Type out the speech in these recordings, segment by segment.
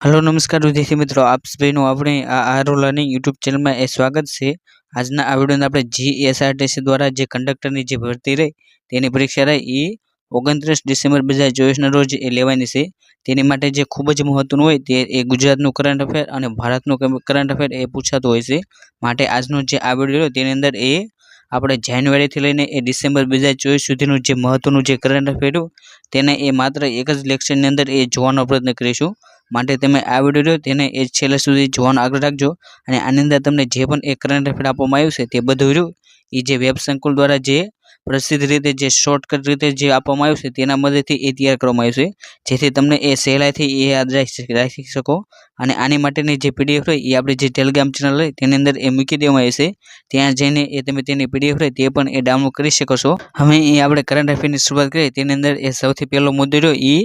Hello नमस्कार विद्यार्थी मित्रों आप सभी આપણે આ આરો લર્નિંગ યુટ્યુબ ચેનલમાં સ્વાગત છે। આજના આ વિડિયોમાં આપણે જીએસઆરટીસી દ્વારા જે કંડક્ટરની જે ભરતી રહી તેની પરીક્ષા રહી એ 29 ડિસેમ્બર 2024ના રોજ એ લેવાની છે। તેની માટે જે ખૂબ જ મહત્વનું હોય તે એ ગુજરાતનું કરંટ અફેર અને ભારતનું કરંટ અફેર એ પૂછાતું હોય છે। માટે આજનો જે આ વિડિયો તેની અંદર એ આપણે જાન્યુઆરી થી લઈને એ ડિસેમ્બર 2024 સુધીનું જે મહત્વનું જે કરંટ અફેર તેને એ માત્ર એક જ લેક્ચરની અંદર એ જોવાનો પ્રયત્ન કરીશું। માટે તમે આ વિડિયો તેને એ છેલ્લે સુધી જોવાનો આગ્રહ રાખજો અને આની અંદર તમને જે પણ એક કરંટ અફેર આપવામાં આવ્યું છે તે બધું રહ્યું એ જે વેબ સંકુલ દ્વારા જે પ્રસિદ્ધ રીતે જે શોર્ટકટ રીતે જે આપવામાં આવ્યું છે તેના મદદથી એ તૈયાર કરવામાં આવ્યું છે, જેથી તમને એ સહેલાઈથી એ યાદ રાખી શકો। અને આની માટેની જે પીડીએફ હોય એ આપણે જે ટેલિગ્રામ ચેનલ હોય તેની અંદર એ મૂકી દેવામાં આવી છે, ત્યાં જઈને એ તમે તેની પીડીએફ હોય તે પણ એ ડાઉનલોડ કરી શકો છો। હવે એ આપણે કરંટ અફેરની શરૂઆત કરીએ તેની અંદર એ સૌથી પહેલો મુદ્દો રહ્યો એ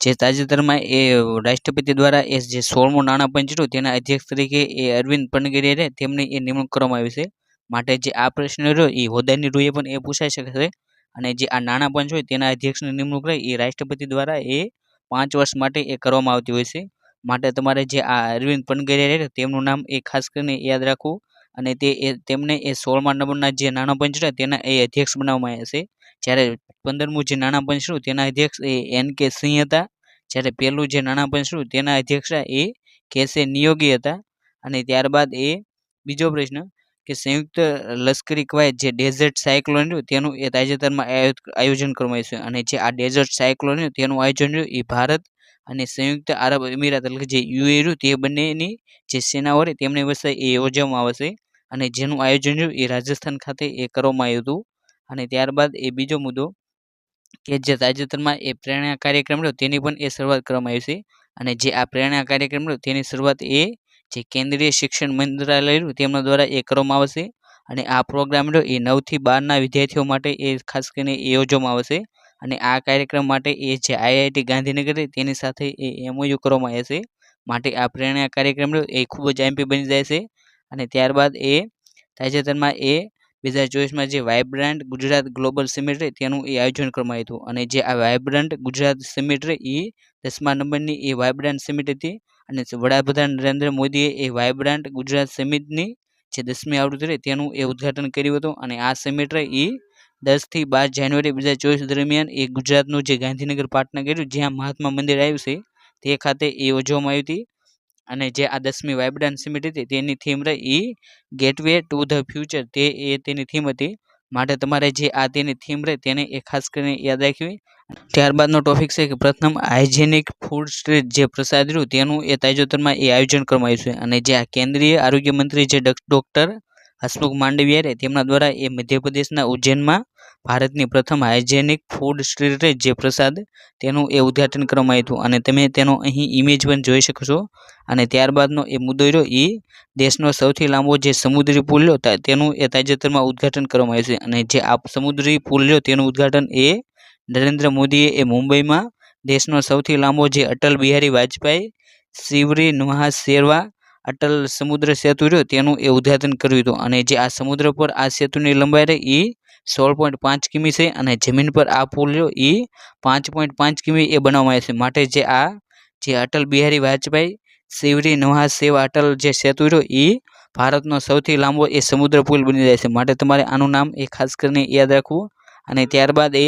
જે તાજેતરમાં એ રાષ્ટ્રપતિ દ્વારા એ જે 16મો નાણાં પંચ રહ્યું તેના અધ્યક્ષ તરીકે એ અરવિંદ પનગરિયા તેમની એ નિમણૂક કરવામાં આવી છે। માટે જે આ પ્રશ્ન રહ્યો એ હોદ્દાની રૂએ પણ એ પૂછાઈ શકે છે અને જે આ નાણાં પંચ હોય તેના અધ્યક્ષની નિમણૂક રહી એ રાષ્ટ્રપતિ દ્વારા એ 5 વર્ષ માટે એ કરવામાં આવતી હોય છે। માટે તમારે જે આ અરવિંદ પનગરિયા તેમનું નામ એ ખાસ કરીને યાદ રાખવું અને તેમને એ 16મા નંબરના જે નાણાં પંચ રહ્યા તેના એ અધ્યક્ષ બનાવવામાં આવ્યા છે। જ્યારે 15મું જે નાણાં પંચ રહ્યું તેના અધ્યક્ષ એ એન.કે. સિંહ હતા, જ્યારે પહેલું જે નાણાં પંચ રહ્યું તેના અધ્યક્ષ એ કે.સે. નિયોગી હતા। અને ત્યારબાદ એ બીજો પ્રશ્ન કે સંયુક્ત લશ્કરી કવાયત જે ડેઝર્ટ સાયક્લોન રહ્યું તેનું એ તાજેતરમાં આયોજન કરવામાં આવ્યું છે અને જે આ ડેઝર્ટ સાયક્લોન રહ્યું તેનું આયોજન રહ્યું એ ભારત અને સંયુક્ત આરબ અમીરાત એટલે કે જે યુએઈ રહ્યું તે બંનેની જે સેનાઓ રહી તેમની વચ્ચે એ યોજવામાં આવશે અને જેનું આયોજન રહ્યું એ રાજસ્થાન ખાતે એ કરવામાં આવ્યું હતું। અને ત્યારબાદ એ બીજો મુદ્દો કે જે તાજેતરમાં એ પ્રેરણા કાર્યક્રમ રહ્યો તેની પણ એ શરૂઆત કરવામાં આવી છે અને જે આ પ્રેરણા કાર્યક્રમ રહ્યો તેની શરૂઆત એ જે કેન્દ્રીય શિક્ષણ મંત્રાલય રહ્યું તેમના દ્વારા એ કરવામાં આવશે અને આ પ્રોગ્રામ રહ્યો એ 9 થી 12ના વિદ્યાર્થીઓ માટે એ ખાસ કરીને યોજવામાં આવશે અને આ કાર્યક્રમ માટે એ જે આઈઆઈટી ગાંધીનગર તેની સાથે એ એમઓયુ કરવામાં આવે છે। માટે આ પ્રેરણા કાર્યક્રમ રહ્યો એ ખૂબ જ આઈએમપી બની જાય છે। અને ત્યારબાદ એ તાજેતરમાં એ 2024માં જે વાઇબ્રન્ટ ગુજરાત ગ્લોબલ સમિટ રહી તેનું એ આયોજન કરવામાં આવ્યું હતું અને જે આ વાઇબ્રન્ટ ગુજરાત સમિટ રહી એ 10મા નંબરની એ વાઇબ્રન્ટ સમિટ હતી અને વડાપ્રધાન નરેન્દ્ર મોદીએ એ વાઇબ્રન્ટ ગુજરાત સમિટની જે 10મી આવૃત્તિ રહી તેનું એ ઉદ્ઘાટન કર્યું હતું અને આ સમિટ રહી એ 10 થી 12 જાન્યુઆરી 2024 દરમિયાન એ ગુજરાતનું જે ગાંધીનગર પાટનગર રહ્યું જ્યાં મહાત્મા મંદિર આવ્યું છે તે ખાતે એ યોજવામાં આવી હતી। અને જે આ 10મી વાઇબ્રન્ટ સમિટ હતી તેની થીમ રહી એ ગેટવે ટુ ધ ફ્યુચર તેની થીમ હતી। માટે તમારે જે આ તેની થીમ રહી તેને એ ખાસ કરીને યાદ રાખવી। ત્યારબાદનો ટોપિક છે કે પ્રથમ હાઇજેનિક ફૂડ સ્ટ્રીટ જે પ્રસાદ રહ્યું તેનું એ તાજેતરમાં એ આયોજન કરવામાં આવ્યું છે અને જે આ કેન્દ્રીય આરોગ્ય મંત્રી જે ડોક્ટર હસમુખ માંડવિયા તેમના દ્વારા એ મધ્યપ્રદેશના ઉજ્જૈનમાં ભારતની પ્રથમ હાઇજેનિક ફૂડ સ્ટ્રીટ જે પ્રસાદ તેનું એ ઉદ્ઘાટન કરવામાં આવ્યું હતું અને તમે તેનો અહીં ઇમેજ પણ જોઈ શકો છો। અને ત્યારબાદનો એ મુદ્દો રહ્યો એ દેશનો સૌથી લાંબો જે સમુદ્રી પુલ રહ્યો તેનું એ તાજેતરમાં ઉદ્ઘાટન કરવામાં આવ્યું છે અને જે આ સમુદ્રી પુલ રહ્યો તેનું ઉદ્ઘાટન એ નરેન્દ્ર મોદીએ એ મુંબઈમાં દેશનો સૌથી લાંબો જે અટલ બિહારી વાજપેયી શિવરી નુહાસ શેરવા અટલ સમુદ્ર સેતુ રહ્યો તેનું એ ઉદ્ઘાટન કર્યું હતું અને જે આ સમુદ્ર પર આ સેતુની લંબાઈ રહી એ 16.5 કિમી છે અને જમીન પર આ પુલ રહ્યો એ 5.5 કિમી એ બનાવવામાં આવ્યો છે। માટે જે અટલ બિહારી વાજપેયી શિવરી નુહાસ સેવા અટલ જે સેતુ રહ્યો એ ભારતનો સૌથી લાંબો એ સમુદ્ર પુલ બની જાય છે। માટે તમારે આનું નામ એ ખાસ કરીને યાદ રાખવું। અને ત્યારબાદ એ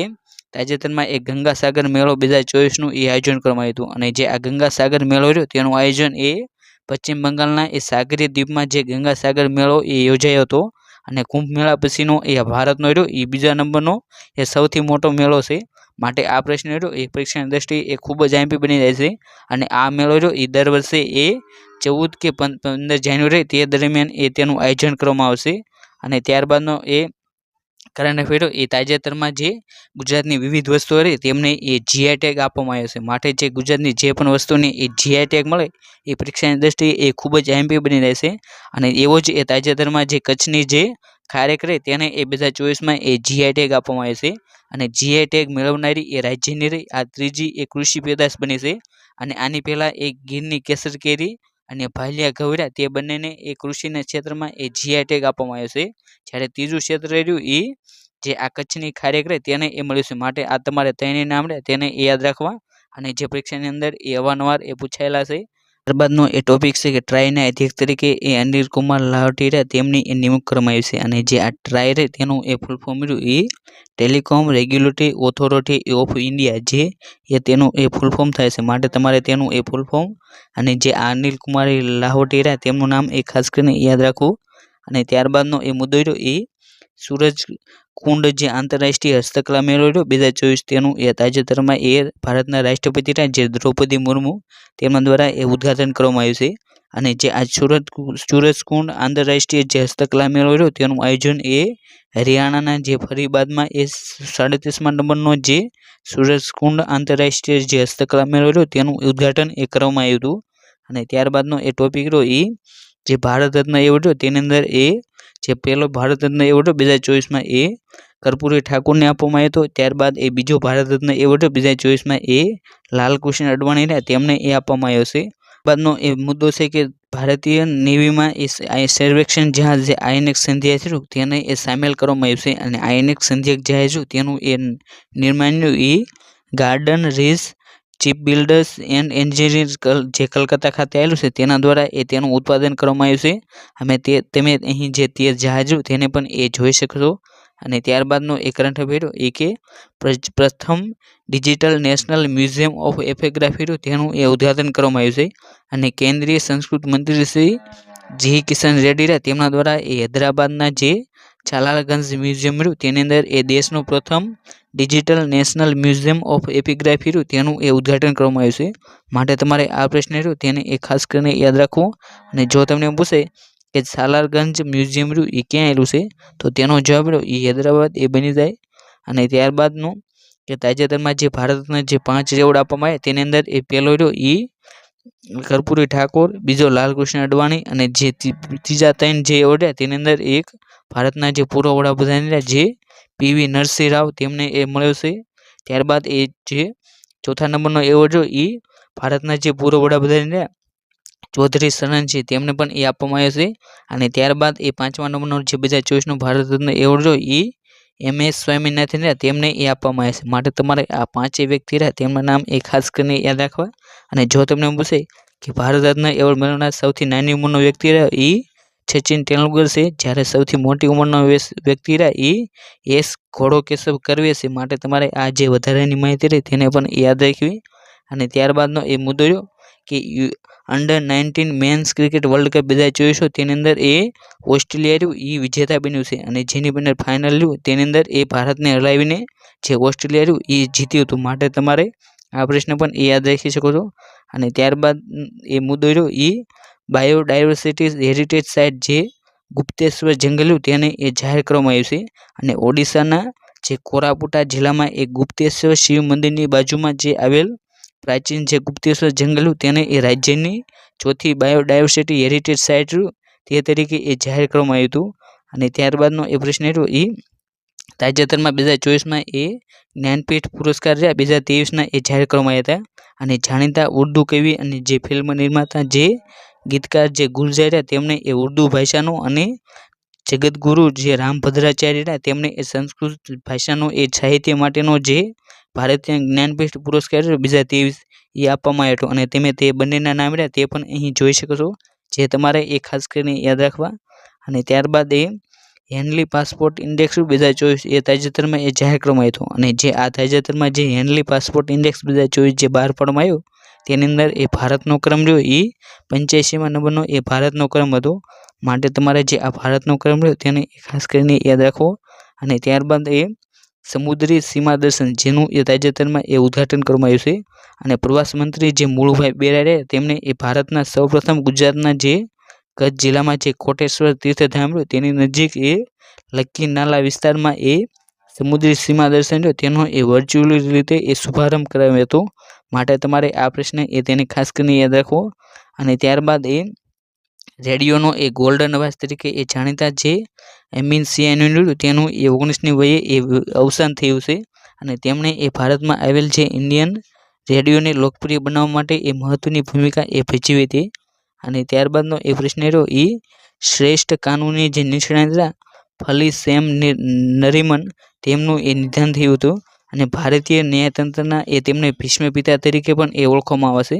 તાજેતરમાં એ ગંગાસાગર મેળો 2024નું એ આયોજન કરવામાં આવ્યું હતું અને જે આ ગંગાસાગર મેળો રહ્યો તેનું આયોજન એ પશ્ચિમ બંગાળના એ સાગરી દ્વીપમાં જે ગંગાસાગર મેળો એ યોજાયો હતો અને કુંભ મેળા પછીનો એ ભારતનો રહ્યો એ બીજા નંબરનો એ સૌથી મોટો મેળો છે। માટે આ પ્રશ્ન રહ્યો એ પરીક્ષાની દ્રષ્ટિએ એ ખૂબ જ આઈએમપી બની જાય છે અને આ મેળો રહ્યો એ દર વર્ષે એ 14 કે 15 જાન્યુઆરી તે દરમિયાન એ તેનું આયોજન કરવામાં આવશે। અને ત્યારબાદનો એ કરંટ અફેર એ તાજેતરમાં જે ગુજરાતની વિવિધ વસ્તુઓ રહી તેમને એ જીઆઈ ટેગ આપવામાં આવ્યો છે। માટે જે ગુજરાતની જે પણ વસ્તુની એ જીઆઈ ટેગ મળે એ પરીક્ષાની દ્રષ્ટિએ એ ખૂબ જ આઈએમપી બની રહેશે। અને એવો જ એ તાજેતરમાં જે કચ્છની જે ખારેક રહી તેને એ 2024માં એ જીઆઈ ટેગ આપવામાં આવે છે અને જીઆઈ ટેગ મેળવનારી એ રાજ્યની રહી આ ત્રીજી એ કૃષિ પેદાશ બની છે। અને આની પહેલાં એ ગીરની કેસર કેરી અને ભાલિયા ઘઉંરા તે બંનેને એ કૃષિના ક્ષેત્રમાં એ જીઆઈ ટેગ આપવામાં આવ્યો છે, જ્યારે ત્રીજું ક્ષેત્ર રહ્યું એ જે આ કચ્છની ખારેક રહે તેને એ મળ્યું છે। માટે આ તમારે ત્રણેય નામ રહે તેને એ યાદ રાખવા અને જે પરીક્ષાની અંદર એ અવારનવાર એ પૂછાયેલા છે। ત્યારબાદનો એ ટોપિક છે કે ટ્રાયના અધ્યક્ષ તરીકે એ અનિલ કુમાર લાહોટી તેમની એ નિમણૂક કરવામાં આવી છે અને જે આ ટ્રાય રહે તેનું એ ફૂલ ફોર્મ રહ્યું એ telecom regulatory authority of India જે એ તેનું એ ફૂલ ફોર્મ થાય છે, માટે તમારે તેનું એ ફૂલ ફોર્મ અને જે આ અનિલ કુમાર લાહોટી તેમનું નામ એ ખાસ કરીને યાદ રાખવું. અને ત્યારબાદનો એ મુદ્દો રહ્યો એ સૂરજ કુંડ જે આંતરરાષ્ટ્રીય હસ્તકલા મેળો રહ્યો 2024 તેનું એ તાજેતરમાં એ ભારતના રાષ્ટ્રપતિ જે દ્રૌપદી મુર્મુ તેમના દ્વારા એ ઉદ્ઘાટન કરવામાં આવ્યું છે. અને જે આ સૂરજકુંડ આંતરરાષ્ટ્રીય જે હસ્તકલા મેળો રહ્યો તેનું આયોજન એ હરિયાણાના જે ફરીદાબાદમાં એ 37મા નંબરનો જે સૂરજકુંડ આંતરરાષ્ટ્રીય જે હસ્તકલા મેળો રહ્યો તેનું ઉદ્ઘાટન એ કરવામાં આવ્યું હતું. અને ત્યારબાદનો એ ટોપિક રહ્યો એ જે ભારત રત્ન એવોર્ડ રહ્યો તેની અંદર એ જે પહેલો ભારત રત્ન એવોર્ડ 2024માં એ કર્પૂરી ઠાકુરને આપવામાં આવ્યો હતો. ત્યારબાદ એ બીજો ભારત રત્ન એવોર્ડ 2024માં એ લાલકૃષ્ણ અડવાણી તેમને એ આપવામાં આવ્યો છે. બાદનો એ મુદ્દો છે કે ભારતીય નેવીમાં એ સર્વેક્ષણ જહાજ જે આઈએનએક્સ સંધ્યા છે તેને એ સામેલ કરવામાં આવ્યું છે. અને આઈએનએક્સ સંધ્યા જહાજ તેનું એ નિર્માણ એ garden reach ship builders and engineer જે કલકત્તા ખાતે આવેલું છે તેના દ્વારા એ તેનું ઉત્પાદન કરવામાં આવ્યું છે. અને તમે અહીં જે તે જહાજ તેને પણ એ જોઈ શકશો. અને ત્યારબાદનો એ કરંટ અફેર એ કે પ્રથમ digital national museum of epigraphy તેનું એ ઉદ્ઘાટન કરવામાં આવ્યું છે. અને કેન્દ્રીય સંસ્કૃત મંત્રી શ્રી જી કિશન રેડ્ડી તેમના દ્વારા એ હૈદરાબાદના જે ચાલાલગંજ મ્યુઝિયમ તેની અંદર એ દેશનું પ્રથમ digital national museum of epigraphy તેનું એ ઉદ્ઘાટન કરવામાં આવ્યું છે. માટે તમારે આ પ્રશ્ન તેને એ ખાસ કરીને યાદ રાખવું. અને જો તમને પૂછે કે સાલારગંજ મ્યુઝિયમ એ ક્યાં આવેલું છે તો તેનો જવાબ એ હૈદરાબાદ એ બની જાય. અને ત્યારબાદનું કે તાજેતરમાં જે ભારતના જે 5 એવોર્ડ આપવામાં આવ્યા તેની અંદર એ પહેલો રહ્યો એ કર્પૂરી ઠાકોર, બીજો લાલકૃષ્ણ અડવાણી અને જે ત્રીજા 3 જે એવોર્ડ તેની અંદર એક ભારતના જે પૂર્વ વડાપ્રધાન જે પીવી નરસિંહ રાવ તેમને એ મળ્યો છે. ત્યારબાદ એ જે ચોથા નંબરનો એવોર્ડ એ ભારતના જે પૂર્વ વડાપ્રધાન ચૌધરી શરણસિંહ તેમને પણ એ આપવામાં આવ્યો છે. અને ત્યારબાદ એ 5મા નંબરનો જે 2024નો ભારત રત્ન એવોર્ડ એ MS સ્વામીનાથન તેમને એ આપવામાં આવે છે. માટે તમારે આ 5 વ્યક્તિ તેમના નામ એ ખાસ કરીને યાદ રાખવા. અને જો તમને પૂછે કે ભારત રત્ન એવોર્ડ મેળવનાર સૌથી નાની ઉંમરનો વ્યક્તિ એ સચિન તેંડુલકર છે, જ્યારે સૌથી મોટી ઉંમરનો વ્યક્તિ એ એસ ઘોડો-કેશવ કરવે છે. માટે તમારે આ જે વધારાની માહિતી તેને પણ યાદ રાખવી. અને ત્યારબાદનો એ મુદ્દો રહ્યો કે અંડર-19 મેન્સ ક્રિકેટ વર્લ્ડ કપ 2024 તેની અંદર એ ઓસ્ટ્રેલિયા એ વિજેતા બન્યું છે. અને જેની અંદર ફાઇનલ રહ્યું તેની અંદર એ ભારતને હરાવીને જે ઓસ્ટ્રેલિયા એ જીત્યું હતું. માટે તમારે આ પ્રશ્ન પણ એ યાદ રાખી શકો છો. અને ત્યારબાદ એ મુદ્દો રહ્યો એ બાયોડાયવર્સિટી હેરિટેજ સાઇટ જે ગુપ્તેશ્વર જંગલ તેને એ જાહેર કરવામાં આવ્યું છે. અને ઓડિશાના જે કોરાપુટા જિલ્લામાં એ ગુપ્તેશ્વર શિવ મંદિરની બાજુમાં જે આવેલ પ્રાચીન જે ગુપ્તેશ્વર જંગલ તેને એ રાજ્યની ચોથી બાયોડાયવર્સિટી હેરિટેજ સાઇટ તે તરીકે એ જાહેર કરવામાં આવ્યું હતું. અને ત્યારબાદનો એ પ્રશ્ન રહ્યો એ તાજેતરમાં 2024માં એ જ્ઞાનપીઠ પુરસ્કાર 2023ના એ જાહેર કરવામાં આવ્યા હતા. અને જાણીતા ઉર્દૂ કવિ અને જે ફિલ્મ નિર્માતા જે ગીતકાર જે ગુલઝાર તેમને એ ઉર્દૂ ભાષાનો અને જગતગુરુ જે રામભદ્રાચાર્ય તેમને એ સંસ્કૃત ભાષાનો એ સાહિત્ય માટેનો જે ભારતીય જ્ઞાનપીઠ પુરસ્કાર 2023 એ આપવામાં આવ્યો હતો. અને તમે તે બંનેના નામ તે પણ અહીં જોઈ શકો છો, જે તમારે એ ખાસ કરીને યાદ રાખવા. અને ત્યારબાદ એ હેનલી પાસપોર્ટ ઇન્ડેક્સ 2024 એ તાજેતરમાં એ જાહેર કરવામાં આવ્યો હતો. અને જે આ તાજેતરમાં જે હેનલી પાસપોર્ટ ઇન્ડેક્સ 2024 જે બહાર પાડવામાં આવ્યો તેની અંદર એ ભારતનો ક્રમ રહ્યો એ 85મા નંબરનો એ ભારતનો ક્રમ હતો. માટે તમારે જે આ ભારતનો ક્રમ રહ્યો તેને ખાસ કરીને યાદ રાખવો. અને ત્યારબાદ એ સમુદ્રી સીમા દર્શન જેનું એ તાજેતરમાં એ ઉદ્ઘાટન કરવામાં આવ્યું છે. અને પ્રવાસ મંત્રી જે મુળુભાઈ બેરા તેમને એ ભારતના સૌપ્રથમ ગુજરાતના જે કચ્છ જિલ્લામાં જે કોટેશ્વર તીર્થધામ તેની નજીક એ લક્કી નાલા વિસ્તારમાં એ સમુદ્રી સીમા દર્શન તેનો એ વર્ચ્યુઅલ રીતે એ શુભારંભ કરાવ્યો હતો. માટે તમારે આ પ્રશ્ન એ તેને ખાસ કરીને યાદ રાખવો. અને ત્યારબાદ એ રેડિયોનો એ ગોલ્ડન અવાજ તરીકે એ જાણીતા જે એમિન સિયાનું તેનું એ 19ની વયે એ અવસાન થયું છે. અને તેમણે એ ભારતમાં આવેલ જે ઇન્ડિયન રેડિયોને લોકપ્રિય બનાવવા માટે એ મહત્વની ભૂમિકા એ ભજવી હતી. અને ત્યારબાદનો એ પ્રશ્ન રહ્યો એ શ્રેષ્ઠ કાનૂની જે નિષ્ણાત ફલી સેમ નરીમન તેમનું એ નિધન થયું હતું. અને ભારતીય ન્યાયતંત્રના એ તેમને ભીષ્મ પિતા તરીકે પણ એ ઓળખવામાં આવે છે,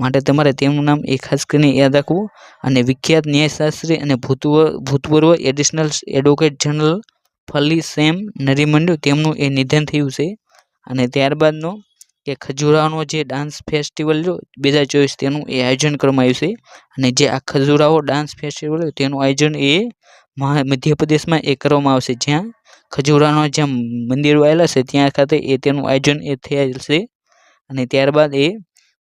માટે તમારે તેમનું નામ એ ખાસ કરીને યાદ રાખવું. અને વિખ્યાત ન્યાયશાસ્ત્રી અને ભૂતપૂર્વ additional advocate general Fali same Nariman તેમનું એ નિધન થયું છે. અને ત્યારબાદનો કે ખજુરાહોનો જે ડાન્સ ફેસ્ટિવલ 2024 તેનું એ આયોજન કરવામાં આવ્યું છે. અને જે આ ખજુરાહો ડાન્સ ફેસ્ટિવલ તેનું આયોજન એ મધ્યપ્રદેશમાં એ કરવામાં આવશે, જ્યાં ખજુરાહોના જ્યાં મંદિરો આવેલા છે ત્યાં ખાતે એ તેનું આયોજન એ થયેલ છે. અને ત્યારબાદ એ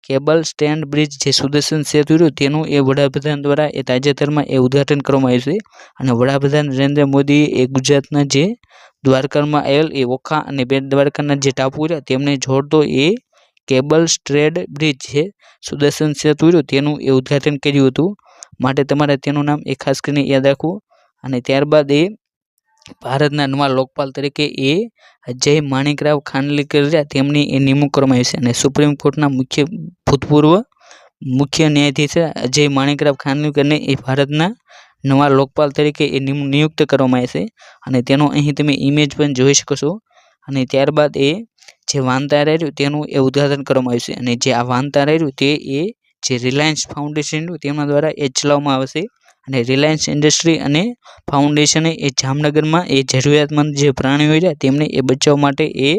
કેબલ સ્ટેન્ડ બ્રિજ જે સુદર્શન સેતુ તેનું એ વડાપ્રધાન દ્વારા એ તાજેતરમાં એ ઉદ્ઘાટન કરવામાં આવ્યું છે. અને વડાપ્રધાન નરેન્દ્ર મોદી એ ગુજરાતના જે દ્વારકામાં આવેલ એ ઓખા અને બેટ દ્વારકાના જે ટાપુ રહ્યા તેમને જોડતો એ કેબલ સ્ટ્રેડ બ્રિજ છે સુદર્શન સેતુ તેનું એ ઉદ્ઘાટન કર્યું હતું, માટે તમારે તેનું નામ એ ખાસ કરીને યાદ રાખવું. અને ત્યારબાદ એ ભારતના નવા લોકપાલ તરીકે એ અજય માણેકરાવ ખાનવિલકર તેમની એ નિમણૂક કરવામાં આવી છે. અને સુપ્રીમ કોર્ટના ભૂતપૂર્વ મુખ્ય ન્યાયાધીશ અજય માણેકરાવ ખાનવિલકરને એ ભારતના નવા લોકપાલ તરીકે એ નિયુક્ત કરવામાં આવે છે. અને તેનો અહીં તમે ઇમેજ પણ જોઈ શકો છો. અને ત્યારબાદ એ જે વાંતારા રહ્યું તેનું એ ઉદ્ઘાટન કરવામાં આવ્યું છે. અને જે આ વાંતારા રહ્યું તે એ જે રિલાયન્સ ફાઉન્ડેશન તેમના દ્વારા એ ચલાવવામાં આવશે. અને રિલાયન્સ ઇન્ડસ્ટ્રી અને ફાઉન્ડેશને એ જામનગરમાં એ જરૂરિયાતમંદ જે પ્રાણીઓ રહ્યા તેમને એ બચાવવા માટે એ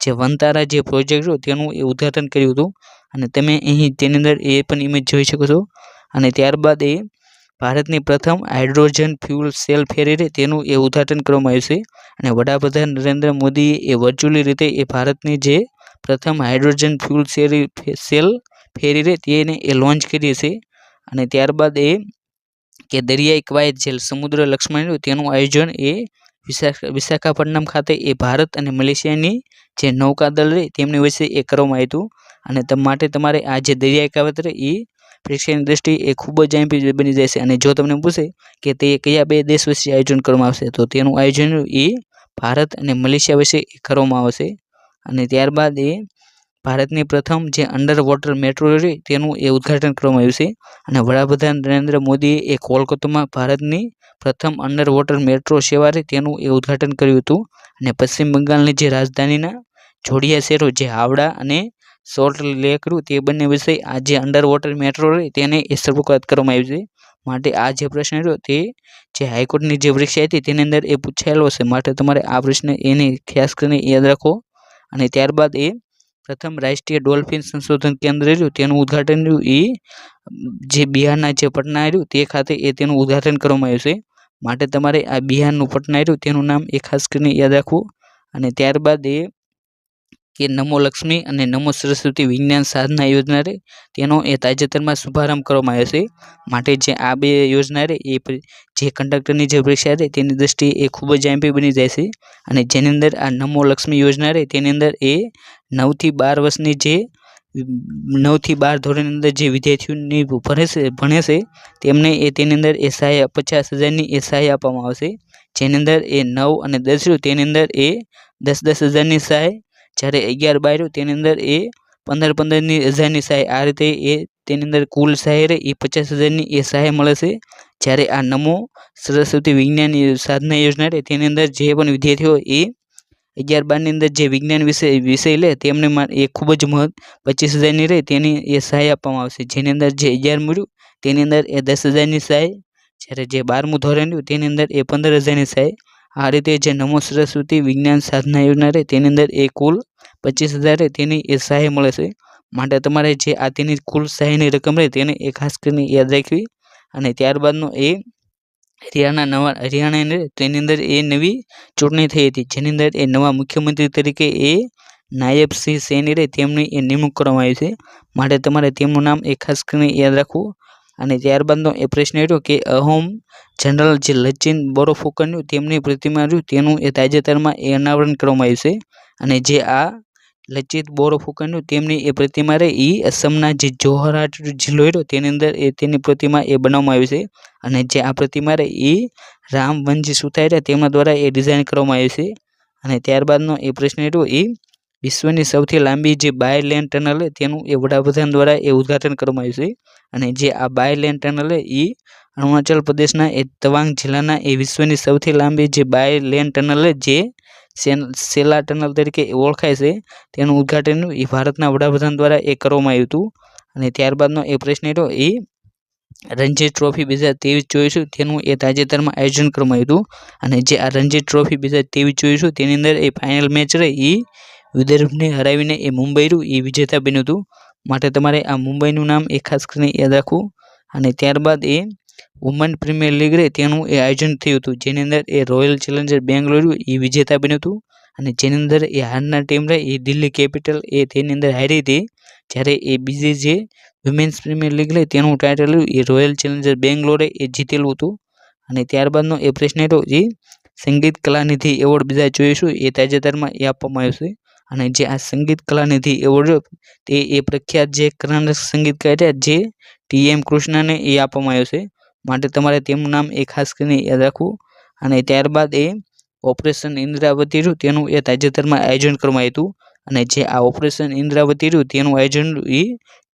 જે વંતારા જે પ્રોજેક્ટ તેનું એ ઉદ્ઘાટન કર્યું હતું. અને તમે અહીં તેની અંદર એ પણ ઇમેજ જોઈ શકો છો. અને ત્યારબાદ એ ભારતની પ્રથમ હાઇડ્રોજન ફ્યુલ સેલ ફેરી તેનું એ ઉદ્ઘાટન કરવામાં આવ્યું છે. અને વડાપ્રધાન નરેન્દ્ર મોદીએ એ વર્ચ્યુઅલી રીતે એ ભારતની જે પ્રથમ હાઇડ્રોજન ફ્યુલ સેલ ફેરી તેને એ લોન્ચ કરી છે. અને ત્યારબાદ એ કે દરિયાઈ કવાયત જે સમુદ્ર લક્ષ્મણ તેનું આયોજન એ વિશાખાપટ્ટનમ ખાતે એ ભારત અને મલેશિયાની જે નૌકાદળ તેમની વચ્ચે એ કરવામાં આવ્યું હતું. અને માટે તમારે આ જે દરિયાઈ કવાયત એ પરીક્ષાની દ્રષ્ટિએ એ ખૂબ જ આઈએમપી બની જાય છે. અને જો તમને પૂછે કે તે કયા બે દેશ વચ્ચે આયોજન કરવામાં આવશે તો તેનું આયોજન એ ભારત અને મલેશિયા વચ્ચે કરવામાં આવશે. અને ત્યારબાદ એ ભારતની પ્રથમ જે અંડર વોટર મેટ્રો તેનું એ ઉદ્ઘાટન કરવામાં આવ્યું છે. અને વડાપ્રધાન નરેન્દ્ર મોદીએ એ કોલકાતામાં ભારતની પ્રથમ અંડર વોટર મેટ્રો સેવા તેનું એ ઉદ્ઘાટન કર્યું હતું. અને પશ્ચિમ બંગાળની જે રાજધાનીના જોડિયા શહેરો જે હાવડા અને સોલ્ટ લેક તે બંને વિષય આ જે અંડર વોટર મેટ્રો તેને એ શરૂઆત કરવામાં આવી છે. માટે આ જે પ્રશ્ન રહ્યો તે જે હાઈકોર્ટની જે પરીક્ષા હતી તેની અંદર એ પૂછાયેલો છે, માટે તમારે આ પ્રશ્ન એને ખાસ કરીને યાદ રાખો. અને ત્યારબાદ એ પ્રથમ રાષ્ટ્રીય ડોલ્ફિન સંશોધન કેન્દ્ર રહ્યું તેનું ઉદ્ઘાટન રહ્યું એ જે બિહારના જે પટના રહ્યું તે ખાતે એ તેનું ઉદ્ઘાટન કરવામાં આવ્યું છે, માટે તમારે આ બિહારનું પટના રહ્યું તેનું નામ એ ખાસ કરીને યાદ રાખવું. અને ત્યારબાદ એ કે નમો લક્ષ્મી અને નમો સરસ્વતી વિજ્ઞાન સાધના યોજના તેનો એ તાજેતરમાં શુભારંભ કરવામાં આવ્યો છે, માટે જે આ બે યોજના એ જે કંડક્ટરની જે પરીક્ષા તેની દ્રષ્ટિએ એ ખૂબ જ આઈએમપી બની જાય છે. અને જેની અંદર આ નમો લક્ષ્મી યોજના તેની અંદર એ 9 થી 12 વર્ષની જે 9 થી 12 ધોરણની અંદર જે વિદ્યાર્થીઓની ભણે છે તેમને એ તેની અંદર એ સહાય 50,000ની એ સહાય આપવામાં આવશે, જેની અંદર એ 9 અને 10 તેની અંદર એ 10,000ની સહાય, જ્યારે 11-12 તેની અંદર એ 15,000ની સહાય. આ રીતે એ તેની અંદર કુલ સહાય એ 50,000ની એ સહાય મળે છે. જ્યારે આ નમો સરસ્વતી વિજ્ઞાન સાધના યોજના તેની અંદર જે પણ વિદ્યાર્થીઓ એ 11-12ની અંદર જે વિજ્ઞાન વિષય લે તેમને એ ખૂબ જ 25,000ની તેની એ સહાય આપવામાં આવશે, જેની અંદર જે 11 મળ્યું તેની અંદર એ 10,000ની સહાય, જ્યારે જે 12મું ધોરણ રહ્યું તેની અંદર એ 15,000ની સહાય. આ રીતે જે નમો સરસ્વતી વિજ્ઞાન સાધના યોજના તેની અંદર એ કુલ 25,000 તેની એ સહાય મળે છે, માટે તમારે જે આ તેની કુલ સહાયની રકમ તેને એ ખાસ કરીને યાદ રાખવી. અને ત્યારબાદનો એ હરિયાણા તેની અંદર એ નવી ચૂંટણી થઈ હતી, જેની અંદર એ નવા મુખ્યમંત્રી તરીકે એ નાયબ સિંહ સૈની તેમની એ નિમણૂક કરવામાં આવી છે, માટે તમારે તેમનું નામ એ ખાસ કરીને યાદ રાખવું. અને ત્યારબાદનો એ પ્રશ્ન રહ્યો કે અહોમ જનરલ જે લચિત બોરફુકન તેમની પ્રતિમા તેનું એ તાજેતરમાં એ અનાવરણ કરવામાં આવ્યું છે. અને જે આ લચિત બોરફુકન તેમની એ પ્રતિમા એ અસમના જે જોરહાટ જિલ્લો રહ્યો તેની અંદર એ તેની પ્રતિમા એ બનાવવામાં આવી છે. અને જે આ પ્રતિમા એ રામવનજી સુતાર તેમના દ્વારા એ ડિઝાઇન કરવામાં આવી છે. અને ત્યારબાદનો એ પ્રશ્ન રહ્યો એ વિશ્વની સૌથી લાંબી જે બાય લેન ટનલ તેનું એ વડાપ્રધાન દ્વારા એ ઉદ્ઘાટન કરવામાં આવ્યું છે. અને જે આ બાય લેન ટનલ એ અરુણાચલ પ્રદેશના એ તવાંગ જિલ્લાના એ વિશ્વની સૌથી લાંબી જે બાય લેન ટનલ જે સેલા ટનલ તરીકે ઓળખાય છે તેનું ઉદ્ઘાટન એ ભારતના વડાપ્રધાન દ્વારા એ કરવામાં આવ્યું હતું. અને ત્યારબાદનો એ પ્રશ્ન હતો એ રણજી ટ્રોફી 2023-24 તેનું એ તાજેતરમાં આયોજન કરવામાં આવ્યું હતું. અને જે આ રણજી ટ્રોફી 2023-24 તેની અંદર એ ફાઇનલ મેચ રહી એ વિદર્ભને હરાવીને એ મુંબઈનું એ વિજેતા બન્યું હતું. માટે તમારે આ મુંબઈનું નામ એ ખાસ કરીને યાદ રાખવું. અને ત્યારબાદ એ વુમન પ્રીમિયર લીગ રહે તેનું એ આયોજન થયું હતું, જેની અંદર એ રોયલ ચેલેન્જર બેંગ્લોર એ વિજેતા બન્યું હતું. અને જેની અંદર એ હારના ટીમ રહે એ દિલ્હી કેપિટલ એ તેની અંદર હારી હતી. જ્યારે એ બીજી જે વિમેન્સ પ્રીમિયર લીગ રહે તેનું ટાઇટલ એ રોયલ ચેલેન્જર બેંગ્લોરે એ જીતેલું હતું. અને ત્યારબાદનો એ પ્રશ્ન હતો જે સંગીત કલાનિધિ એવોર્ડ 2024 એ તાજેતરમાં એ આપવામાં આવ્યો છે. અને જે આ સંગીત કલાનિધિ એવોર્ડ તે એ પ્રખ્યાત જે કર્ણાટક સંગીતકાર જે TM કૃષ્ણને એ આપવામાં આવ્યો છે. માટે તમારે તેમનું નામ એ ખાસ કરીને યાદ રાખવું. અને ત્યારબાદ એ ઓપરેશન ઇન્દ્રાવતી રહ્યું તેનું એ તાજેતરમાં આયોજન કરવામાં આવ્યું હતું. અને જે આ ઓપરેશન ઇન્દ્રાવતી રહ્યું તેનું આયોજન એ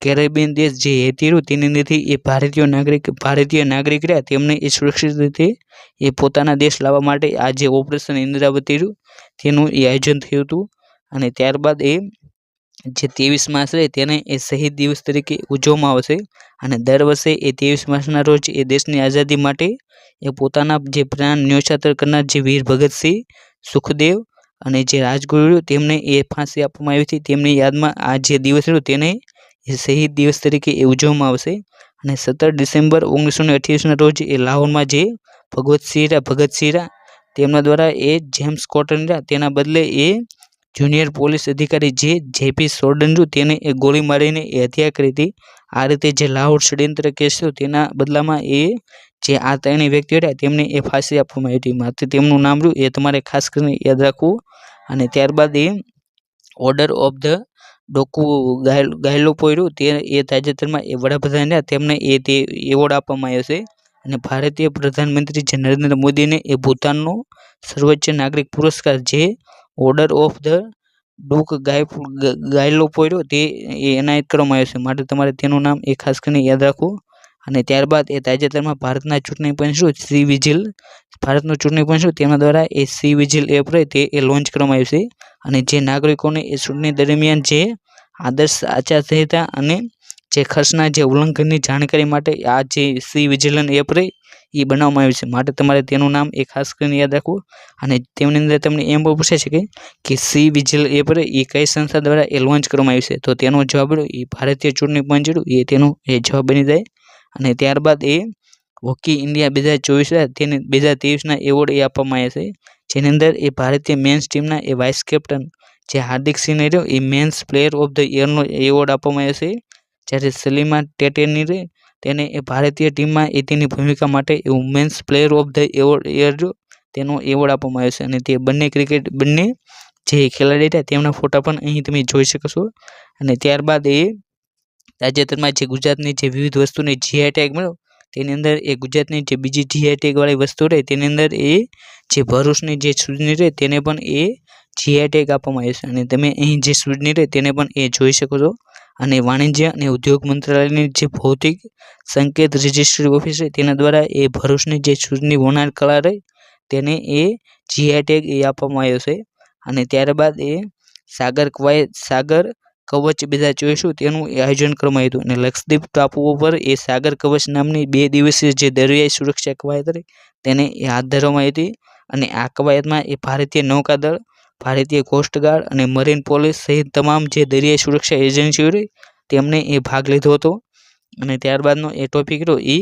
કેરેબિયન દેશ જે હેતી રહ્યું તેની અંદરથી એ ભારતીય નાગરિક રહ્યા તેમને એ સુરક્ષિત રીતે એ પોતાના દેશ લાવવા માટે આ જે ઓપરેશન ઇન્દ્રાવતી રહ્યું તેનું એ આયોજન થયું હતું. અને ત્યારબાદ એ જે 23 માર્ચ રહે તેને એ શહીદ દિવસ તરીકે ઉજવવામાં આવશે. અને દર વર્ષે એ 23 માર્ચના રોજ એ દેશની આઝાદી માટે એ પોતાના જે પ્રાણ ન્યોછાવર કરનાર જે વીર ભગતસિંહ, સુખદેવ અને જે રાજગુરુ તેમને એ ફાંસી આપવામાં આવી હતી તેમની યાદમાં આ જે દિવસ રહ્યો તેને એ શહીદ દિવસ તરીકે એ ઉજવવામાં આવશે. અને 17 ડિસેમ્બર 1928ના રોજ એ લાહોરમાં જે ભગતસિંહ તેમના દ્વારા એ જેમ્સ કોટન તેના બદલે એ જુનિયર પોલીસ અધિકારી જે JP સોર્ડન તેને એ ગોળી મારીને એ હત્યા કરી હતી. આ રીતે જે લાહોર ષડયંત્ર કેસ હતો તેના બદલામાં એ જે આ ત્રણેય વ્યક્તિઓ હતા તેમને એ ફાંસી આપવામાં આવી હતી. માત્ર તેમનું નામ રહ્યું એ તમારે ખાસ કરીને યાદ રાખવું. અને ત્યારબાદ એ ઓર્ડર ઓફ ધ ડોકુ ગાયલોપોય રહ્યું તે એ તાજેતરમાં એ વડાપ્રધાન રહ્યા તેમને એ તે એવોર્ડ આપવામાં આવ્યો છે. અને ભારતીય પ્રધાનમંત્રી જે નરેન્દ્ર મોદીને એ ભૂતાનનો સર્વોચ્ચ નાગરિક પુરસ્કાર જે ઓર્ડર ઓફ ધ ડુક ગાયલોપોય તે એનાયત કરવામાં આવ્યો છે. માટે તમારે તેનું નામ એ ખાસ કરીને યાદ રાખવું. અને ત્યારબાદ એ તાજેતરમાં ભારતના ચૂંટણી પંચ સી વિજિલ ભારતનું ચૂંટણી પંચ તેના દ્વારા એ સી વિજિલ એપ રહે તે એ લોન્ચ કરવામાં આવ્યું છે. અને જે નાગરિકોને એ ચૂંટણી દરમિયાન જે આદર્શ આચારસંહિતા અને જે ખર્ચના જે ઉલ્લંઘનની જાણકારી માટે આ જે સી વિજિલન એપ રહે એ બનાવવામાં આવ્યું છે. માટે તમારે તેનું નામ એ ખાસ કરીને યાદ રાખવું. અને તેમની અંદર તમને એમ પણ પૂછાઈ શકે કે સી વિજિલ એપ રહે એ કઈ સંસ્થા દ્વારા એ લોન્ચ કરવામાં આવ્યું છે, તો તેનો જવાબ રહ્યો એ ભારતીય ચૂંટણી પંચ એ તેનો એ જવાબ બની જાય. અને ત્યારબાદ એ હોકી ઇન્ડિયા 2024 તેને 2023ના એવોર્ડ એ આપવામાં આવ્યા છે, જેની અંદર એ ભારતીય મેન્સ ટીમના એ વાઇસ કેપ્ટન જે હાર્દિક સિંહને રહ્યો એ મેન્સ પ્લેયર ઓફ ધ યરનો એવોર્ડ આપવામાં આવ્યો છે. જ્યારે સલીમા ટેટેની રહે તેને એ ભારતીય ટીમમાં એ તેની ભૂમિકા માટે એ women's player of the year તેનો એવોર્ડ આપવામાં આવ્યો છે. અને તે બંને જે ખેલાડી હતા તેમના ફોટા પણ અહીં તમે જોઈ શકો છો. અને ત્યારબાદ એ તાજેતરમાં જે ગુજરાતની જે વિવિધ વસ્તુની GI ટેગ મળ્યો તેની અંદર એ ગુજરાતની જે બીજી GI ટેગ વાળી વસ્તુ રહે તેની અંદર એ જે ભરૂચની જે સૂજની રહે તેને પણ એ GI ટેગ આપવામાં આવ્યો છે. અને તમે અહીં જે સૂજની રહે તેને પણ એ જોઈ શકો છો. અને વાણિજ્ય અને ઉદ્યોગ મંત્રાલયની જે ભૌતિક સંકેત રજિસ્ટ્રી ઓફિસ છે તેના દ્વારા એ ભરૂચની જે સૂજની વણાટ કળા રહી તેને એ GI ટેગ એ આપવામાં આવ્યો છે. અને ત્યારબાદ એ સાગર કવચ 2024 તેનું આયોજન કરવામાં આવ્યું હતું. અને લક્ષદ્વીપ ટાપુઓ પર એ સાગર કવચ નામની 2 દિવસીય જે દરિયાઈ સુરક્ષા કવાયત રહી તેને હાથ ધરવામાં આવી હતી. અને આ કવાયતમાં એ ભારતીય નૌકાદળ, ભારતીય કોસ્ટગાર્ડ અને મરીન પોલીસ સહિત તમામ જે દરિયાઈ સુરક્ષા એજન્સીઓ રહી તેમને એ ભાગ લીધો હતો. અને ત્યારબાદનો એ ટોપિક રહ્યો એ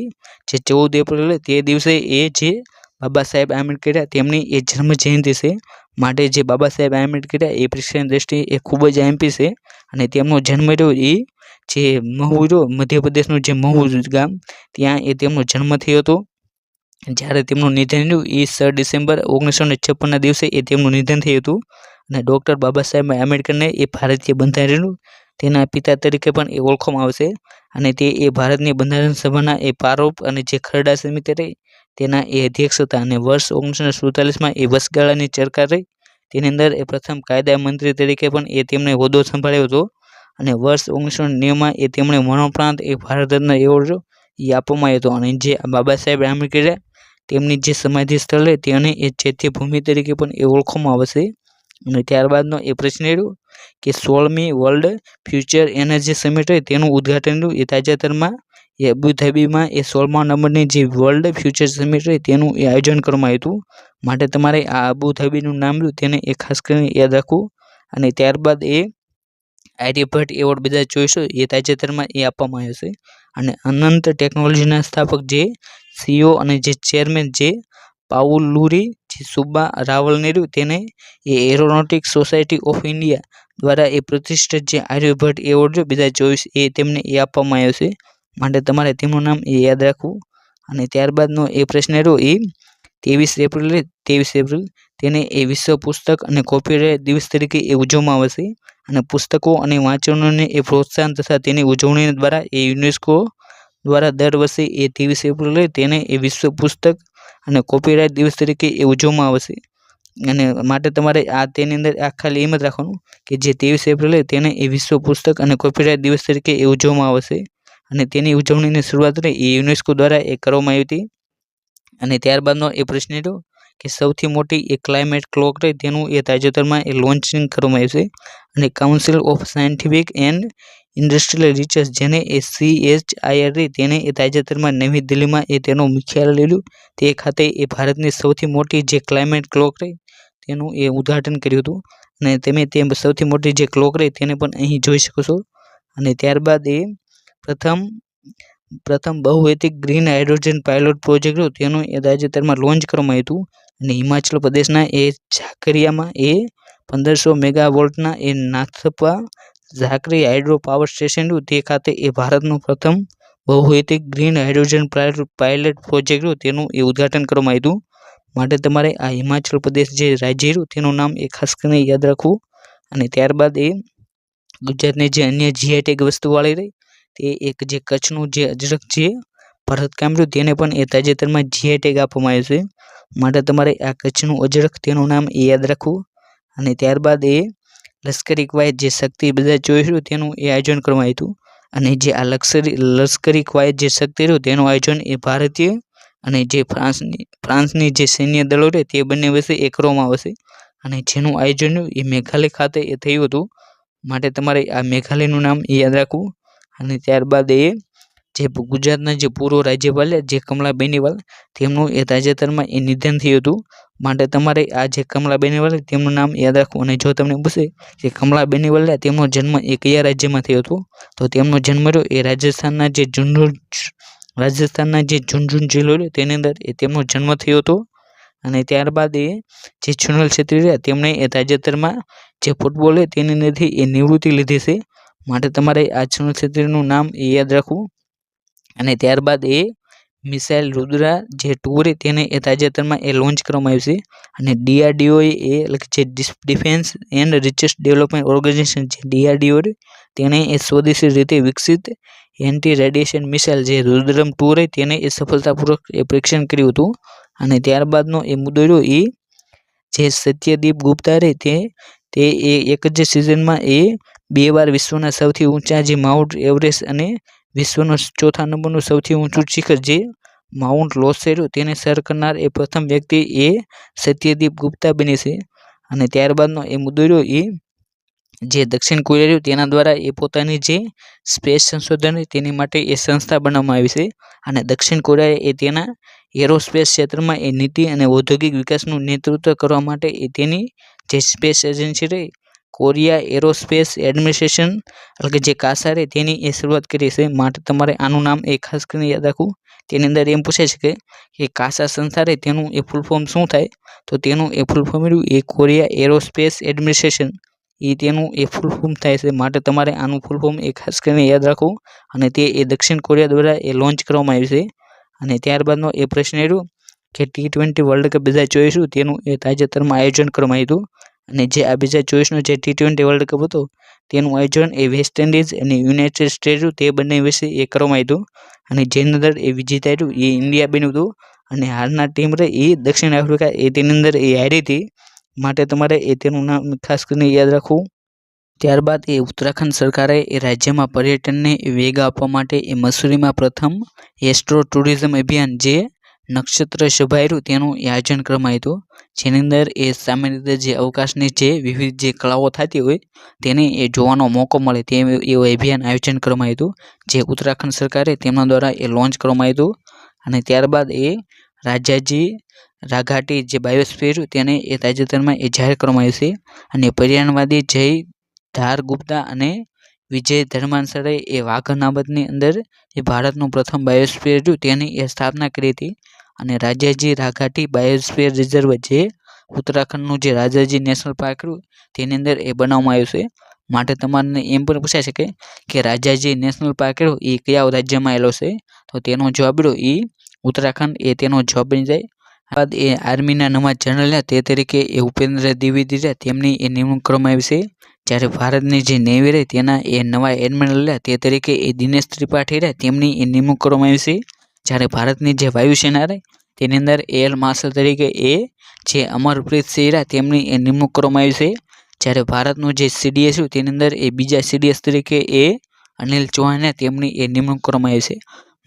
જે 14 એપ્રિલ તે દિવસે એ જે બાબા સાહેબ આંબેડકર તેમની એ જન્મ જયંતિ છે. માટે જે બાબા સાહેબ આંબેડકર એ પરીક્ષાની દ્રષ્ટિએ એ ખૂબ જ આઈએમપી છે. અને તેમનો જન્મ રહ્યો એ જે મહુ રહ્યો મધ્યપ્રદેશનું જે મહુ ગામ ત્યાં એ તેમનો જન્મ થયો હતો. જ્યારે તેમનું નિધન રહ્યું એ 6 ડિસેમ્બર 1956ના દિવસે એ તેમનું નિધન થયું હતું. અને ડૉક્ટર બાબા સાહેબ આંબેડકરને એ ભારતીય બંધારણનું તેના પિતા તરીકે પણ એ ઓળખવામાં આવશે. અને તે એ ભારતની બંધારણ સભાના એ પારોપ અને જે ખરડા સમિતિ રહી તેના એ અધ્યક્ષ હતા. અને વર્ષ 1947માં એ વચગાળાની સરકાર રહી તેની અંદર એ પ્રથમ કાયદા મંત્રી તરીકે પણ એ તેમણે હોદ્દો સંભાળ્યો હતો. અને વર્ષ 1990માં એ તેમણે મરણોપરાંત એ ભારત રત્ન એવોર્ડ એ આપવામાં આવ્યો હતો. અને જે બાબા સાહેબ આંબેડકર તેમની જે સમાધિ સ્થળ છે તેને એ ચૈત્યભૂમિ તરીકે પણ એ ઓળખવામાં આવશે. અને ત્યારબાદનો એ પ્રશ્ન રહ્યો કે 16મી વર્લ્ડ ફ્યુચર એનર્જી સમિટ હોય તેનું ઉદ્ઘાટન રહ્યું એ તાજેતરમાં એ અબુધાબીમાં એ 16મા નંબરની જે વર્લ્ડ ફ્યુચર સમિટ હોય તેનું એ આયોજન કરવામાં આવ્યું હતું. માટે તમારે આ અબુધાબીનું નામ રહ્યું તેને એ ખાસ કરીને યાદ રાખવું. અને ત્યારબાદ એ આર્યભટ્ટ એવોર્ડ 2024 એ તાજેતરમાં એ આપવામાં આવ્યો છે. અને અનંત ટેકનોલોજીના સ્થાપક જે CEO અને જે ચેરમેન જે પાઉલુરી જે સુબ્બા રાવલને રહ્યું તેને એ એરોનોટિક સોસાયટી ઓફ ઇન્ડિયા દ્વારા એ પ્રતિષ્ઠિત જે આર્યભટ્ટ એવોર્ડ 2024 એ તેમને એ આપવામાં આવ્યો છે. માટે તમારે તેમનું નામ એ યાદ રાખવું. અને ત્યારબાદનો એ પ્રશ્ન રહ્યો એ 23 એપ્રિલ તેને એ વિશ્વ પુસ્તક અને કોપીરાઇટ દિવસ તરીકે એ ઉજવવામાં આવે છે. અને પુસ્તકો અને વાંચનોને એ પ્રોત્સાહન તથા તેની ઉજવણી દ્વારા એ યુનેસ્કો દ્વારા દર વર્ષે એ 23 એપ્રિલે તેને એ વિશ્વ પુસ્તક અને કોપીરાઇટ દિવસ તરીકે એ ઉજવવામાં આવે છે. અને માટે તમારે આ તેની અંદર આ ખાલી એમ જ રાખવાનું કે જે 23 એપ્રિલે તેને એ વિશ્વ પુસ્તક અને કોપીરાઇટ દિવસ તરીકે એ ઉજવવામાં આવે છે. અને તેની ઉજવણીની શરૂઆત એ યુનેસ્કો દ્વારા એ કરવામાં આવી હતી. અને ત્યારબાદનો એ પ્રશ્ન રહ્યો કે સૌથી મોટી એ ક્લાઇમેટ ક્લોક રહી તેનું એ તાજેતરમાં એ લોન્ચિંગ કરવામાં આવ્યું છે. અને council of scientific and industrial research જેને એ CSIR તેને એ તાજેતરમાં નવી દિલ્હીમાં એ તેનું મુખ્યાલય લીધું તે ખાતે એ ભારતની સૌથી મોટી જે ક્લાઇમેટ ક્લોક રહી તેનું એ ઉદ્ઘાટન કર્યું હતું. અને તમે તે સૌથી મોટી જે ક્લોક રહી તેને પણ અહીં જોઈ શકો છો. અને ત્યારબાદ એ પ્રથમ બહુહેતુક ગ્રીન હાઇડ્રોજન પાયલોટ પ્રોજેક્ટ રહ્યો તેનું એ તાજેતરમાં લોન્ચ કરવામાં આવ્યું હતું. અને હિમાચલ પ્રદેશના એ ઝાકરિયામાં એ 1500 મેગાવોલ્ટના એ નાથપા ઝાકરી હાઇડ્રો પાવર સ્ટેશન રહ્યું તે ખાતે એ ભારતનું પ્રથમ બહુહેતુક ગ્રીન હાઇડ્રોજન પાયલટ પ્રોજેક્ટ રહ્યું તેનું એ ઉદ્ઘાટન કરવામાં આવ્યું. માટે તમારે આ હિમાચલ પ્રદેશ જે રાજ્ય રહ્યું તેનું નામ એ ખાસ કરીને યાદ રાખવું. અને ત્યારબાદ એ ગુજરાતની જે અન્ય GI ટેગ વસ્તુવાળી રહી તે એક જે કચ્છનું જે અજરક જે ભરતકામ રહ્યું તેને પણ એ તાજેતરમાં GI ટેગ આપવામાં આવ્યું છે. માટે તમારે આ કચ્છનું અજરક તેનું નામ એ યાદ રાખવું. અને ત્યારબાદ એ લશ્કરી કવાયત જે શક્તિ 2024 રહ્યું તેનું એ આયોજન કરવામાં આવ્યું હતું. અને જે આ લશ્કરી કવાયત જે શક્તિ રહ્યું તેનું આયોજન એ ભારતીય અને જે ફ્રાન્સની જે સૈન્ય દળો રહે તે બંને વચ્ચે એ કરવામાં આવશે. અને જેનું આયોજન એ મેઘાલય ખાતે એ થયું હતું. માટે તમારે આ મેઘાલયનું નામ એ યાદ રાખવું. અને ત્યારબાદ એ જે ગુજરાતના જે પૂર્વ રાજ્યપાલ જે કમલા બેનિવાલ તેમનું એ તાજેતરમાં એ નિધન થયું હતું. માટે તમારે આ જે કમલા બેનિવાલ તેમનું નામ યાદ રાખવું. અને જો તમને પૂછે કે કમલા બેનિવાલ તેમનો જન્મ એ કયા રાજ્યમાં થયો હતો તો તેમનો જન્મ રહ્યો એ રાજસ્થાનના જે ઝુંઝુનુ જિલ્લો રહ્યો તેની અંદર એ તેમનો જન્મ થયો હતો. અને ત્યારબાદ એ જે સુનિલ છેત્રી રહ્યા તેમણે એ તાજેતરમાં જે ફૂટબોલ તેની અંદરથી એ નિવૃત્તિ લીધી છે. માટે તમારે આ સુનિલ છેત્રીનું નામ એ યાદ રાખવું. અને ત્યારબાદ એ મિસાઇલ રુદ્રા જે 2 તેને એ તાજેતરમાં એ લોન્ચ કરવામાં આવ્યું છે. અને DRDO એ જે defence and research development organisation જે DRDO તેને એ સ્વદેશી રીતે વિકસિત એન્ટી રેડિયેશન મિસાઇલ જે રુદ્રમ 2 તેને એ સફળતાપૂર્વક એ પરીક્ષણ કર્યું હતું. અને ત્યારબાદનો એ મુદ્દો રહ્યો એ જે સત્યદીપ ગુપ્તા રહે તે એક જ સિઝનમાં એ 2 વાર વિશ્વના સૌથી ઊંચા જે માઉન્ટ એવરેસ્ટ અને વિશ્વનો 4થા નંબરનું સૌથી ઊંચું શિખર જે માઉન્ટ લોસેર તેને સર કરનાર એ પ્રથમ વ્યક્તિ એ સત્યદીપ ગુપ્તા બને છે. અને ત્યારબાદનો એ મુદ્દો રહ્યો એ જે દક્ષિણ કોરિયા રહ્યું તેના દ્વારા એ પોતાની જે સ્પેસ સંશોધન તેની માટે એ સંસ્થા બનાવવામાં આવી છે. અને દક્ષિણ કોરિયાએ એ તેના એરોસ્પેસ ક્ષેત્રમાં એ નીતિ અને ઔદ્યોગિક વિકાસનું નેતૃત્વ કરવા માટે એ તેની જે સ્પેસ એજન્સી રહી કોરિયા એરોસ્પેસ એડમિનિસ્ટ્રેશન એટલે કે જે કાસા રહે તેની એ શરૂઆત કરી છે. માટે તમારે આનું નામ એ ખાસ કરીને યાદ રાખવું. તેની અંદર એમ પૂછાય છે કે કાસા સંસ્થા રહે તેનું એ ફૂલ ફોર્મ શું થાય તો તેનું એ ફૂલ ફોર્મ રહ્યું એ કોરિયા એરોસ્પેસ એડમિનિસ્ટ્રેશન એ તેનું એ ફૂલ ફોર્મ થાય છે. માટે તમારે આનું ફૂલ ફોર્મ એ ખાસ કરીને યાદ રાખવું. અને તે એ દક્ષિણ કોરિયા દ્વારા એ લોન્ચ કરવામાં આવ્યું છે. અને ત્યારબાદનો એ પ્રશ્ન રહ્યો કે T20 વર્લ્ડ કપ 2024 તેનું એ તાજેતરમાં આયોજન કરવામાં આવ્યું હતું. અને જે આ 2024નો જે T20 વર્લ્ડ કપ હતો તેનું આયોજન એ વેસ્ટ ઇન્ડિઝ અને યુનાઇટેડ સ્ટેટ્સ તે બંને વચ્ચે એ કરવામાં આવ્યું હતું. અને જેની અંદર એ વિજેતા રહ્યું એ ઇન્ડિયા બન્યું હતું. અને હારના ટીમ રહે એ દક્ષિણ આફ્રિકા એ તેની અંદર એ હારી હતી. માટે તમારે એ તેનું નામ ખાસ કરીને યાદ રાખવું. ત્યારબાદ એ ઉત્તરાખંડ સરકારે એ રાજ્યમાં પર્યટનને વેગ આપવા માટે એ મસૂરીમાં પ્રથમ એસ્ટ્રો ટુરિઝમ અભિયાન જે નક્ષત્ર સભા રહ્યું તેનું આયોજન કરવામાં આવ્યું હતું, જેની અંદર એ સામાન્ય રીતે જે અવકાશની જે વિવિધ જે કળાઓ થતી હોય તેને એ જોવાનો મોકો મળે તે એવું અભિયાન આયોજન કરવામાં આવ્યું હતું, જે ઉત્તરાખંડ સરકારે તેમના દ્વારા એ લોન્ચ કરવામાં આવ્યું હતું. અને ત્યારબાદ એ રાજાજી રાઘાટી જે બાયોસ્ફિયર તેને એ તાજેતરમાં એ જાહેર કરવામાં આવ્યું છે. અને પર્યાવરણવાદી જય ધારગુપ્તા અને વિજય ધર્માંસરે એ વાઘનાબદની અંદર એ ભારતનું પ્રથમ બાયોસ્ફિયર તેની એ સ્થાપના કરી હતી. અને રાજાજી રાઘાટી બાયોસ્ફિયર રિઝર્વ જે ઉત્તરાખંડનું જે રાજાજી નેશનલ પાર્ક તેની અંદર એ બનાવવામાં આવ્યું છે. માટે તમારે એમ પણ પૂછાઈ શકે કે રાજાજી નેશનલ પાર્ક એ કયા રાજ્યમાં આવેલો છે, તો તેનો જવાબ એ ઉત્તરાખંડ એ તેનો જવાબ બની જાય. બાદ એ આર્મીના નવા જનરલ તે તરીકે એ ઉપેન્દ્ર દ્વિવેદી તેમની એ નિમણૂક કરવામાં આવી છે. જ્યારે ભારતની જે નેવી રહી તેના એ નવા એડમિરલ તે તરીકે એ દિનેશ ત્રિપાઠી તેમની એ નિમણૂક કરવામાં આવી છે. જ્યારે ભારતની જે વાયુસેના રહી તેની અંદર એર માર્શલ તરીકે એ જે અમરપ્રીત સિંહ તેમની એ નિમણૂક કરવામાં આવી છે. જ્યારે ભારતનું જે CDS તેની અંદર એ બીજા CDS તરીકે એ અનિલ ચૌહાણ તેમની એ નિમણૂક કરવામાં આવી છે.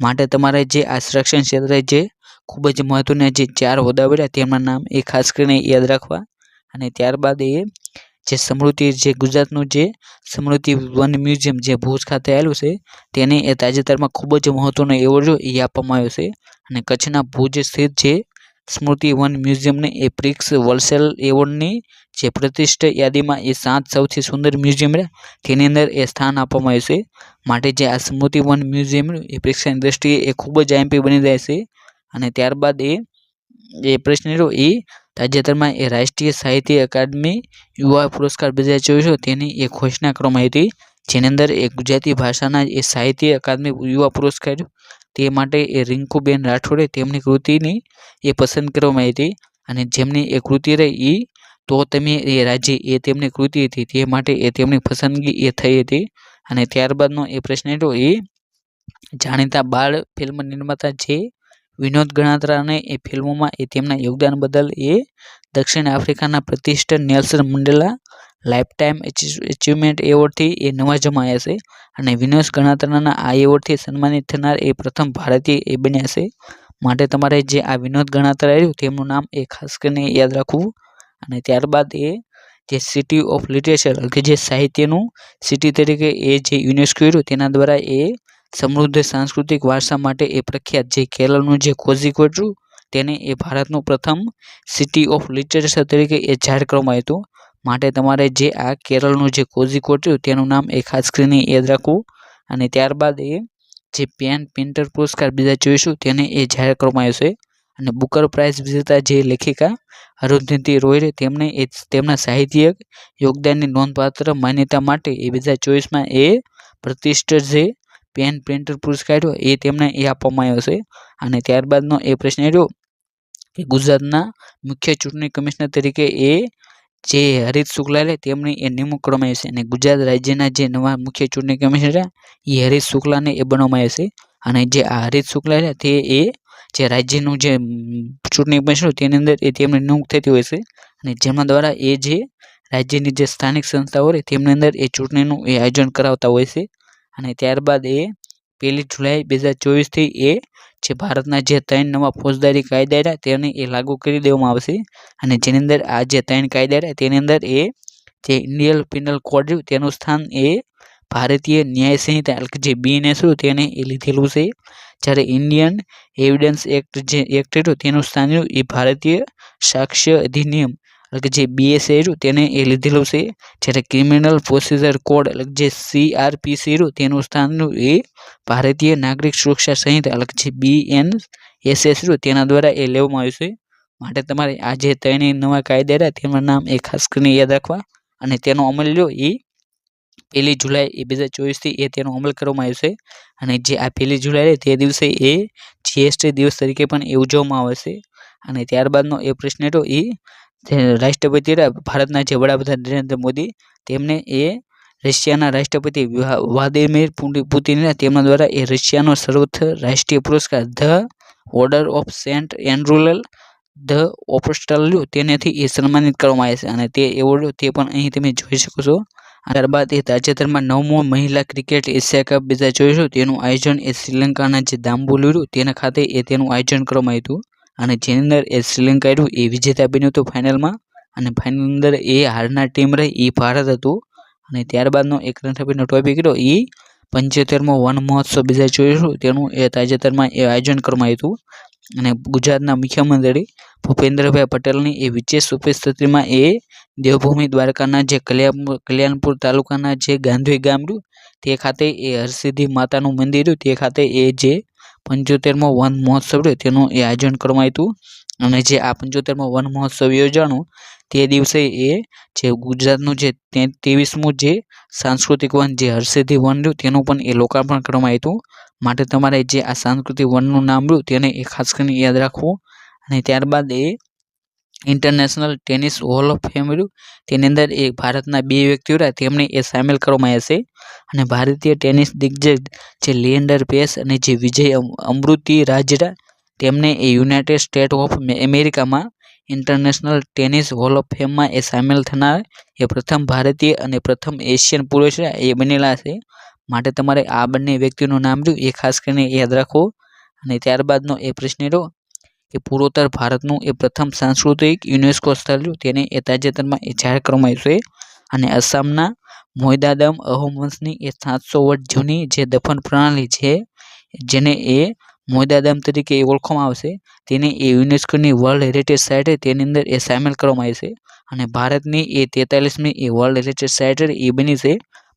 માટે તમારે જે આ સંરક્ષણ ક્ષેત્રે જે ખૂબ જ મહત્વના જે 4 હોદ્દા આવ્યા તેમના નામ એ ખાસ કરીને યાદ રાખવા. અને ત્યારબાદ એ જે સ્મૃતિ જે ગુજરાતનું જે સ્મૃતિ વન મ્યુઝિયમ જે ભુજ ખાતે આવેલું છે તેને એ તાજેતરમાં ખૂબ જ મહત્વનો એવોર્ડ એ આપવામાં આવ્યો છે. અને કચ્છના ભુજ સ્થિત જે સ્મૃતિ વન મ્યુઝિયમને એ પ્રિક્સ વોલ્સેલ એવોર્ડની જે પ્રતિષ્ઠિત યાદીમાં એ 7 સૌથી સુંદર મ્યુઝિયમ તેની અંદર એ સ્થાન આપવામાં આવ્યું છે. માટે જે આ સ્મૃતિ વન મ્યુઝિયમ એ પ્રેક્ષકની દ્રષ્ટિએ એ ખૂબ જ આઈએમપી બની જાય છે. અને ત્યારબાદ એ પ્રશ્ન એ તાજેતરમાં એ રાષ્ટ્રીય સાહિત્ય અકાદમી યુવા પુરસ્કાર 2024 તેની એ ઘોષણા કરવામાં આવી હતી, જેની અંદર એ ગુજરાતી ભાષાના એ સાહિત્ય અકાદમી યુવા પુરસ્કાર તે માટે એ રિંકુબેન રાઠોડે તેમની કૃતિની એ પસંદ કરવામાં આવી હતી. અને જેમની એ કૃતિ રહી તો તમે એ રાજી એ તેમની કૃતિ હતી તે માટે એ તેમની પસંદગી એ થઈ હતી. અને ત્યારબાદનો એ પ્રશ્ન એ જાણીતા બાળ ફિલ્મ નિર્માતા જે વિનોદ ગણાત્રાને એ ફિલ્મોમાં એ તેમના યોગદાન બદલ એ દક્ષિણ આફ્રિકાના પ્રતિષ્ઠિત નેલ્સન મંડેલા લાઇફટાઇમ અચીવમેન્ટ એવોર્ડથી એ નવાજવામાં આવ્યા છે. અને વિનોદ ગણાત્રાના આ એવોર્ડથી સન્માનિત થનાર એ પ્રથમ ભારતીય એ બન્યા છે. માટે તમારે જે આ વિનોદ ગણાત્રા રહ્યું તેમનું નામ એ ખાસ કરીને યાદ રાખવું. અને ત્યારબાદ એ જે સિટી ઓફ લિટરેચર કે જે સાહિત્યનું સિટી તરીકે એ જે યુનેસ્કો તેના દ્વારા એ સમૃદ્ધ સાંસ્કૃતિક વારસા માટે એ પ્રખ્યાત જે કેરળનું જે કોઝિકોડ તેને એ ભારતનું પ્રથમ સિટી ઓફ લિટરેચર તરીકે એ જાહેર કરવામાં આવ્યું હતું. માટે તમારે જે આ કેરળનું જે કોઝિકોડ તેનું નામ એ ખાસ કરીને યાદ રાખવું. અને ત્યારબાદ એ જે પેન પિન્ટર પુરસ્કાર 2024 તેને એ જાહેર કરવામાં આવ્યો છે. અને બુકર પ્રાઇઝ વિજેતા જે લેખિકા અરુંધતી રોય તેમને એ તેમના સાહિત્યિક યોગદાનની નોંધપાત્ર માન્યતા માટે એ 2024માં એ પ્રતિષ્ઠિત જે પેન પ્રિન્ટર પુરસ્કાર એ તેમને એ આપવામાં આવ્યો છે. અને ત્યારબાદનો એ પ્રશ્ન રહ્યો કે ગુજરાતના મુખ્ય ચૂંટણી કમિશનર તરીકે એ જે હરીશ શુક્લા તેમની એ નિમણૂક કરવામાં આવી છે. અને ગુજરાત રાજ્યના જે નવા મુખ્ય ચૂંટણી કમિશનર એ હરીશ શુક્લાને એ બનાવવામાં આવ્યા છે. અને જે આ હરીશ શુક્લા તે એ જે રાજ્યનું જે ચૂંટણી કમિશનર તેની અંદર એ તેમની નિમણૂક થતી હોય છે. અને જેમના દ્વારા એ જે રાજ્યની જે સ્થાનિક સંસ્થાઓ તેમની અંદર એ ચૂંટણીનું એ આયોજન કરાવતા હોય છે. અને ત્યારબાદ એ 1 જુલાઈ 2024થી એ જે ભારતના જે 3 નવા ફોજદારી કાયદા તેને એ લાગુ કરી દેવામાં આવશે. અને જેની અંદર આ જે 3 કાયદા તેની અંદર એ જે ઇન્ડિયન પિનલ કોડ તેનું સ્થાન એ ભારતીય ન્યાય સંહિતા એટલે કે જે BNS તેને એ લીધેલું છે. જ્યારે ઇન્ડિયન એવિડન્સ એક્ટ જે એક્ટ તેનું સ્થાન એ ભારતીય સાક્ષ્ય અધિનિયમ એટલે કે જે BSA તેને એ લીધેલું છે. જ્યારે ક્રિમિનલ પ્રોસિજર કોડ એટલે જે CRPC તેનું સ્થાન એ ભારતીય નાગરિક સુરક્ષા સંહિતા એટલે કે જે BNSS તેના દ્વારા એ લેવામાં આવ્યું છે. માટે તમારે આ જે 3 નવા કાયદા તેમના નામ એ ખાસ કરીને યાદ રાખવા. અને તેનો અમલ એ 1 જુલાઈ 2024થી એ તેનો અમલ કરવામાં આવ્યો છે. અને જે આ 1 જુલાઈ તે દિવસે એ GST દિવસ તરીકે પણ એ ઉજવવામાં આવે છે. અને ત્યારબાદનો એ પ્રશ્ન એ રાષ્ટ્રપતિ ભારતના જે વડાપ્રધાન નરેન્દ્ર મોદી તેમને એ રશિયાના રાષ્ટ્રપતિ વ્લાદિમીર પુતિન તેમના દ્વારા એ રશિયાનો સર્વોચ્ચ રાષ્ટ્રીય પુરસ્કાર the order of saint Andrew the apostle તેનાથી એ સન્માનિત કરવામાં આવે છે. અને તે એવોર્ડ તે પણ અહીં તમે જોઈ શકો છો. ત્યારબાદ એ તાજેતરમાં 9મો મહિલા ક્રિકેટ એશિયા કપ 2024 તેનું આયોજન એ શ્રીલંકાના જે દાંબુલુરુ તેના ખાતે એ તેનું આયોજન કરવામાં આવ્યું હતું. અને જેની અંદર એ શ્રીલંકા રહ્યું એ વિજેતા બન્યું હતું ફાઇનલમાં, અને ફાઇનલ અંદર એ હારનાર ટીમ રહી એ ભારત હતું. અને ત્યારબાદનો એક કરંટ અફેરનો ટોપિક રહ્યો એ 75મો વન મહોત્સવ 2024 તેનું એ તાજેતરમાં એ આયોજન કરવામાં આવ્યું હતું. અને ગુજરાતના મુખ્યમંત્રી ભૂપેન્દ્રભાઈ પટેલની એ વિશેષ ઉપસ્થિતિમાં એ દેવભૂમિ દ્વારકાના જે કલ્યાણપુર તાલુકાના જે ગાંધી ગામ રહ્યું તે ખાતે એ હરસિદ્ધિ માતાનું મંદિર રહ્યું તે ખાતે એ જે 75મો વન મહોત્સવ રહ્યો તેનું એ આયોજન કરવામાં આવ્યું હતું. અને જે આ 75મો વન મહોત્સવ યોજાણો તે દિવસે એ જે ગુજરાતનું જે 23મું જે સાંસ્કૃતિક વન જે હરસિદ્ધિ વન રહ્યું તેનું પણ એ લોકાર્પણ કરવામાં આવ્યું હતું. માટે તમારે જે આ સાંસ્કૃતિક વનનું નામ રહ્યું તેને એ ખાસ કરીને યાદ રાખવું. અને ત્યારબાદ એ international tennis hall of fame રહ્યું તેની અંદર એ ભારતના 2 વ્યક્તિઓ રહ્યા તેમને એ સામેલ કરવામાં આવ્યા છે. અને ભારતીય ટેનિસ દિગ્ગજ જે લિએન્ડર પેસ અને જે વિજય અમૃતિ રાજરા તેમને એ યુનાઇટેડ સ્ટેટ ઓફ અમેરિકામાં ઇન્ટરનેશનલ ટેનિસ હોલ ઓફ ફેમમાં એ સામેલ થનાર એ પ્રથમ ભારતીય અને પ્રથમ એશિયન પુરુષ એ બનેલા છે. માટે તમારે આ બંને વ્યક્તિનું નામ રહ્યું એ ખાસ કરીને યાદ રાખો. અને ત્યારબાદનો એ પ્રશ્ન રહ્યો કે પૂર્વોત્તર ભારતનું એ પ્રથમ સાંસ્કૃતિક યુનેસ્કો સ્થળ રહ્યું તેને એ તાજેતરમાં એ જાહેર કરવામાં આવ્યું છે. અને આસામના મોયદાદમ અહોમ વંશની એ 700 વર્ષ જૂની જે દફન પ્રણાલી છે જેને એ મોયદાદમ તરીકે ઓળખવામાં આવશે તેને એ યુનેસ્કોની વર્લ્ડ હેરિટેજ સાઇટ તેની અંદર એ સામેલ કરવામાં આવી છે. અને ભારતની એ 43મી એ વર્લ્ડ હેરિટેજ સાઇટ એ બની છે.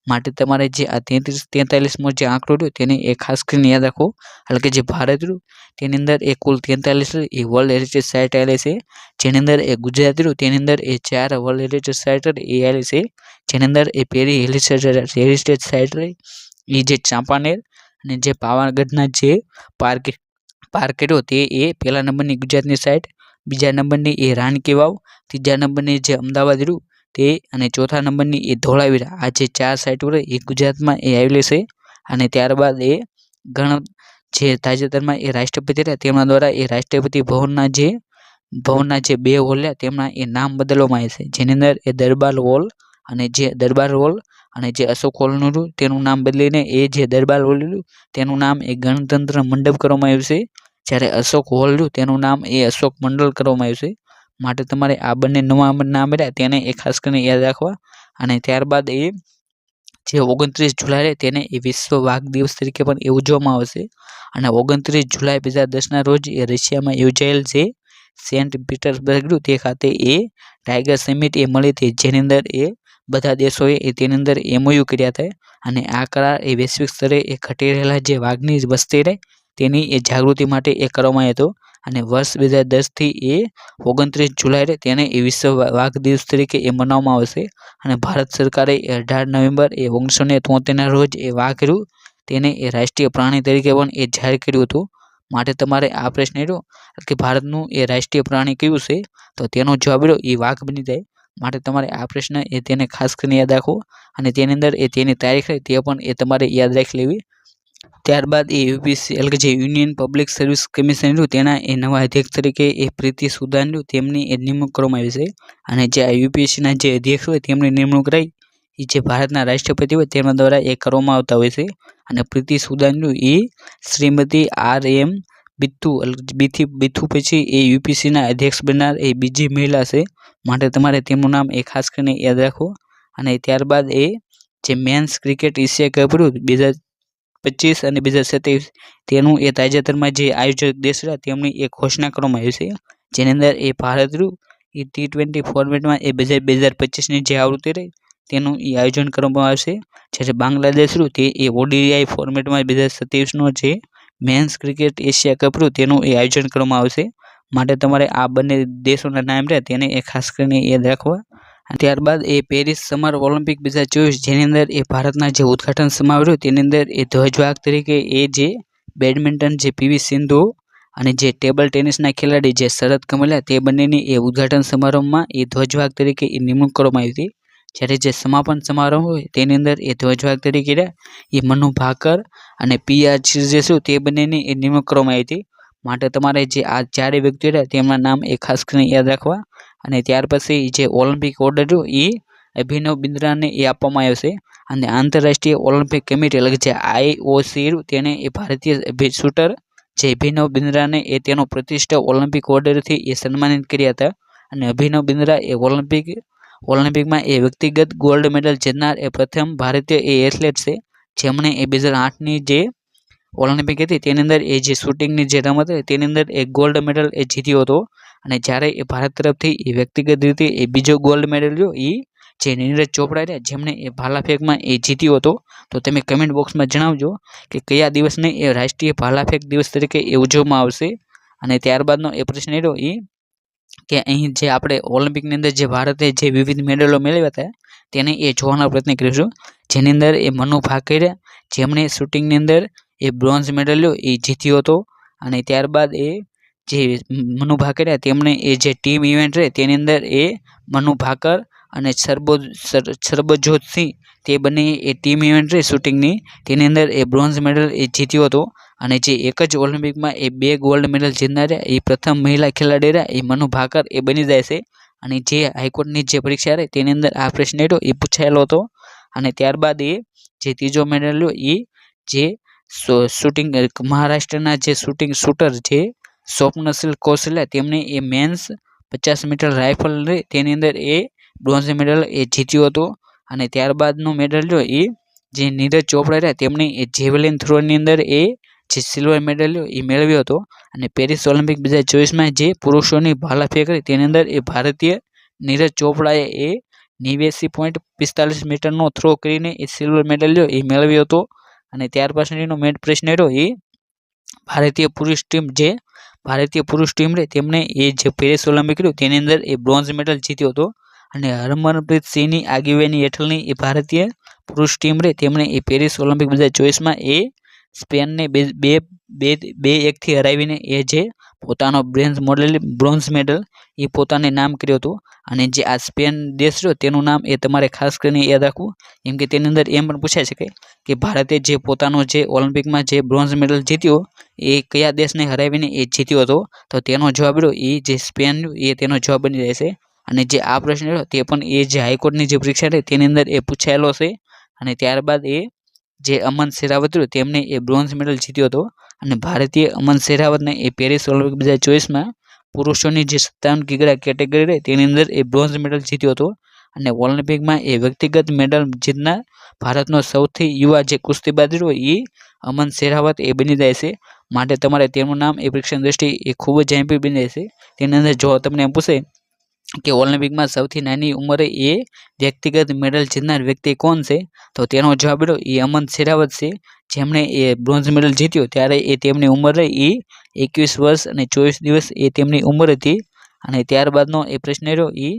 માટે તમારે જે આ 43મો જે આંકડો રહ્યો તેને એ ખાસ કરીને યાદ રાખો. એટલે કે જે ભારત રહ્યું તેની અંદર એ કુલ 43 એ વર્લ્ડ હેરિટેજ સાઇટ આવેલી છે, જેની અંદર એ ગુજરાત રહ્યું તેની અંદર એ 4 વર્લ્ડ હેરિટેજ સાઇટ એ આવેલી છે. જેની અંદર એ પહેલી હેરિટેજ સાઇટ રહી એ જે ચાંપાનેર અને જે પાવાગઢના જે પાર્ક રહ્યો તે એ પહેલા નંબરની ગુજરાતની સાઇટ, બીજા નંબરની એ રાણકી વાવ, ત્રીજા નંબરની જે અમદાવાદ રહ્યું તે, અને ચોથા નંબરની એ ધોળાવીરા. આ જે 4 સાઇટો રહી એ ગુજરાતમાં એ આવેલી છે. અને ત્યારબાદ એ જે તાજેતરમાં એ રાષ્ટ્રપતિ રહ્યા તેમના દ્વારા એ રાષ્ટ્રપતિ ભવનના જે 2 હોલ તેમના એ નામ બદલવામાં આવે છે, જેની અંદર એ દરબાર હોલ અને જે દરબાર હોલ અને જે અશોક હોલનું રહ્યું તેનું નામ બદલીને એ જે દરબાર હોલ રહ્યું તેનું નામ એ ગણતંત્ર મંડપ કરવામાં આવ્યું છે, જ્યારે અશોક હોલ રહ્યું તેનું નામ એ અશોક મંડળ કરવામાં આવ્યું છે. માટે તમારે આ બંને નવા નામ રહ્યા તેને એ ખાસ કરીને યાદ રાખવા. અને ત્યારબાદ એ જે 29 જુલાઈ તેને એ વિશ્વ વાઘ દિવસ તરીકે પણ એ ઉજવવામાં આવશે. અને 29 જુલાઈ 2010ના રોજ એ રશિયામાં યોજાયેલ છે સેન્ટ પીટર્સબર્ગ તે ખાતે એ ટાઈગર સમિટ એ મળી હતી, જેની અંદર એ બધા દેશોએ તેની અંદર MOU કર્યા હતા. અને આ કરાર એ વૈશ્વિક સ્તરે એ ઘટી રહેલા જે વાઘની વસ્તી રહે તેની એ જાગૃતિ માટે એ કરવામાં આવ્યો હતો. અને વર્ષ 2010થી એ 29 જુલાઈ તેને એ વિશ્વ વાઘ દિવસ તરીકે એ મનાવવામાં આવશે. અને ભારત સરકારે 18 નવેમ્બર 1973ના રોજ એ વાઘ રહ્યું તેને એ રાષ્ટ્રીય પ્રાણી તરીકે પણ એ જાહેર કર્યું હતું. માટે તમારે આ પ્રશ્ન રહ્યો કે ભારતનું એ રાષ્ટ્રીય પ્રાણી કયું છે, તો તેનો જવાબ રહ્યો એ વાઘ બની જાય. માટે તમારે આ પ્રશ્ન એ તેને ખાસ કરીને યાદ રાખવો. અને તેની અંદર એ તેની તારીખ રહી તે પણ એ તમારે યાદ રાખી લેવી. ત્યારબાદ એ UPSC એટલે કે જે યુનિયન પબ્લિક સર્વિસ કમિશન રહ્યું તેના એ નવા અધ્યક્ષ તરીકે એ પ્રીતિ સુદાન રહ્યું તેમની એ નિમણૂક કરવામાં આવી છે. અને જે આ UPSCના જે અધ્યક્ષ હોય તેમની નિમણૂક રહી એ જે ભારતના રાષ્ટ્રપતિ હોય તેમના દ્વારા એ કરવામાં આવતા હોય છે. અને પ્રીતિ સુદાન રહ્યું એ શ્રીમતી RM બિથુ પછી એ UPSCના અધ્યક્ષ બનનાર એ બીજી મહિલા છે. માટે તમારે તેમનું નામ એ ખાસ કરીને યાદ રાખવું. અને ત્યારબાદ એ જે મેન્સ ક્રિકેટ એશિયા કપ રહ્યું 2025 અને 2027 તેનું એ તાજેતરમાં જે આયોજક દેશ રહ્યા તેમની એક ઘોષણા કરવામાં આવી છે, જેની અંદર એ ભારત રહ્યું એ T20 ફોર્મેટમાં એ 2025ની જે આવૃત્તિ રહી તેનું એ આયોજન કરવામાં આવશે. જ્યારે બાંગ્લાદેશ રહ્યું તે એ ODI ફોર્મેટમાં 2027નો જે મેન્સ ક્રિકેટ એશિયા કપ રહ્યું તેનું એ આયોજન કરવામાં આવશે. માટે તમારે આ બંને દેશોના નામ રહ્યા તેને એ ખાસ કરીને યાદ રાખવા. ત્યારબાદ એ પેરિસ સમર ઓલિમ્પિક 2024 જેની અંદર એ ભારતના જે ઉદ્ઘાટન સમારોહ રહ્યો તેની અંદર એ ધ્વજવાહક તરીકે એ જે બેડમિન્ટન જે PV સિંધુ અને જે ટેબલ ટેનિસના ખેલાડી જે શરદ કમલિયા તે બંનેની એ ઉદ્ઘાટન સમારંભમાં એ ધ્વજવાહક તરીકે એ નિમણૂક કરવામાં આવી હતી. જ્યારે જે સમાપન સમારોહ હોય તેની અંદર એ ધ્વજવાહક તરીકે એ મનુ ભાકર અને PR શિરજેસુ તે બંનેની એ નિમણૂક કરવામાં આવી હતી. માટે તમારે જે આ 4 વ્યક્તિઓ રહ્યા તેમના નામ એ ખાસ કરીને યાદ રાખવા. અને ત્યાર પછી જે ઓલિમ્પિક ઓર્ડર રહ્યો એ અભિનવ બિંદ્રાને એ આપવામાં આવ્યો છે. અને આંતરરાષ્ટ્રીય ઓલિમ્પિક કમિટી એટલે કે જે IOC તેને એ ભારતીય શૂટર જે અભિનવ બિંદ્રાને એ તેનો પ્રતિષ્ઠા ઓલિમ્પિક ઓર્ડરથી એ સન્માનિત કર્યા હતા. અને અભિનવ બિંદ્રા એ ઓલિમ્પિકમાં એ વ્યક્તિગત ગોલ્ડ મેડલ જીતનાર એ પ્રથમ ભારતીય એ એથ્લેટ છે, જેમણે એ 2008ની જે ઓલિમ્પિક હતી તેની અંદર એ જે શૂટિંગની જે રમત હતી તેની અંદર એ ગોલ્ડ મેડલ એ જીત્યો હતો. અને જ્યારે એ ભારત તરફથી એ વ્યક્તિગત રીતે એ બીજો ગોલ્ડ મેડલ રહ્યો એ જે નીરજ ચોપડા રહ્યા જેમણે એ ભાલા ફેંકમાં એ જીત્યો હતો. તો તમે કમેન્ટ બોક્સમાં જણાવજો કે કયા દિવસને એ રાષ્ટ્રીય ભાલા ફેંક દિવસ તરીકે એ ઉજવવામાં આવશે. અને ત્યારબાદનો એ પ્રશ્ન રહ્યો એ કે અહીં જે આપણે ઓલિમ્પિકની અંદર જે ભારતે જે વિવિધ મેડલો મેળવ્યા હતા તેને એ જોવાનો પ્રયત્ન કરીશું. જેની અંદર એ મનુ ભાકેર જેમણે શૂટિંગની અંદર એ બ્રોન્ઝ મેડલ એ જીત્યો હતો. અને ત્યારબાદ એ જે મનુ ભાકેર તેમણે એ જે ટીમ ઇવેન્ટ રહે તેની અંદર એ મનુ ભાકર અને સરબજોત સિંહ તે બંને એ ટીમ ઇવેન્ટ રહી શૂટિંગની તેની અંદર એ બ્રોન્ઝ મેડલ એ જીત્યો હતો. અને જે એક જ ઓલિમ્પિકમાં એ 2 ગોલ્ડ મેડલ જીતનાર એ પ્રથમ મહિલા ખેલાડી રહ્યા એ મનુ ભાકર એ બની જાય છે. અને જે હાઈકોર્ટની જે પરીક્ષા રહી તેની અંદર આ પ્રશ્ન એ પૂછાયેલો હતો. અને ત્યારબાદ એ જે ત્રીજો મેડલ લ્યો એ જે શૂટિંગ મહારાષ્ટ્રના જે શૂટર છે સ્વપ્નશીલ કૌશલ્યા તેમણે એ મેન્સ 50 મીટર રાઇફલ રહી તેની અંદર એ બ્રોન્ઝ મેડલ એ જીત્યો હતો. અને ત્યારબાદનો મેડલ લ્યો એ જે નીરજ ચોપડા રહ્યા તેમણે એ જેવલિન થ્રોની અંદર એ જે સિલ્વર મેડલ એ મેળવ્યો હતો. અને પેરિસ ઓલિમ્પિક 2024માં જે પુરુષોની ભાલા ફેંક રહી તેની અંદર એ ભારતીય નીરજ ચોપડાએ એ 89.45 મીટરનો થ્રો કરીને એ સિલ્વર મેડલ એ મેળવ્યો હતો. અને ત્યાર પછીનો પ્રશ્ન રહ્યો એ ભારતીય પુરુષ ટીમ રહે તેમણે એ જે પેરિસ ઓલિમ્પિક રહ્યું તેની અંદર એ બ્રોન્ઝ મેડલ જીત્યો હતો. અને હરમનપ્રીત સિંહની આગેવાની હેઠળની એ ભારતીય પુરુષ ટીમ રહે તેમણે એ પેરિસ ઓલિમ્પિક 2024માં એ સ્પેનને 2-1થી હરાવીને એ જે પોતાનો બ્રોન્ઝ મેડલ એ પોતાને નામ કર્યો હતો. અને જે આ સ્પેન દેશ રહ્યો તેનું નામ એ તમારે ખાસ કરીને યાદ રાખવું, કેમ કે તેની અંદર એમ પણ પૂછાઈ શકે કે ભારતે જે પોતાનો જે ઓલિમ્પિકમાં જે બ્રોન્ઝ મેડલ જીત્યો એ કયા દેશને હરાવીને એ જીત્યો હતો. તો તેનો જવાબ રહ્યો એ જે સ્પેન એ તેનો જવાબ બની રહેશે. અને જે આ પ્રશ્ન રહ્યો તે પણ એ જે હાઈકોર્ટની જે પરીક્ષા રહી તેની અંદર એ પૂછાયેલો છે. અને ત્યારબાદ એ જે અમન શેરાવત રહ્યો તેમને એ બ્રોન્ઝ મેડલ જીત્યો હતો. અને ભારતીય અમન શેરાવતને એ પેરિસ ઓલિમ્પિક 2024માં પુરુષોની જે 57 કિગ્રા કેટેગરી રહી તેની અંદર એ બ્રોન્ઝ મેડલ જીત્યો હતો. અને ઓલિમ્પિકમાં એ વ્યક્તિગત મેડલ જીતનાર ભારતનો સૌથી યુવા જે કુસ્તીબાજ રહ્યો એ અમન શેરાવત એ બની જાય છે. માટે તમારે તેનું નામ એ પરીક્ષાની દ્રષ્ટિએ એ ખૂબ જ એમપી બની જાય છે. તેની અંદર જો તમને એમ પૂછે કે ઓલિમ્પિકમાં સૌથી નાની ઉંમરે એ વ્યક્તિગત મેડલ જીતનાર વ્યક્તિ કોણ છે, તો તેનો જવાબ રહ્યો એ અમન શેરાવત છે, જેમણે એ બ્રોન્ઝ મેડલ જીત્યો ત્યારે એ તેમની ઉંમર રહી એ 21 વર્ષ અને 24 દિવસ એ તેમની ઉંમર હતી. અને ત્યારબાદનો એ પ્રશ્ન રહ્યો એ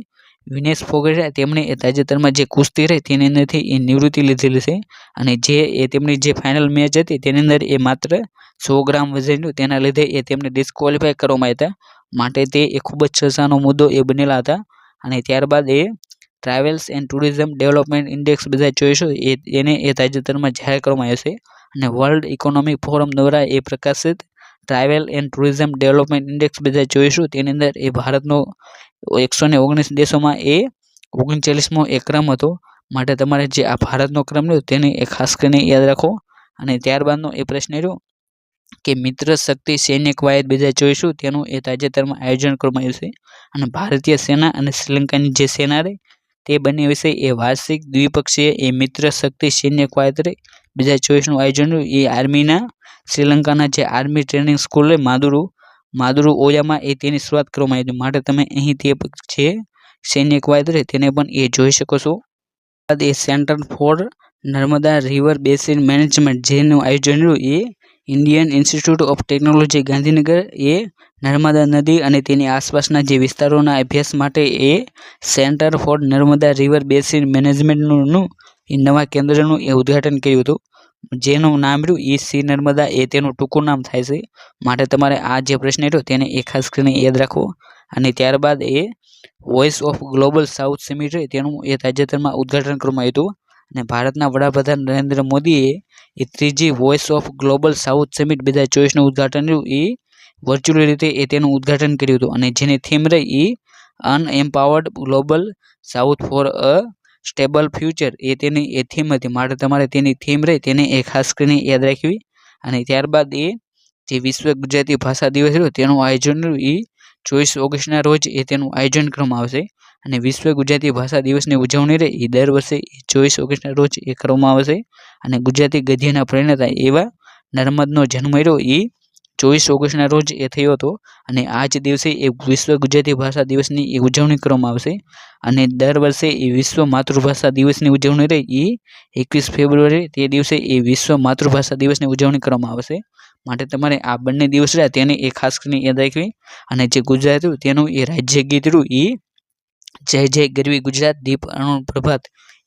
વિનેશ ફોગટ તેમણે એ તાજેતરમાં જે કુસ્તી રહી તેની અંદરથી એ નિવૃત્તિ લીધેલી છે. અને જે એ તેમની જે ફાઇનલ મેચ હતી તેની અંદર એ માત્ર 100 ગ્રામ વજન તેના લીધે એ તેમને ડિસ્ક્વોલિફાય કરવામાં આવ્યા હતા. માટે તે એ ખૂબ જ ચર્ચાનો મુદ્દો એ બનેલા હતા. અને ત્યારબાદ એ travels and tourism development index 2024 એને એ તાજેતરમાં જાહેર કરવામાં આવ્યો છે. અને વર્લ્ડ ઇકોનોમિક ફોરમ દ્વારા એ પ્રકાશિત travel and tourism development index 2024 તેની અંદર એ ભારતનો 119 દેશોમાં એ 39મો એ ક્રમ હતો. માટે તમારે જે આ ભારતનો ક્રમ રહ્યો તેને એ ખાસ કરીને યાદ રાખો. અને ત્યારબાદનો એ પ્રશ્ન રહ્યો કે મિત્ર શક્તિ સૈન્ય કવાયત 2024 તેનું એ તાજેતરમાં આયોજન કરવામાં આવ્યું છે. અને ભારતીય સેના અને શ્રીલંકાની જે સેના રહી તે બંને વિશે એ વાર્ષિક દ્વિપક્ષીય એ મિત્ર શક્તિ સૈન્ય કવાયત રહી 2024નું આયોજન એ આર્મીના શ્રીલંકાના જે આર્મી ટ્રેનિંગ સ્કૂલ માદુરુ ઓયામાં એ તેની શરૂઆત કરવામાં આવી. માટે તમે અહીં તે છે સૈન્ય કવાયત રહી તેને પણ એ જોઈ શકો છો. બાદ એ centre for Narmada river basin management જેનું આયોજન રહ્યું એ Indian institute of technology Gandhinagar એ નર્મદા નદી અને તેની આસપાસના જે વિસ્તારોના અભ્યાસ માટે એ centre for Narmada river basin મેનેજમેન્ટનું એ નવા કેન્દ્રનું એ ઉદ્ઘાટન કર્યું હતું, જેનું નામ રહ્યું એ સી નર્મદા એ તેનું ટૂંકું નામ થાય છે. માટે તમારે આ જે પ્રશ્ન રહ્યો તેને એ ખાસ કરીને યાદ રાખવો. અને ત્યારબાદ એ voice of global south summit તેનું એ તાજેતરમાં ઉદ્ઘાટન કરવામાં આવ્યું હતું. અને ભારતના વડાપ્રધાન નરેન્દ્ર મોદીએ એ ત્રીજી voice of global south summit 2024નું ઉદ્ઘાટન રહ્યું એ વર્ચ્યુઅલ રીતે એ તેનું ઉદ્ઘાટન કર્યું હતું. અને જેની થીમ રહી એ an empowered global south for a stable future એ તેની એ થીમ હતી. માટે તમારે તેની થીમ રહી તેને એ ખાસ કરીને યાદ રાખવી. અને ત્યારબાદ એ જે વિશ્વ ગુજરાતી ભાષા દિવસ રહ્યો તેનું આયોજન રહ્યું એ 24 ઓગસ્ટના રોજ એ તેનું આયોજન કરવામાં આવશે અને વિશ્વ ગુજરાતી ભાષા દિવસની ઉજવણી રહે એ દર વર્ષે 24 ઓગસ્ટના રોજ એ કરવામાં આવશે અને ગુજરાતી ગદ્યના પ્રણેતા એવા નર્મદનો જન્મ રહ્યો એ 24 ઓગસ્ટના રોજ એ થયો હતો અને આ જ દિવસે એ વિશ્વ ગુજરાતી ભાષા દિવસની એ ઉજવણી કરવામાં આવશે અને દર વર્ષે એ વિશ્વ માતૃભાષા દિવસની ઉજવણી રહે એ 21 ફેબ્રુઆરી તે દિવસે એ વિશ્વ માતૃભાષા દિવસની ઉજવણી કરવામાં આવશે માટે તમારે આ બંને દિવસ રહ્યા તેને એ ખાસ કરીને યાદ રાખવી અને જે ગુજરાત રહ્યું તેનું એ રાજ્ય ગીત રહ્યું એ જય જય ગરવી ગુજરાત દીપ અરુણ પ્રભાત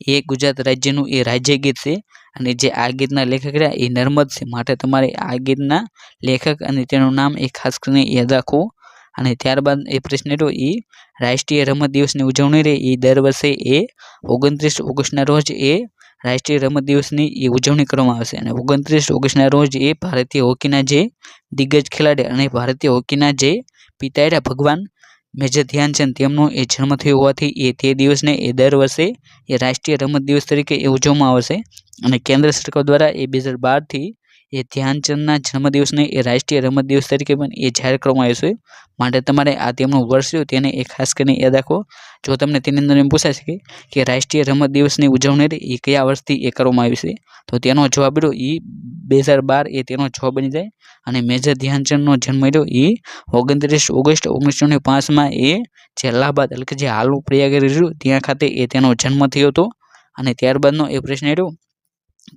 એ ગુજરાત રાજ્યનું એ રાજ્ય ગીત છે અને જે આ ગીતના લેખક રહ્યા એ નર્મદ છે માટે તમારે આ ગીતના લેખક અને તેનું નામ એ ખાસ કરીને યાદ રાખવું અને ત્યારબાદ એ પ્રશ્ન રહ્યો એ રાષ્ટ્રીય રમત દિવસની ઉજવણી રહે એ દર વર્ષે એ 29 ઓગસ્ટના રોજ એ રાષ્ટ્રીય રમત દિવસની એ ઉજવણી કરવામાં આવશે અને 29 ઓગસ્ટના રોજ એ ભારતીય હોકીના જે દિગ્ગજ ખેલાડી અને ભારતીય હોકીના જે પિતા રહ્યા ભગવાન મેજર ધ્યાનચંદ તેમનો એ જન્મ થયો હોવાથી એ તે દિવસને એ દર વર્ષે એ રાષ્ટ્રીય રમત દિવસ તરીકે એ ઉજવવામાં આવશે અને કેન્દ્ર સરકાર દ્વારા એ 2012થી એ ધ્યાનચંદના જન્મદિવસને એ રાષ્ટ્રીય રમત દિવસ તરીકે પણ એ જાહેર કરવામાં આવ્યો છે માટે તમારે આ તેમનું વર્ષ રહ્યું તેને એ ખાસ કરીને યાદ રાખો જો તમને તેની અંદર એમ પૂછાશે કે રાષ્ટ્રીય રમત દિવસની ઉજવણી એ કયા વર્ષથી એ કરવામાં આવી છે તો તેનો જવાબ રહ્યો એ 2012 એ તેનો જવાબ બની જાય અને મેજર ધ્યાનચંદનો જન્મ રહ્યો એ 29 ઓગસ્ટ 1905માં એ જે અલ્હાબાદ એટલે કે જે હાલનું પ્રયાગરાજ રહ્યું ત્યાં ખાતે એ તેનો જન્મ થયો હતો અને ત્યારબાદનો એ પ્રશ્ન રહ્યો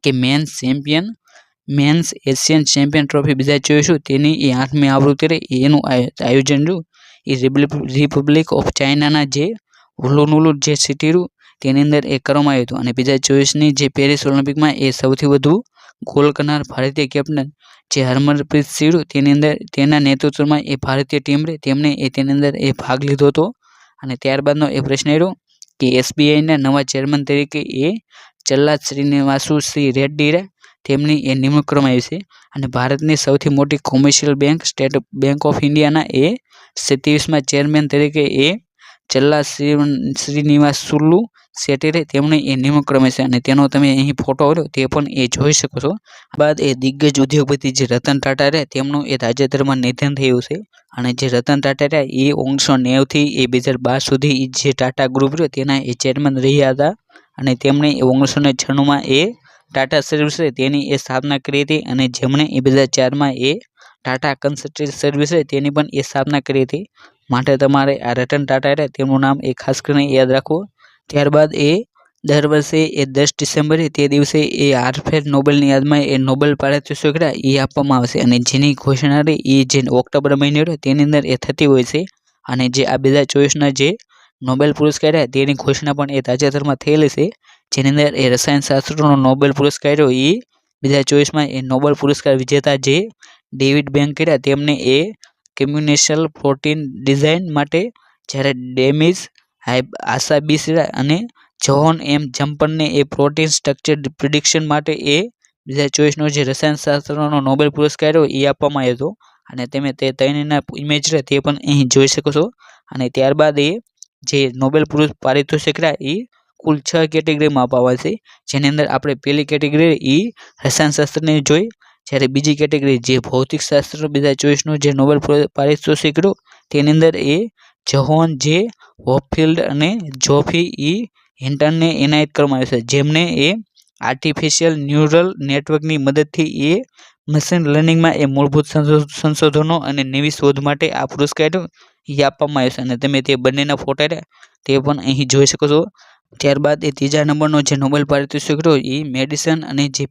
કે મેન્સ એશિયન ચેમ્પિયન ટ્રોફી 2024 તેની એ 8મી આવૃત્તિ રહી એનું આયોજન રહ્યું એ રિપબ્લિક ઓફ ચાઇનાના જે હુલુનુલુ જે સિટી રહ્યું તેની અંદર એ કરવામાં આવ્યું હતું અને 2024ની જે પેરિસ ઓલિમ્પિકમાં એ સૌથી વધુ ગોલ કરનાર ભારતીય કેપ્ટન જે હરમનપ્રીત સિંહ તેની અંદર તેના નેતૃત્વમાં એ ભારતીય ટીમ રહી તેમને એ તેની અંદર એ ભાગ લીધો હતો અને ત્યારબાદનો એ પ્રશ્ન રહ્યો કે SBIના નવા ચેરમેન તરીકે એ ચલ્લા શ્રીનિવાસુ શ્રી રેડ્ડી તેમની એ નિમણૂક કરવામાં આવી છે અને ભારતની સૌથી મોટી commercial bank state bank of ઇન્ડિયાના એ 27મા ચેરમેન તરીકે એ ચલ્લા શ્રીનિવાસુલુ શેટ્ટી તેમણે એ નિમણૂક કરવામાં છે અને તેનો તમે અહીં ફોટો આવ્યો તે પણ એ જોઈ શકો છો. બાદ એ દિગ્ગજ ઉદ્યોગપતિ જે રતન ટાટા રહ્યા તેમનું એ તાજેતરમાં નિધન થયું છે અને જે રતન ટાટા રહ્યા એ 1990થી એ 2012 સુધી જે ટાટા ગ્રુપ રહ્યો તેના એ ચેરમેન રહ્યા હતા અને તેમણે 1996માં એ ટાટા સર્વિસ તેની એ સ્થાપના કરી હતી અને જેમણે એ 2004માં એ ટાટા કન્સલ્ટન્સી સર્વિસ તેની પણ એ સ્થાપના કરી હતી માટે તમારે આ રતન ટાટા રહ્યા તેમનું નામ એ ખાસ કરીને યાદ રાખવું. ત્યારબાદ એ દર વર્ષે એ 10 ડિસેમ્બરે તે દિવસે એ આલ્ફ્રેડ નોબેલની યાદમાં એ નોબેલ પારિતોષિક એ આપવામાં આવશે અને જેની ઘોષણા એ જે ઓક્ટોબર મહિને તેની અંદર એ થતી હોય છે અને જે આ 2024ના જે નોબેલ પુરસ્કાર તેની ઘોષણા પણ એ તાજેતરમાં થયેલી છે જેની અંદર એ રસાયણશાસ્ત્રનો નોબેલ પુરસ્કાર એ 2024માં એ નોબેલ પુરસ્કાર વિજેતા જે ડેવિડ બેન્કર તેમને એ કમ્યુનેશનલ પ્રોટીન ડિઝાઇન માટે જ્યારે ડેમિસ આસાબીસ અને જ્હોન એમ જમ્પરને એ પ્રોટીન સ્ટ્રક્ચર પ્રિડિક્શન માટે એ 2024નો જે રસાયણશાસ્ત્રનો નોબેલ પુરસ્કાર એ આપવામાં આવ્યો હતો અને તમે તે ત્રણેયના ઇમેજ તે પણ અહીં જોઈ શકો છો અને ત્યારબાદ એ જે નોબેલ પારિતોષિક એ કુલ 6 કેટેગરીમાં આપવામાં આવે છે જેની અંદર આપણે પહેલી કેટેગરી એ રસાયણશાસ્ત્રની જોઈ જ્યારે બીજી કેટેગરી જે ભૌતિકશાસ્ત્ર 2024નું જે નોબેલ પારિતોષિક તેની અંદર એ જ્હોન જે હોપફિલ્ડ અને જોફી હિન્ટનને એનાયત કરવામાં આવે છે જેમને એ આર્ટિફિશિયલ ન્યુરલ નેટવર્કની મદદથી એ મશીન લર્નિંગમાં એ મૂળભૂત સંશોધનો અને નવી શોધ માટે આ પુરસ્કાર એ આપવામાં આવે છે અને તમે તે બંનેના ફોટા તે પણ અહીં જોઈ શકો છો. ત્યારબાદ એ ત્રીજા નંબરનો જે નોબેલ પારિતોષિક એ મેડિસિન અને જે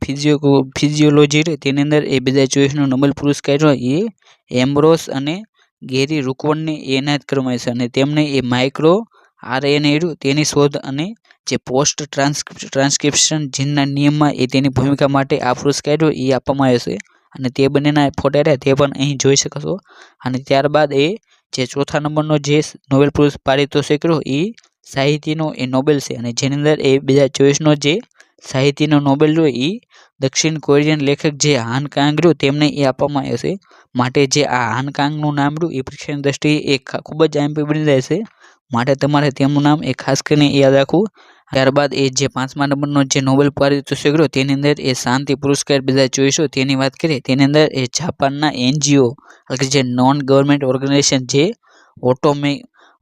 ફિઝિયોલોજી તેની અંદર એ 2024નો નોબેલ પુરસ્કાર એ એમ્બ્રોસ અને ગેરી રૂકવનને એનાયત કરવામાં આવે છે અને તેમને એ માઇક્રો RNA તેની શોધ અને જે પોસ્ટ ટ્રાન્સક્રિપ્શન જીનના નિયમમાં એ તેની ભૂમિકા માટે આ પુરસ્કાર એ આપવામાં આવે છે અને તે બંનેના ફોટા તે પણ અહીં જોઈ શકો છો. અને ત્યારબાદ એ જે ચોથા નંબરનો જે નોબેલ પારિતોષિક એ સાહિત્યનો એ નોબેલ છે અને જેની અંદર એ 2024નો જે સાહિત્યનો નોબેલ એ દક્ષિણ કોરિયન લેખક જે હાન કાંગ તેમને એ આપવામાં આવે છે માટે જે આ હાન કાંગનું નામ એ પરીક્ષાની દ્રષ્ટિએ એ ખૂબ જ આઈએમપી બની જાય છે માટે તમારે તેમનું નામ એ ખાસ કરીને યાદ રાખવું ત્યારબાદ એ જે 5મા નંબરનો જે નોબેલ પારિતોષિક રહ્યો તેની અંદર એ શાંતિ પુરસ્કાર 2024 તેની વાત કરીએ તેની અંદર એ જાપાનના NGO એટલે જે નોન ગવર્મેન્ટ ઓર્ગેનાઇઝેશન જે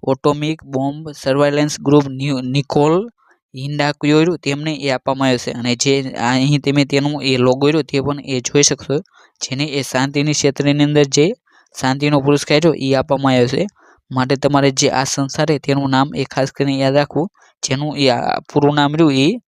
ઓટોમિક બોમ્બ સર્વાયલન્સ ગ્રુપ નિકોલ હિન્ડાક્યો તેમને એ આપવામાં આવ્યો છે અને જે અહીં તમે તેનું એ લોગો રહ્યો તે પણ એ જોઈ શકશો જેને એ શાંતિની ક્ષેત્રની અંદર જે શાંતિનો પુરસ્કાર રહ્યો એ આપવામાં આવ્યો છે માટે તમારે જે આ સંસ્થા છે તેનું નામ એ ખાસ કરીને યાદ રાખવું જેનું એ પૂરું નામ રહ્યું એ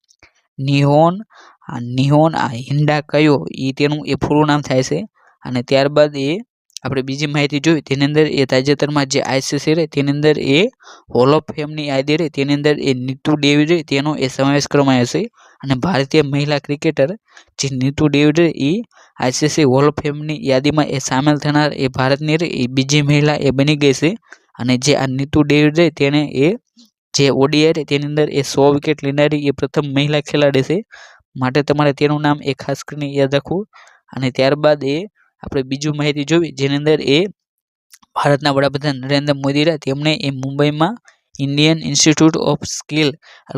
નિહોન હિન્ડાક્યો એ તેનું એ પૂરું નામ થાય છે અને ત્યારબાદ એ આપણે બીજી માહિતી જોઈ તેની અંદર એ તાજેતરમાં જે ICC રહે તેની અંદર એ હોલ ઓફ ફેમની યાદી રહે તેની અંદર એ નીતુ ડેવિડ રહે તેનો એ સમાવેશ કરવામાં આવ્યો છે અને ભારતીય મહિલા ક્રિકેટર જે નીતુ ડેવિડ રહે એ ICC હોલ ઓફ ફેમની યાદીમાં એ સામેલ થનાર એ ભારતની રહે એ બીજી મહિલા એ બની ગઈ છે અને જે આ નીતુ ડેવિડ રહે તેને એ જે ODI રહે તેની અંદર એ 100 વિકેટ લેનારી એ પ્રથમ મહિલા ખેલાડી છે માટે તમારે તેનું નામ એ ખાસ કરીને યાદ રાખવું અને ત્યારબાદ એ આપણે બીજું માહિતી જોવી જેની અંદર એ ભારતના વડાપ્રધાન નરેન્દ્ર મોદી રહ્યા તેમણે એ મુંબઈમાં ઇન્ડિયન ઇન્સ્ટિટ્યૂટ ઓફ સ્કિલ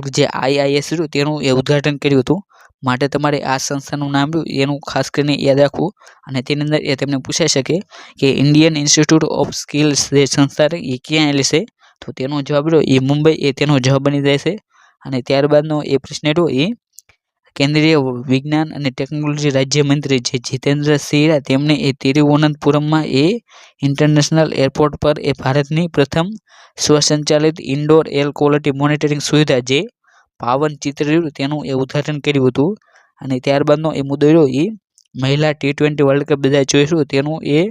જે IIS રહ્યું તેનું એ ઉદ્ઘાટન કર્યું હતું માટે તમારે આ સંસ્થાનું નામ રહ્યું એનું ખાસ કરીને યાદ રાખવું અને તેની અંદર એ તમને પૂછાઈ શકે કે ઇન્ડિયન ઇન્સ્ટિટ્યૂટ ઓફ સ્કિલ્સ જે સંસ્થા રહી એ ક્યાં આવેલી છે તો તેનો જવાબ રહ્યો એ મુંબઈ એ તેનો જવાબ બની જાય છે અને ત્યારબાદનો એ પ્રશ્ન રહ્યો એ કેન્દ્રીય વિજ્ઞાન અને ટેકનોલોજી રાજ્યમંત્રી જે જીતેન્દ્ર સિંહ તેમણે એ તિરુવનંતપુરમમાં એ ઇન્ટરનેશનલ એરપોર્ટ પર એ ભારતની પ્રથમ સ્વસંચાલિત ઇન્ડોર એર ક્વોલિટી મોનિટરિંગ સુવિધા જે પાવન ચિત્ર તેનું એ ઉદ્ઘાટન કર્યું હતું અને ત્યારબાદનો એ મુદ્દો રહ્યો એ મહિલા T20 વર્લ્ડ કપ 2024 તેનું એ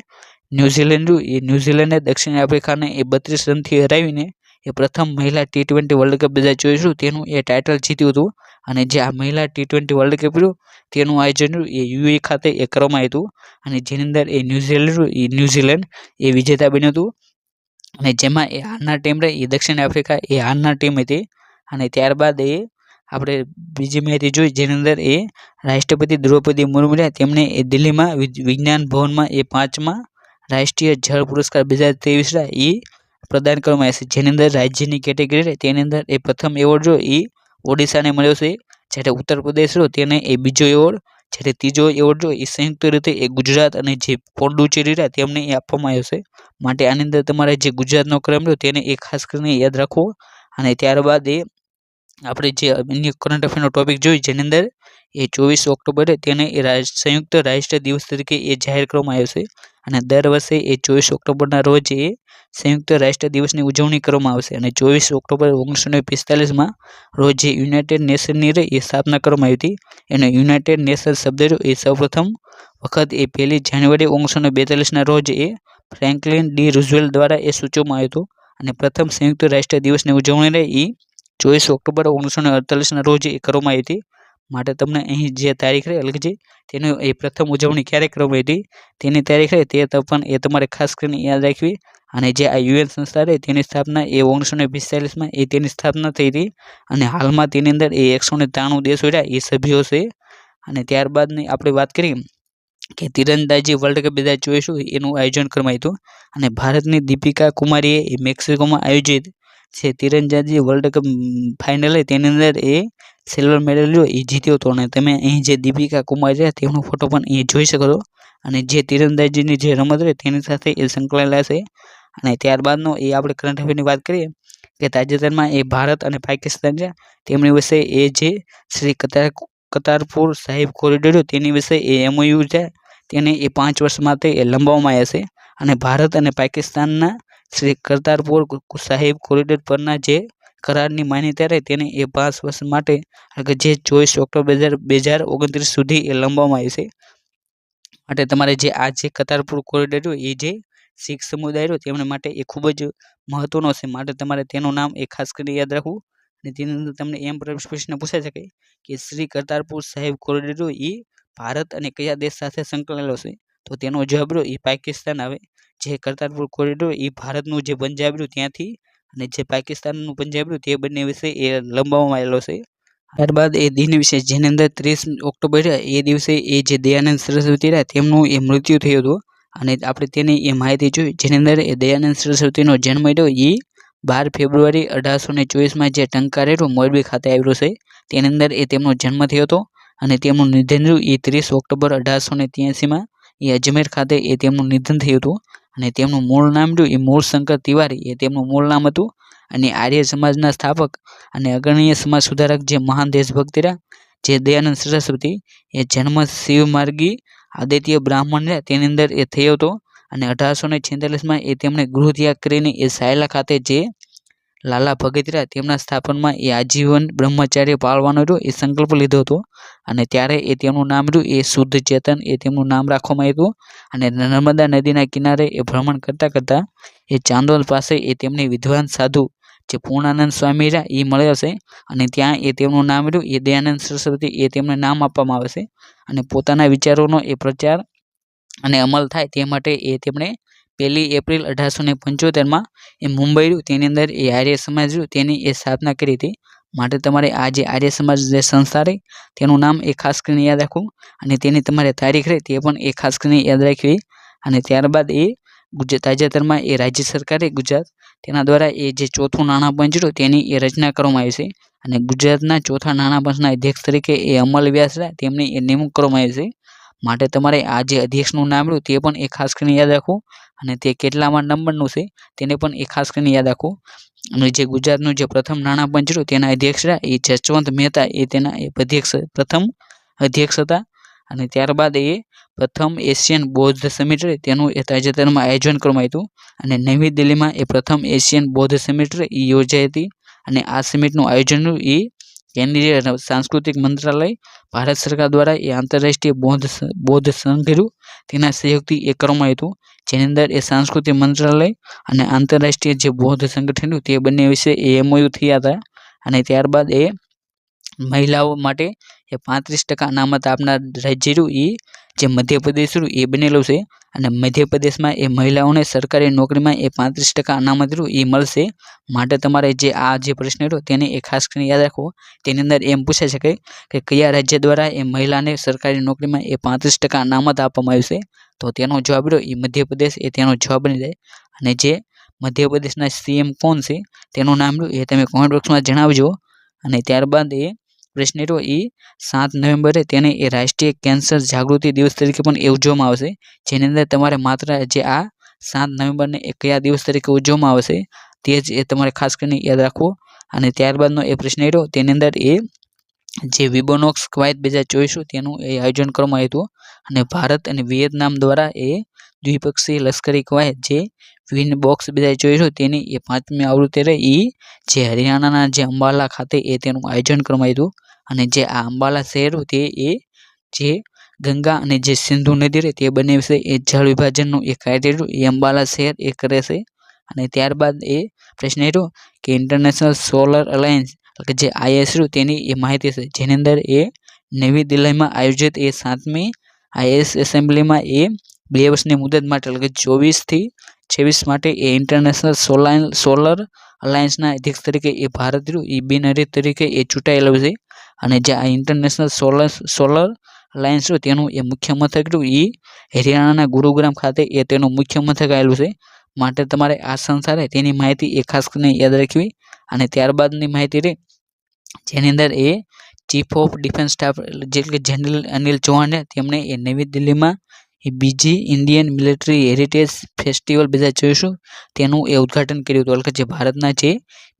ન્યૂઝીલેન્ડે દક્ષિણ આફ્રિકાને એ 32 રનથી હરાવીને એ પ્રથમ મહિલા T20 વર્લ્ડ કપ 2024 તેનું એ ટાઇટલ જીત્યું હતું અને જે આ મહિલા T20 વર્લ્ડ કપ રહ્યું તેનું આયોજન એ UAE ખાતે એ કરવામાં આવ્યું હતું અને જેની અંદર એ ન્યૂઝીલેન્ડ એ વિજેતા બન્યું હતું અને જેમાં એ હારના ટીમ રહી એ દક્ષિણ આફ્રિકા એ હારના ટીમ હતી અને ત્યારબાદ એ આપણે બીજી માહિતી જોઈ જેની અંદર એ રાષ્ટ્રપતિ દ્રૌપદી મુર્મુ તેમને એ દિલ્હીમાં વિજ્ઞાન ભવનમાં એ 5મા રાષ્ટ્રીય જળ પુરસ્કાર 2023 એ પ્રદાન કરવામાં આવ્યા છે જેની અંદર રાજ્યની કેટેગરી તેની અંદર એ પ્રથમ એવોર્ડ જો એ ઓડિશાને મળ્યો છે જ્યારે ઉત્તર પ્રદેશ રહ્યો તેને એ બીજો એવોર્ડ જ્યારે ત્રીજો એવોર્ડ જો એ સંયુક્ત રીતે એ ગુજરાત અને જે પોંડુચેરી રહ્યા તેમને એ આપવામાં આવ્યો છે માટે આની અંદર તમારે જે ગુજરાતનો ક્રમ રહ્યો તેને એ ખાસ કરીને યાદ રાખવો અને ત્યારબાદ એ આપણે જે અન્ય કરંટ અફેરનો ટોપિક જોઈ જેની અંદર એ 24 ઓક્ટોબરે તેને એ સંયુક્ત રાષ્ટ્ર દિવસ તરીકે એ જાહેર કરવામાં આવ્યો છે અને દર વર્ષે એ 24 ઓક્ટોબરના રોજ એ સંયુક્ત રાષ્ટ્ર દિવસની ઉજવણી કરવામાં આવશે અને 24 ઓક્ટોબર 1945માં રોજ જે યુનાઇટેડ નેશનની એ સ્થાપના કરવામાં આવી હતી એનો યુનાઇટેડ નેશન શબ્દ એ સૌપ્રથમ વખત એ 1 જાન્યુઆરી 1942ના રોજ એ ફ્રેન્કલિન ડી રૂઝવેલ્ટ દ્વારા એ સૂચવવામાં આવ્યું હતું અને પ્રથમ સંયુક્ત રાષ્ટ્ર દિવસની ઉજવણી એ 24 ઓક્ટોબર 1948ના રોજ એ કરવામાં આવી હતી માટે તમને અહીં જે તારીખ રહે એટલે કે તેની એ પ્રથમ ઉજવણી ક્યારે કરવામાં આવી હતી તેની તારીખ રહે તે પણ એ તમારે ખાસ કરીને યાદ રાખવી અને જે આ UN સંસ્થા રહે તેની સ્થાપના એ 1945માં એ તેની સ્થાપના થઈ હતી અને હાલમાં તેની અંદર એ 193 દેશો રહ્યા એ સભ્યો છે અને ત્યારબાદની આપણે વાત કરીએ કે તીરંદાજી વર્લ્ડ કપ 2024 એનું આયોજન કરવામાં આવ્યું અને ભારતની દીપિકા કુમારીએ એ મેક્સિકોમાં આયોજિત છે તીરંદાજી વર્લ્ડ કપ ફાઇનલ તેની અંદર એ સિલ્વર મેડલ એ જીત્યો હતો અને તમે અહીં જે દીપિકા કુમારી છે તેનો ફોટો પણ અહીં જોઈ શકો છો અને જે તીરંદાજીની જે રમત રહે તેની સાથે એ સંકળાયેલા છે અને ત્યારબાદનો એ આપણે કરંટ અફેરની વાત કરીએ કે તાજેતરમાં એ ભારત અને પાકિસ્તાન છે તેમની વિશે એ જે શ્રી કરતારપુર સાહિબ કોરિડોર તેની વિશે એ MOU છે તેને એ 5 વર્ષ માટે એ લંબાવવામાં આવ્યા છે અને ભારત અને પાકિસ્તાનના શ્રી કરતારપુર સાહિબ કોરિડોર પરના જે કરારની માન્યતા રહે તેને એ 5 વર્ષ માટે જે 24 ઓક્ટોબર 2029 સુધી એ લંબાવવામાં આવી છે માટે તમારે જે આ જે કરતારપુર કોરિડોર એ જે શીખ સમુદાય તેમના માટે એ ખૂબ જ મહત્વનો છે માટે તમારે તેનું નામ એ ખાસ કરીને યાદ રાખવું અને તેની અંદર તમને એમ પ્રશ્ન પૂછાઈ શકે કે શ્રી કરતારપુર સાહિબ કોરિડોર એ ભારત અને કયા દેશ સાથે સંકળાયેલો છે તો તેનો જવાબ એ પાકિસ્તાન આવે જે કરતારપુર કોરિડોર એ ભારતનું જે પંજાબ ત્યાંથી અને જે પાકિસ્તાનનું પંજાબ તે બંને વિશે એ લંબાવવામાં આવેલો છે ત્યારબાદ એ દિન વિશે જેની અંદર 30 ઓક્ટોબર એ દિવસે એ જે દયાનંદ સરસ્વતી રહ્યા તેમનું એ મૃત્યુ થયું હતું અને આપણે તેની એ માહિતી જોઈ જેની અંદર એ દયાનંદ સરસ્વતીનો જન્મ રહ્યો એ 12 ફેબ્રુઆરી 1824 જે ટંકાર રહ્યું મોરબી ખાતે આવેલું છે. તેની અંદર તેમનો જન્મ થયો હતો અને તેમનું નિધન રહ્યું 30 ઓક્ટોબર 1883 એ અજમેર ખાતે તેમનું નિધન થયું હતું. અને તેમનું મૂળ નામ રહ્યું મૂળશંકર તિવારી તેમનું મૂળ નામ હતું. અને આર્ય સમાજના સ્થાપક અને અગ્રણીય સમાજ સુધારક જે મહાન દેશભક્ત રહ્યા જે દયાનંદ સરસ્વતી જન્મ શિવમાર્ગી આદિત્ય બ્રાહ્મણ તેની અંદર થયો હતો. અને 1846 તેમણે ગૃહ ત્યાગ કરીને સાયલા ખાતે જે લાલા ભગત રહ્યા તેમના સ્થાપનમાં આજીવન બ્રહ્મચાર્ય પાળવાનો સંકલ્પ લીધો હતો. અને ત્યારે તેમનું નામ રહ્યું શુદ્ધ ચેતન તેમનું નામ રાખવામાં આવ્યું. અને નર્મદા નદીના કિનારે ભ્રમણ કરતા કરતા ચાંદોદ પાસે તેમની વિદ્વાન સાધુ જે પૂર્ણાનંદ સ્વામી રહ્યા મળ્યા છે. અને ત્યાં તેમનું નામ રહ્યું દયાનંદ સરસ્વતી તેમને નામ આપવામાં આવે છે. અને પોતાના વિચારોનો પ્રચાર અને અમલ થાય તે માટે તેમણે 1 એપ્રિલ 1875 મુંબઈ તેની અંદર આર્ય સમાજ તેની સ્થાપના કરી હતી. માટે તમારે આ જે આર્ય સમાજ જે સંસ્થા રહી તેનું નામ ખાસ કરીને યાદ રાખવું. અને તેની તમારે તારીખ રહી તે પણ ખાસ કરીને યાદ રાખવી. અને ત્યારબાદ તાજેતરમાં રાજ્ય સરકારે ગુજરાત તેના દ્વારા જે ચોથું નાણાં પંચ તેની રચના કરવામાં આવી છે. અને ગુજરાતના ચોથા નાણાં પંચના અધ્યક્ષ તરીકે અમલ વ્યાસ તેમની નિમણૂક કરવામાં આવી છે. માટે તમારે આ જે અધ્યક્ષનું નામ રહ્યું તે પણ ખાસ કરીને યાદ રાખવું. અને તે કેટલામાં નંબરનું છે તેને પણ ખાસ કરીને યાદ રાખવું. અને જે ગુજરાતનું જે પ્રથમ નાણાં પંચ રહ્યું તેના અધ્યક્ષ જસવંત મહેતા તેના પ્રથમ અધ્યક્ષ હતા. અને ત્યારબાદ પ્રથમ એશિયન બૌદ્ધ સમિટ તેનું તાજેતરમાં આયોજન કરવામાં આવ્યું. અને નવી દિલ્હીમાં પ્રથમ એશિયન બૌદ્ધ સમિટ યોજાઈ હતી. અને આ સમિટનું આયોજન કેન્દ્રીય સાંસ્કૃતિક મંત્રાલય ભારત સરકાર દ્વારા આંતરરાષ્ટ્રીય બૌદ્ધ સંઘ તેના સહયોગથી કરવામાં આવ્યું. જેની અંદર સાંસ્કૃતિક મંત્રાલય અને આંતરરાષ્ટ્રીય જે બૌદ્ધ સંગઠન તે બંને વિશે MOU થયા હતા. અને ત્યારબાદ મહિલાઓ માટે 35% અનામત આપનાર રાજ્ય જે મધ્યપ્રદેશ બનેલું છે. અને મધ્યપ્રદેશમાં મહિલાઓને સરકારી નોકરીમાં 35% અનામત મળશે. માટે તમારે જે આ જે પ્રશ્ન રહ્યો તેને ખાસ કરીને યાદ રાખવો. તેની અંદર પૂછાઈ શકે કે કયા રાજ્ય દ્વારા મહિલાને સરકારી નોકરીમાં 35% અનામત આપવામાં આવ્યું છે. તો તેનો જવાબ રહ્યો મધ્યપ્રદેશ તેનો જવાબ બની જાય. અને જે મધ્યપ્રદેશના CM કોણ છે તેનું નામ રહ્યું તમે કોમેન્ટ બોક્સમાં જણાવજો. અને ત્યારબાદ પ્રશ્ન રહ્યો 7 નવેમ્બરે તેને રાષ્ટ્રીય કેન્સર જાગૃતિ દિવસ તરીકે પણ ઉજવવામાં આવશે. જેની અંદર તમારે માત્ર જે આ 7 નવેમ્બરને કયા દિવસ તરીકે ઉજવવામાં આવશે તે જ તમારે ખાસ કરીને યાદ રાખવું. અને ત્યારબાદનો પ્રશ્ન રહ્યો તેની અંદર જે વિબોનોક્સ કવાયત 2024 તેનું આયોજન કરવામાં આવ્યું હતું. અને ભારત અને વિયેતનામ દ્વારા દ્વિપક્ષીય લશ્કરી કવાયત જે વિનબોક્સ 2024 તેની 5મી આવૃત્તિ રહી જે હરિયાણાના જે અંબાલા ખાતે તેનું આયોજન કરવામાં આવ્યું. અને જે આ અંબાલા શહેર તે જે ગંગા અને જે સિંધુ નદી તે બંને વિશે જળ વિભાજનનું કાર્ય અંબાલા શહેર કરે છે. અને ત્યારબાદ પ્રશ્ન રહ્યો કે ઇન્ટરનેશનલ સોલર અલાયન્સ કે જે IS તેની માહિતી છે. જેની અંદર નવી દિલ્હીમાં આયોજિત 7મી IS એસેમ્બલીમાં 2 વર્ષની મુદત માટે એટલે કે 24 થી 26 માટે ઇન્ટરનેશનલ સોલર અલાયન્સના અધ્યક્ષ તરીકે ભારત બિનહરીફ તરીકે ચૂંટાયેલું છે. અને જે આ ઇન્ટરનેશનલ સોલર અલાયન્સ તેનું મુખ્ય મથક હરિયાણાના ગુરુગ્રામ ખાતે તેનું મુખ્ય મથક આવેલું છે. માટે તમારે આ સંસ્થા તેની માહિતી ખાસ કરીને યાદ રાખવી. અને ત્યારબાદની માહિતી જેની અંદર ચીફ ઓફ ડિફેન્સ સ્ટાફ એટલે જનરલ અનિલ ચૌહાણ તેમણે નવી દિલ્હીમાં બીજી ઇન્ડિયન મિલિટરી હેરિટેજ ફેસ્ટિવલ 2024 તેનું ઉદ્ઘાટન કર્યું હતું. એટલે કે જે ભારતના જે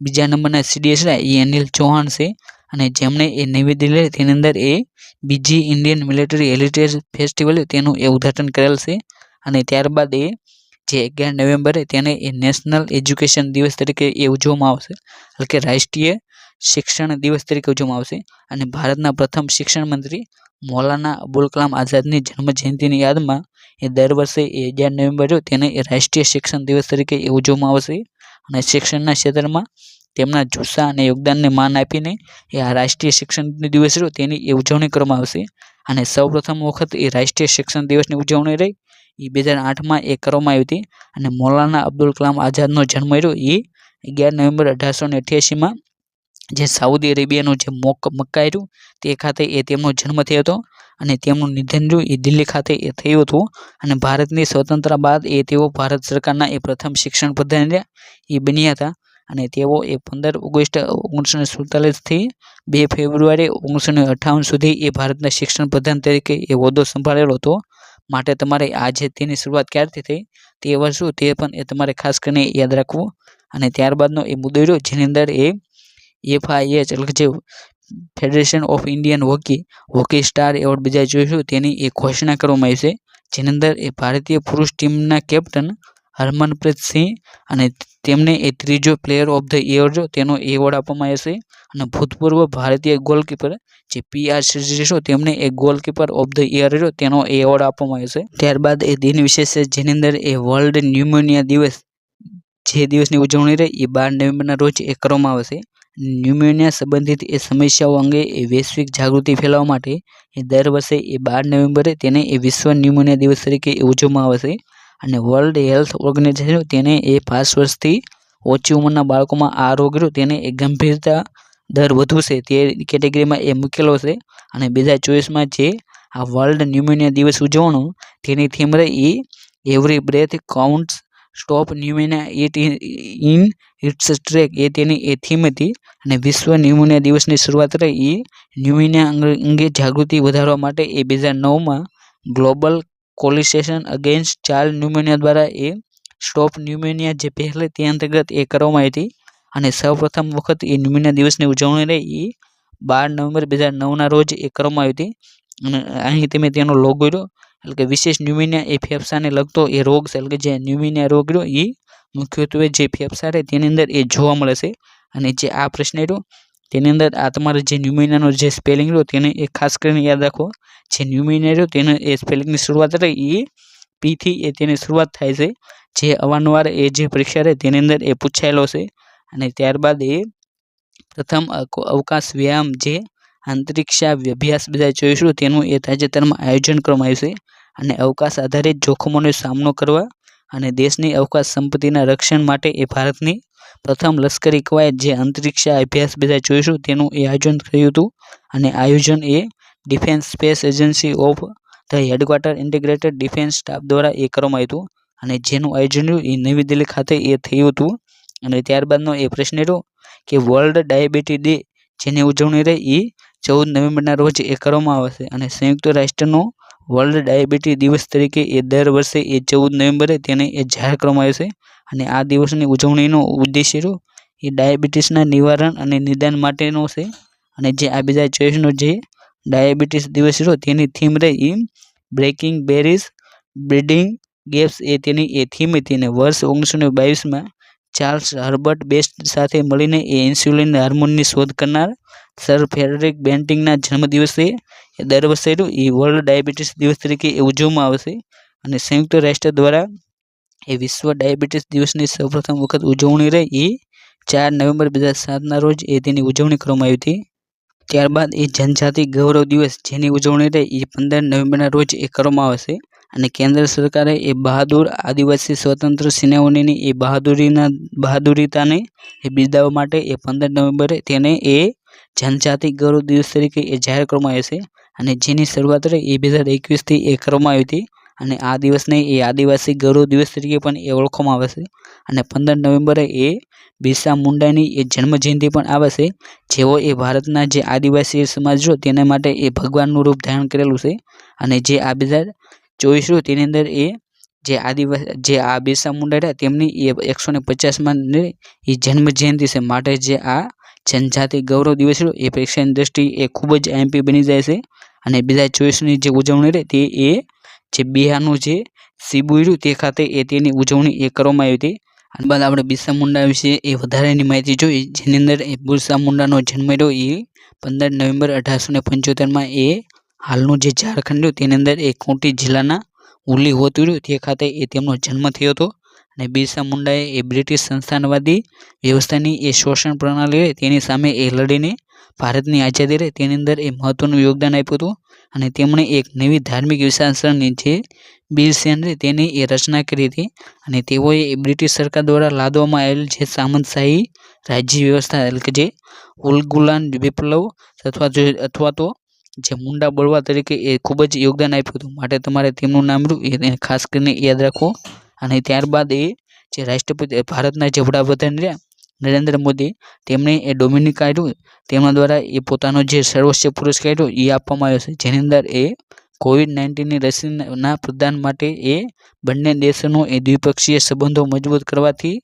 બીજા નંબરના CDS અનિલ ચૌહાણ છે. અને જેમણે નવી દિલ્હી તેની અંદર બીજી ઇન્ડિયન મિલિટરી હેરિટેજ ફેસ્ટિવલ તેનું ઉદ્ઘાટન કરેલ છે. અને ત્યારબાદ જે 11 નવેમ્બરે તેને નેશનલ એજ્યુકેશન દિવસ તરીકે ઉજવવામાં આવશે. એટલે કે રાષ્ટ્રીય શિક્ષણ દિવસ તરીકે ઉજવવામાં આવશે. અને ભારતના પ્રથમ શિક્ષણ મંત્રી મૌલાના અબુલ કલામ આઝાદની જન્મ જયંતિની યાદમાં દર વર્ષે 11 નવેમ્બર તેને રાષ્ટ્રીય શિક્ષણ દિવસ તરીકે ઉજવવામાં આવશે. અને શિક્ષણના ક્ષેત્રમાં તેમના જુસ્સા અને યોગદાનને માન આપીને આ રાષ્ટ્રીય શિક્ષણ દિવસ તેની ઉજવણી કરવામાં આવશે. અને સૌપ્રથમ વખત રાષ્ટ્રીય શિક્ષણ દિવસની ઉજવણી રહી 2008માં કરવામાં આવી હતી. અને મૌલાના અબુલ કલામ આઝાદનો જન્મ રહ્યો 11 નવેમ્બર 1888માં જે સાઉદી અરેબિયાનું જે મક્કા રહ્યું તે ખાતે તેમનો જન્મ થયો હતો. અને તેમનું નિધન દિલ્હી ખાતે થયું હતું. અને ભારતની સ્વતંત્રતા બાદ તેઓ ભારત સરકારના પ્રથમ શિક્ષણ પ્રધાન બન્યા હતા. અને તેઓ 15 ઓગસ્ટ 1947 થી 2 ફેબ્રુઆરી 1958 સુધી એ ભારતના શિક્ષણ પ્રધાન તરીકે એ હોદ્દો સંભાળેલો હતો. માટે તમારે આ જે તેની શરૂઆત ક્યારથી થઈ તે વર્ષ શું તે પણ એ તમારે ખાસ કરીને યાદ રાખવું. અને ત્યારબાદનો એ મુદ્દો રહ્યો જેની અંદર એ FIH એટલે કે જે federation of Indian hockey star award બીજા જોઈશું તેની એ ઘોષણા કરવામાં આવી છે, જેની અંદર એ ભારતીય પુરુષ ટીમના કેપ્ટન હરમનપ્રીત સિંહ અને તેમને એ ત્રીજો પ્લેયર ઓફ ધ યર તેનો એવોર્ડ આપવામાં આવ્યો છે. અને ભૂતપૂર્વ ભારતીય ગોલકીપર જે PR શ્રીજી તેમને એ ગોલકીપર ઓફ ધ યર તેનો એવોર્ડ આપવામાં આવ્યો છે. ત્યારબાદ એ દિન વિશેષ છે જેની અંદર એ વર્લ્ડ ન્યુમોનિયા દિવસ જે દિવસની ઉજવણી રહી એ 12 નવેમ્બરના રોજ એ કરવામાં આવશે. ન્યુમોનિયા સંબંધિત એ સમસ્યાઓ અંગે એ વૈશ્વિક જાગૃતિ ફેલાવવા માટે એ દર વર્ષે એ 12 નવેમ્બરે તેને એ વિશ્વ ન્યુમોનિયા દિવસ તરીકે ઉજવવામાં આવશે. અને વર્લ્ડ હેલ્થ ઓર્ગેનાઇઝેશન તેને એ 5 વર્ષથી ઓછી ઉંમરના બાળકોમાં આ રોગ તેને એ ગંભીરતા દર વધુ છે તે કેટેગરીમાં એ મૂકેલો છે. અને 2024માં જે આ વર્લ્ડ ન્યુમોનિયા દિવસ ઉજવવાનો તેની થીમ રહી every breath counts stop pneumonia in its track એ તેની એ થીમ હતી. અને વિશ્વ ન્યુમોનિયા દિવસની શરૂઆત રહી ન્યુમોનિયા અંગે જાગૃતિ વધારવા માટે એ 2009માં ગ્લોબલ કોલિશેશન અગેન્સ્ટ ચાઇલ્ડ ન્યુમોનિયા દ્વારા એ સ્ટોપ ન્યુમોનિયા જે પહેલે તે અંતર્ગત એ કરવામાં આવી હતી. અને સૌપ્રથમ વખત એ ન્યુમોનિયા દિવસની ઉજવણી રહી 12 નવેમ્બર 2009ના રોજ એ કરવામાં આવી હતી. અને અહીં તમે તેનો લોગો રહ્યો એટલે કે વિશેષ ન્યુમોનિયા એ ફેફસાને લગતો એ રોગ છે એટલે કે જે ન્યુમોનિયા રોગ રહ્યો એ મુખ્યત્વે જે ફેફસા રહે તેની અંદર એ જોવા મળે છે. અને જે આ પ્રશ્ન રહ્યો તેની અંદર આ તમારે જે ન્યુમોનિયાનો જે સ્પેલિંગ રહ્યો તેને એ ખાસ કરીને યાદ રાખો. જે ન્યુમોનિયા રહ્યો તેને એ સ્પેલિંગની શરૂઆત રહી P થી એ તેની શરૂઆત થાય છે, જે અવારનવાર એ જે પરીક્ષા રહે તેની અંદર એ પૂછાયેલો છે. અને ત્યારબાદ એ પ્રથમ અવકાશ વ્યાયામ જે અંતરિક્ષા અભ્યાસ 2024 તેનું એ તાજેતરમાં આયોજન કરવામાં આવ્યું છે. અને અવકાશ આધારિત જોખમોનો સામનો કરવા અને દેશની અવકાશ સંપત્તિના રક્ષણ માટે એ ભારતની પ્રથમ લશ્કરી કવાયત જે અંતરિક્ષા અભ્યાસ 2024 તેનું એ આયોજન થયું હતું. અને આયોજન એ defence space agency of the headquarter integrated defence staff દ્વારા એ કરવામાં આવ્યું હતું. અને જેનું આયોજન એ નવી દિલ્હી ખાતે એ થયું હતું. અને ત્યારબાદનો એ પ્રશ્ન રહ્યો કે વર્લ્ડ ડાયાબિટીસ ડે જેની ઉજવણી રહી 14 નવેમ્બરના રોજ એ કરવામાં આવશે. અને સંયુક્ત રાષ્ટ્રનો વર્લ્ડ ડાયાબિટીસ દિવસ તરીકે એ દર વર્ષે એ 14 નવેમ્બરે તેને એ જાહેર કરવામાં આવ્યો છે. અને આ દિવસની ઉજવણીનો ઉદ્દેશ્ય એ ડાયાબિટીસના નિવારણ અને નિદાન માટેનો છે. અને જે આ 2024નો જે ડાયાબિટીસ દિવસ રહ્યો તેની થીમ રહી બ્રેકિંગ બેરીઝ બ્રીડિંગ ગેપ્સ એ તેની એ થીમ હતી. અને વર્ષ 1922માં ચાર્લ્સ હર્બર્ટ બેસ્ટ સાથે મળીને એ ઇન્સ્યુલિન હાર્મોનની શોધ કરનાર સર ફ્રેડરિક બેન્ટિંગના જન્મદિવસે એ દર વર્ષે એ વર્લ્ડ ડાયાબિટીસ દિવસ તરીકે એ ઉજવવામાં આવશે. અને સંયુક્ત રાષ્ટ્ર દ્વારા એ વિશ્વ ડાયાબિટીસ દિવસની સૌપ્રથમ વખત ઉજવણી રહી 4 નવેમ્બર 2007ના રોજ એ તેની ઉજવણી કરવામાં આવી હતી. ત્યારબાદ એ જનજાતિ ગૌરવ દિવસ જેની ઉજવણી રહી એ 15 નવેમ્બરના રોજ એ કરવામાં આવશે. અને કેન્દ્ર સરકારે એ બહાદુર આદિવાસી સ્વતંત્ર સેનાનીઓની એ બહાદુરીતાને એ બિરદાવવા માટે એ 15 નવેમ્બરે તેને એ જનજાતિ ગૌરવ દિવસ તરીકે એ જાહેર કરવામાં આવે છે. અને જેની શરૂઆત રહી એ 2021થી એ કરવામાં આવી હતી. અને આ દિવસને એ આદિવાસી ગૌરવ દિવસ તરીકે પણ એ ઓળખવામાં આવે છે. અને 15 નવેમ્બરે એ બિરસા મુંડાની એ જન્મજયંતિ પણ આવે છે, જેઓ એ ભારતના જે આદિવાસી સમાજ જો તેના માટે એ ભગવાનનું રૂપ ધારણ કરેલું છે. અને જે આ 2024 તેની અંદર એ જે આ બિરસા મુંડા રહ્યા તેમની એ 150માં એ જન્મજયંતિ છે. માટે જે આ જનજાતિ ગૌરવ દિવસ એ પરીક્ષાની દ્રષ્ટિએ એ ખૂબ જ IMP બની જાય છે. અને 2024ની જે ઉજવણી રહે તે એ જે બિહારનું જે સિબુ રહ્યું તે ખાતે એ તેની ઉજવણી એ કરવામાં આવી હતી. અને બાદ આપણે બિરસા મુંડા વિશે એ વધારેની માહિતી જોઈ, જેની અંદર એ બિરસા મુંડાનો જન્મ રહ્યો એ 15 નવેમ્બર 1875માં એ હાલનું જે ઝારખંડ રહ્યું તેની અંદર એ કોંટી જિલ્લાના ઉલી હોતું રહ્યું તે ખાતે એ તેમનો જન્મ થયો હતો. અને બિરસા મુંડાએ એ બ્રિટિશ સંસ્થાનવાદી વ્યવસ્થાની એ શોષણ પ્રણાલી તેની સામે એ લડીને ભારતની આઝાદી રહે તેની અંદર એ મહત્વનું યોગદાન આપ્યું હતું. અને તેમણે એક નવી ધાર્મિક વિચારસરણી જે બિરસેન તેની એ રચના કરી હતી. અને તેઓએ એ બ્રિટિશ સરકાર દ્વારા લાદવામાં આવેલ જે સામંતશાહી રાજ્ય વ્યવસ્થા એટલે કે જે ઉલગુલાન વિપ્લવ અથવા તો જે મુંડા બળવા તરીકે એ ખૂબ જ યોગદાન આપ્યું હતું. માટે તમારે તેમનું નામ રહ્યું એ ખાસ કરીને યાદ રાખો. અને ત્યારબાદ એ જે રાષ્ટ્રપતિ ભારતના જે વડાપ્રધાન રહ્યા નરેન્દ્ર મોદી તેમને એ ડોમિનિકા રહ્યું તેમના દ્વારા એ પોતાનો જે સર્વોચ્ચ પુરસ્કાર રહ્યો એ આપવામાં આવ્યો છે, જેની અંદર એ કોવિડ-19ની રસીના પ્રદાન માટે એ બંને દેશોનો એ દ્વિપક્ષીય સંબંધો મજબૂત કરવાથી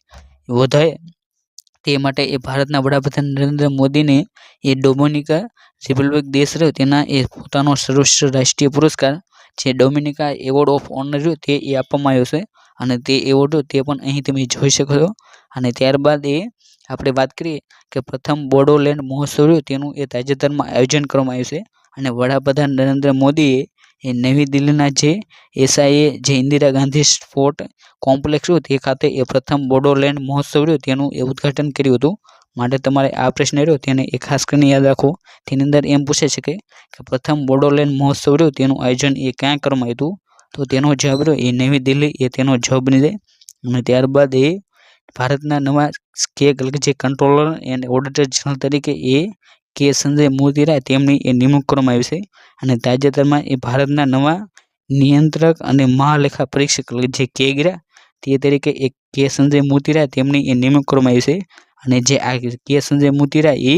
વધારે તે માટે એ ભારતના વડાપ્રધાન નરેન્દ્ર મોદીને એ ડોમિનિકા રિપબ્લિક દેશ રહ્યો તેના એ પોતાનો સર્વોચ્ચ રાષ્ટ્રીય પુરસ્કાર જે ડોમિનિકા એવોર્ડ ઓફ ઓનર રહ્યો તે એ આપવામાં આવ્યો છે અને તે એવોર્ડ તે પણ અહીં તમે જોઈ શકો છો. અને ત્યારબાદ એ આપણે વાત કરીએ કે પ્રથમ બોડોલેન્ડ મહોત્સવ રહ્યો તેનું એ તાજેતરમાં આયોજન કરવામાં આવ્યું છે અને વડાપ્રધાન નરેન્દ્ર મોદીએ એ નવી દિલ્હીના જે એસઆઈએ જે ઇન્દિરા ગાંધી સ્પોર્ટ કોમ્પ્લેક્સ રહ્યું તે ખાતે એ પ્રથમ બોડોલેન્ડ મહોત્સવ રહ્યો તેનું એ ઉદ્ઘાટન કર્યું હતું. માટે તમારે આ પ્રશ્ન રહ્યો તેને એ ખાસ કરીને યાદ રાખો. તેની અંદર એમ પૂછે છે કે પ્રથમ બોડોલેન્ડ મહોત્સવ રહ્યો તેનું આયોજન એ ક્યાં કરવામાં આવ્યું હતું, તો તેનો જવાબ રહ્યો એ નવી દિલ્હી એ તેનો જવાબ બની જાય. અને ત્યારબાદ એ ભારતના નવા જે કંટ્રોલર એન્ડ ઓડિટર જનરલ તરીકે એ કે સંજય મોતીરાય તેમની એ નિમણૂક કરવામાં આવી છે અને તાજેતરમાં એ ભારતના નવા નિયંત્રક અને મહાલેખા પરીક્ષક જે કેગરા તે તરીકે એ કે સંજય મોતીરાય તેમની એ નિમણૂક કરવામાં આવી છે. અને જે આ કે સંજય મોતીરાય એ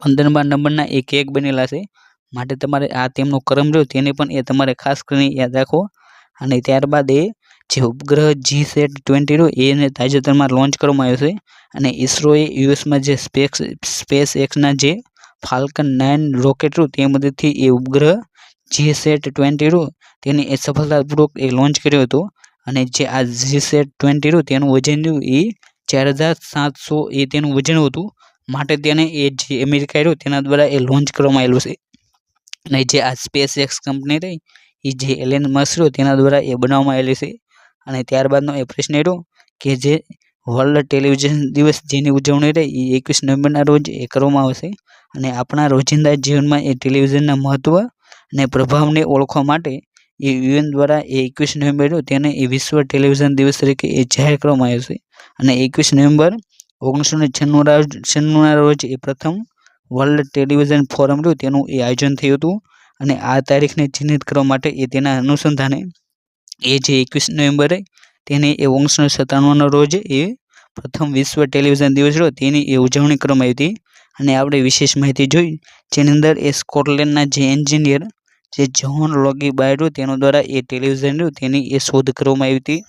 15મા નંબરના એ કેગ બનેલા છે. માટે તમારે આ તેમનો ક્રમ રહ્યો તેને પણ એ તમારે ખાસ કરીને યાદ રાખો. અને ત્યારબાદ એ જે ઉપગ્રહ GSAT-20 રહ્યો એને તાજેતરમાં લોન્ચ કરવામાં આવ્યો છે અને ઇસરોએ યુએસમાં જે સ્પેસ એક્સના જે ફાલ્કન 9 રોકેટ રહ્યું તે મદદથી એ ઉપગ્રહ GSAT-20 રહ્યું તેને એ સફળતાપૂર્વક એ લોન્ચ કર્યો હતો. અને જે આ GSAT-20 રહ્યું તેનું વજન રહ્યું એ 4700 એ તેનું વજન હતું. માટે તેને એ જે અમેરિકા રહ્યું તેના દ્વારા એ લોન્ચ કરવામાં આવેલું છે. અને જે આ સ્પેસ એક્સ કંપની રહી એ જે એલન મસ્ક રહ્યો તેના દ્વારા એ બનાવવામાં આવેલી છે. અને ત્યારબાદનો એ પ્રશ્ન રહ્યો કે જે વર્લ્ડ ટેલિવિઝન દિવસ જેની ઉજવણી રહી એ 21 નવેમ્બરના રોજ એ કરવામાં આવશે. અને આપણા રોજિંદા જીવનમાં એ ટેલિવિઝનના મહત્વ અને પ્રભાવને ઓળખવા માટે એ યુએન દ્વારા એ 21 નવેમ્બર તેને એ વિશ્વ ટેલિવિઝન દિવસ તરીકે એ જાહેર કરવામાં આવ્યો છે. અને 21 નવેમ્બર 1996ના રોજ એ પ્રથમ વર્લ્ડ ટેલિવિઝન ફોરમ રહ્યું તેનું એ આયોજન થયું હતું. અને આ તારીખને ચિહ્નિત કરવા માટે એ તેના અનુસંધાને એ જે 21 નવેમ્બરે તેને એ 1997ના રોજ એ પ્રથમ વિશ્વ ટેલિવિઝન દિવસ રહ્યો તેની એ ઉજવણી કરવામાં આવી હતી. અને આપણે વિશેષ માહિતી જોઈ જેની અંદર એ સ્કોટલેન્ડના જે એન્જિનિયર જે જ્હોન લોગી બાયરો તેનો દ્વારા એ ટેલિવિઝન રહ્યું તેની એ શોધ કરવામાં આવી હતી.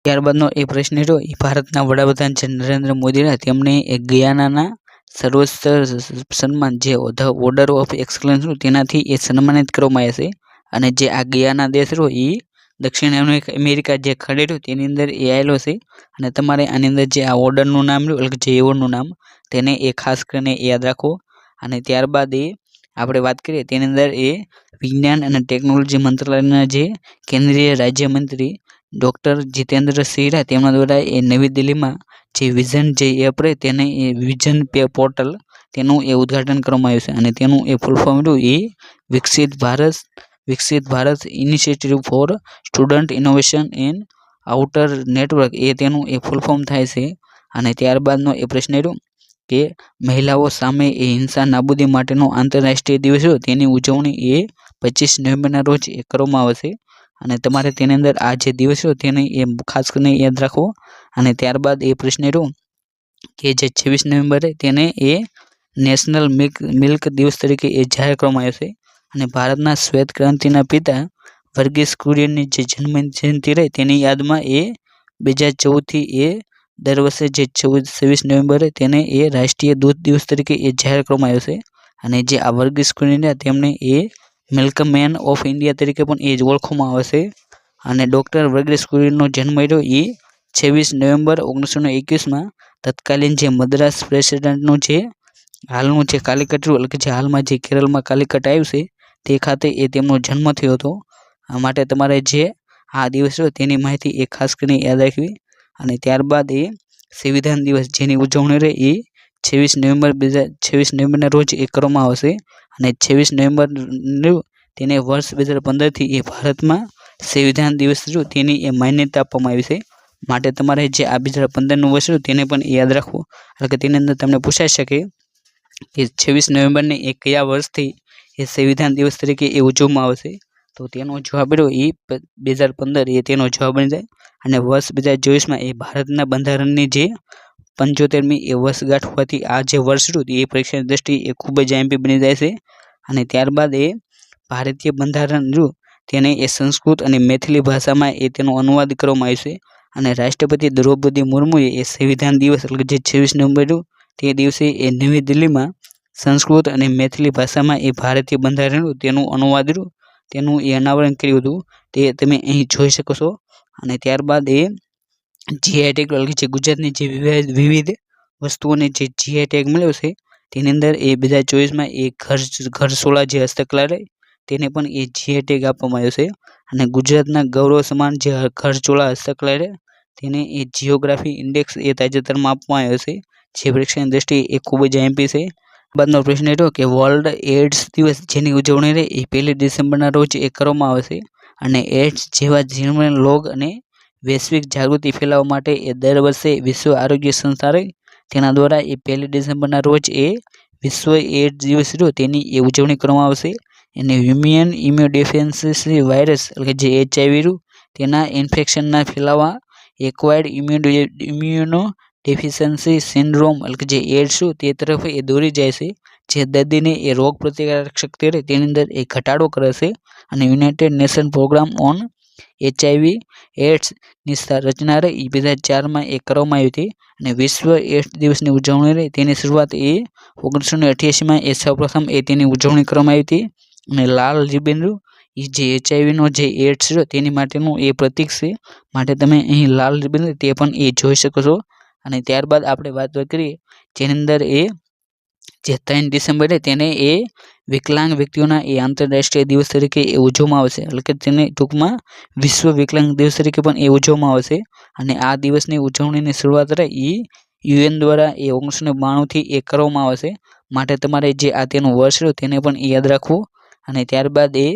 ત્યારબાદનો એ પ્રશ્ન રહ્યો એ ભારતના વડાપ્રધાન છે નરેન્દ્ર મોદીના તેમને એ ગયાનાના સર્વોચ્ચ સન્માન જે ઓર્ડર ઓફ એક્સલન્સ તેનાથી એ સન્માનિત કરવામાં આવે છે. અને જે આ ગયાના દેશ રહ્યો એ દક્ષિણ અમેરિકા જે ખડે રહ્યો તેની અંદર એ આવેલો છે. અને તમારે આની અંદર જે આ ઓર્ડરનું નામ રહ્યું એટલે જે એવોર્ડનું નામ તેને એ ખાસ કરીને યાદ રાખો. અને ત્યારબાદ એ આપણે વાત કરીએ તેની અંદર એ વિજ્ઞાન અને ટેકનોલોજી મંત્રાલયના જે કેન્દ્રીય રાજ્યમંત્રી ડૉક્ટર જીતેન્દ્ર સિંહ તેમના દ્વારા એ નવી દિલ્હીમાં જે વિઝન જે એપ રહે તેને એ વિઝન પે પોર્ટલ તેનું એ ઉદ્ઘાટન કરવામાં આવ્યું છે. અને તેનું એ ફૂલ ફોર્મ રહ્યું એ વિકસિત Bharat initiative for student innovation and outer network એ તેનું એ ફૂલ ફોર્મ થાય છે. અને ત્યારબાદનો એ પ્રશ્ન રહ્યો કે મહિલાઓ સામે એ હિંસા નાબૂદી માટેનો આંતરરાષ્ટ્રીય દિવસ રહ્યો તેની ઉજવણી એ 25 નવેમ્બરના રોજ એ કરવામાં આવશે. અને તમારે તેની અંદર આ જે દિવસ રહ્યો તેને એ ખાસ કરીને યાદ રાખવો. અને ત્યારબાદ એ પ્રશ્ન રહ્યો કે જે 26 નવેમ્બરે તેને એ નેશનલ મિલ્ક દિવસ તરીકે એ જાહેર કરવામાં આવ્યો છે. અને ભારતના શ્વેત ક્રાંતિના પિતા વર્ગીસ કુરિયનની જે જન્મ જયંતિ રહી તેની યાદમાં એ 2014થી એ દર વર્ષે જે 26 નવેમ્બરે તેને એ રાષ્ટ્રીય દૂધ દિવસ તરીકે એ જાહેર કરવામાં આવ્યો છે. અને જે આ વર્ગીસ કુરિયન તેમને એ મિલ્કમેન ઓફ ઇન્ડિયા તરીકે પણ એ જ ઓળખવામાં આવે છે. અને ડૉક્ટર વર્ગીસ કુરિયનનો જન્મ રહ્યો એ 26 નવેમ્બર 1921માં તત્કાલીન જે મદ્રાસ પ્રેસિડેન્ટનું જે હાલનું જે કાલિકટ રહ્યું એટલે કે જે હાલમાં જે કેરળમાં કાલિકટ આવ્યું છે તે ખાતે એ તેમનો જન્મ થયો હતો. આ માટે તમારે જે આ દિવસ રહ્યો તેની માહિતી એ ખાસ કરીને યાદ રાખવી. અને ત્યારબાદ એ સંવિધાન દિવસ જેની ઉજવણી રહે એ 26 નવેમ્બરના રોજ એ કરવામાં આવશે. અને 26 નવેમ્બર તેને વર્ષ 2015થી એ ભારતમાં સંવિધાન દિવસ રહ્યું તેની એ માન્યતા આપવામાં આવી છે. માટે તમારે જે આ 2015નું વર્ષ રહ્યું તેને પણ યાદ રાખવું. એટલે કે તેની અંદર તમને પૂછાઈ શકે કે 26 નવેમ્બરને એ કયા વર્ષથી એ સંવિધાન દિવસ તરીકે એ ઉજવવામાં આવશે, તો તેનો જવાબ રહ્યો એ 2015 એ તેનો જવાબ બની જાય. અને વર્ષ 2024માં એ ભારતના બંધારણની જે 75મી એ વર્ષગાંઠ હોવાથી આ જે વર્ષ રહ્યું એ પરીક્ષાની દ્રષ્ટિએ એ ખૂબ જ આઈએમપી બની જાય છે. અને ત્યારબાદ એ ભારતીય બંધારણ રહ્યું તેને એ સંસ્કૃત અને મૈથિલી ભાષામાં એ તેનો અનુવાદ કરવામાં આવ્યો છે. અને રાષ્ટ્રપતિ દ્રૌપદી મુર્મુએ એ સંવિધાન દિવસ એટલે જે 26 નવેમ્બર રહ્યું તે દિવસે એ નવી દિલ્હીમાં સંસ્કૃત અને મૈથિલી ભાષામાં એ ભારતીય બંધારણ તેનું અનુવાદ રહ્યું તેનું એ અનાવરણ કર્યું હતું. તે તમે અહીં જોઈ શકો છો. અને ત્યારબાદ એ જીઆઈ ટેગ એટલે જે ગુજરાતની જે વિવિધ વસ્તુઓને જે જીઆઈ ટેગ મળ્યો છે તેની અંદર એ 2024માં એ ઘરસોળા જે હસ્તકલા રહી તેને પણ એ જીઆઈ ટેગ આપવામાં આવ્યો છે. અને ગુજરાતના ગૌરવ સમાન જે ઘરચોળા હસ્તકલા રહે તેને એ જિયોગ્રાફી ઇન્ડેક્સ એ તાજેતરમાં આપવામાં આવ્યો છે, જે પરીક્ષાની દ્રષ્ટિએ એ ખૂબ જ આઈએમપી છે. બાદનો પ્રશ્ન હતો કે વર્લ્ડ એડ્સ દિવસ જેની ઉજવણી રહે એ 1 ડિસેમ્બરના રોજ એ કરવામાં આવે છે. અને એડ્સ જેવા જીવલેણ રોગ અને વૈશ્વિક જાગૃતિ ફેલાવવા માટે એ દર વર્ષે વિશ્વ આરોગ્ય સંસ્થા રહી તેના દ્વારા એ 1 ડિસેમ્બરના રોજ એ વિશ્વ એડ્સ દિવસ રહ્યો તેની એ ઉજવણી કરવામાં આવશે. અને હ્યુમન ઇમ્યુનોડેફિશિયન્સી વાયરસ એટલે જે HIV રહ્યું તેના ઇન્ફેક્શનના ફેલાવા એક્વાયર્ડ ઇમ્યુનો ડેફિશિયન્સી સિન્ડ્રોમ એટલે જે એડ્સ તે તરફ એ દોરી જાય છે, જે દર્દીને એ રોગ પ્રતિકારક શક્તિ રહે તેની અંદર એ ઘટાડો કરે છે. અને united nation programme on HIV AIDS ની રચના રહી 2004માં એ કરવામાં આવી હતી. અને વિશ્વ એડ્સ દિવસની ઉજવણી રહી તેની શરૂઆત એ 1988માં એ સૌપ્રથમ એ તેની ઉજવણી કરવામાં આવી હતી. અને લાલ રિબન એ જે HIV જે એડ્સ છે તેની માટેનું એ પ્રતીક છે, માટે તમે અહીં લાલ રિબન તે પણ એ જોઈ શકો છો. અને ત્યારબાદ આપણે વાત કરીએ જેની અંદર એ જે 3 ડિસેમ્બરે તેને એ વિકલાંગ વ્યક્તિઓના એ આંતરરાષ્ટ્રીય દિવસ તરીકે એ ઉજવવામાં આવશે, એટલે કે તેને ટૂંકમાં વિશ્વ વિકલાંગ દિવસ તરીકે પણ એ ઉજવવામાં આવશે. અને આ દિવસની ઉજવણીની શરૂઆત રહી UN દ્વારા એ 1992થી એ કરવામાં આવશે, માટે તમારે જે આ તેનું વર્ષ રહ્યું તેને પણ યાદ રાખવું. અને ત્યારબાદ એ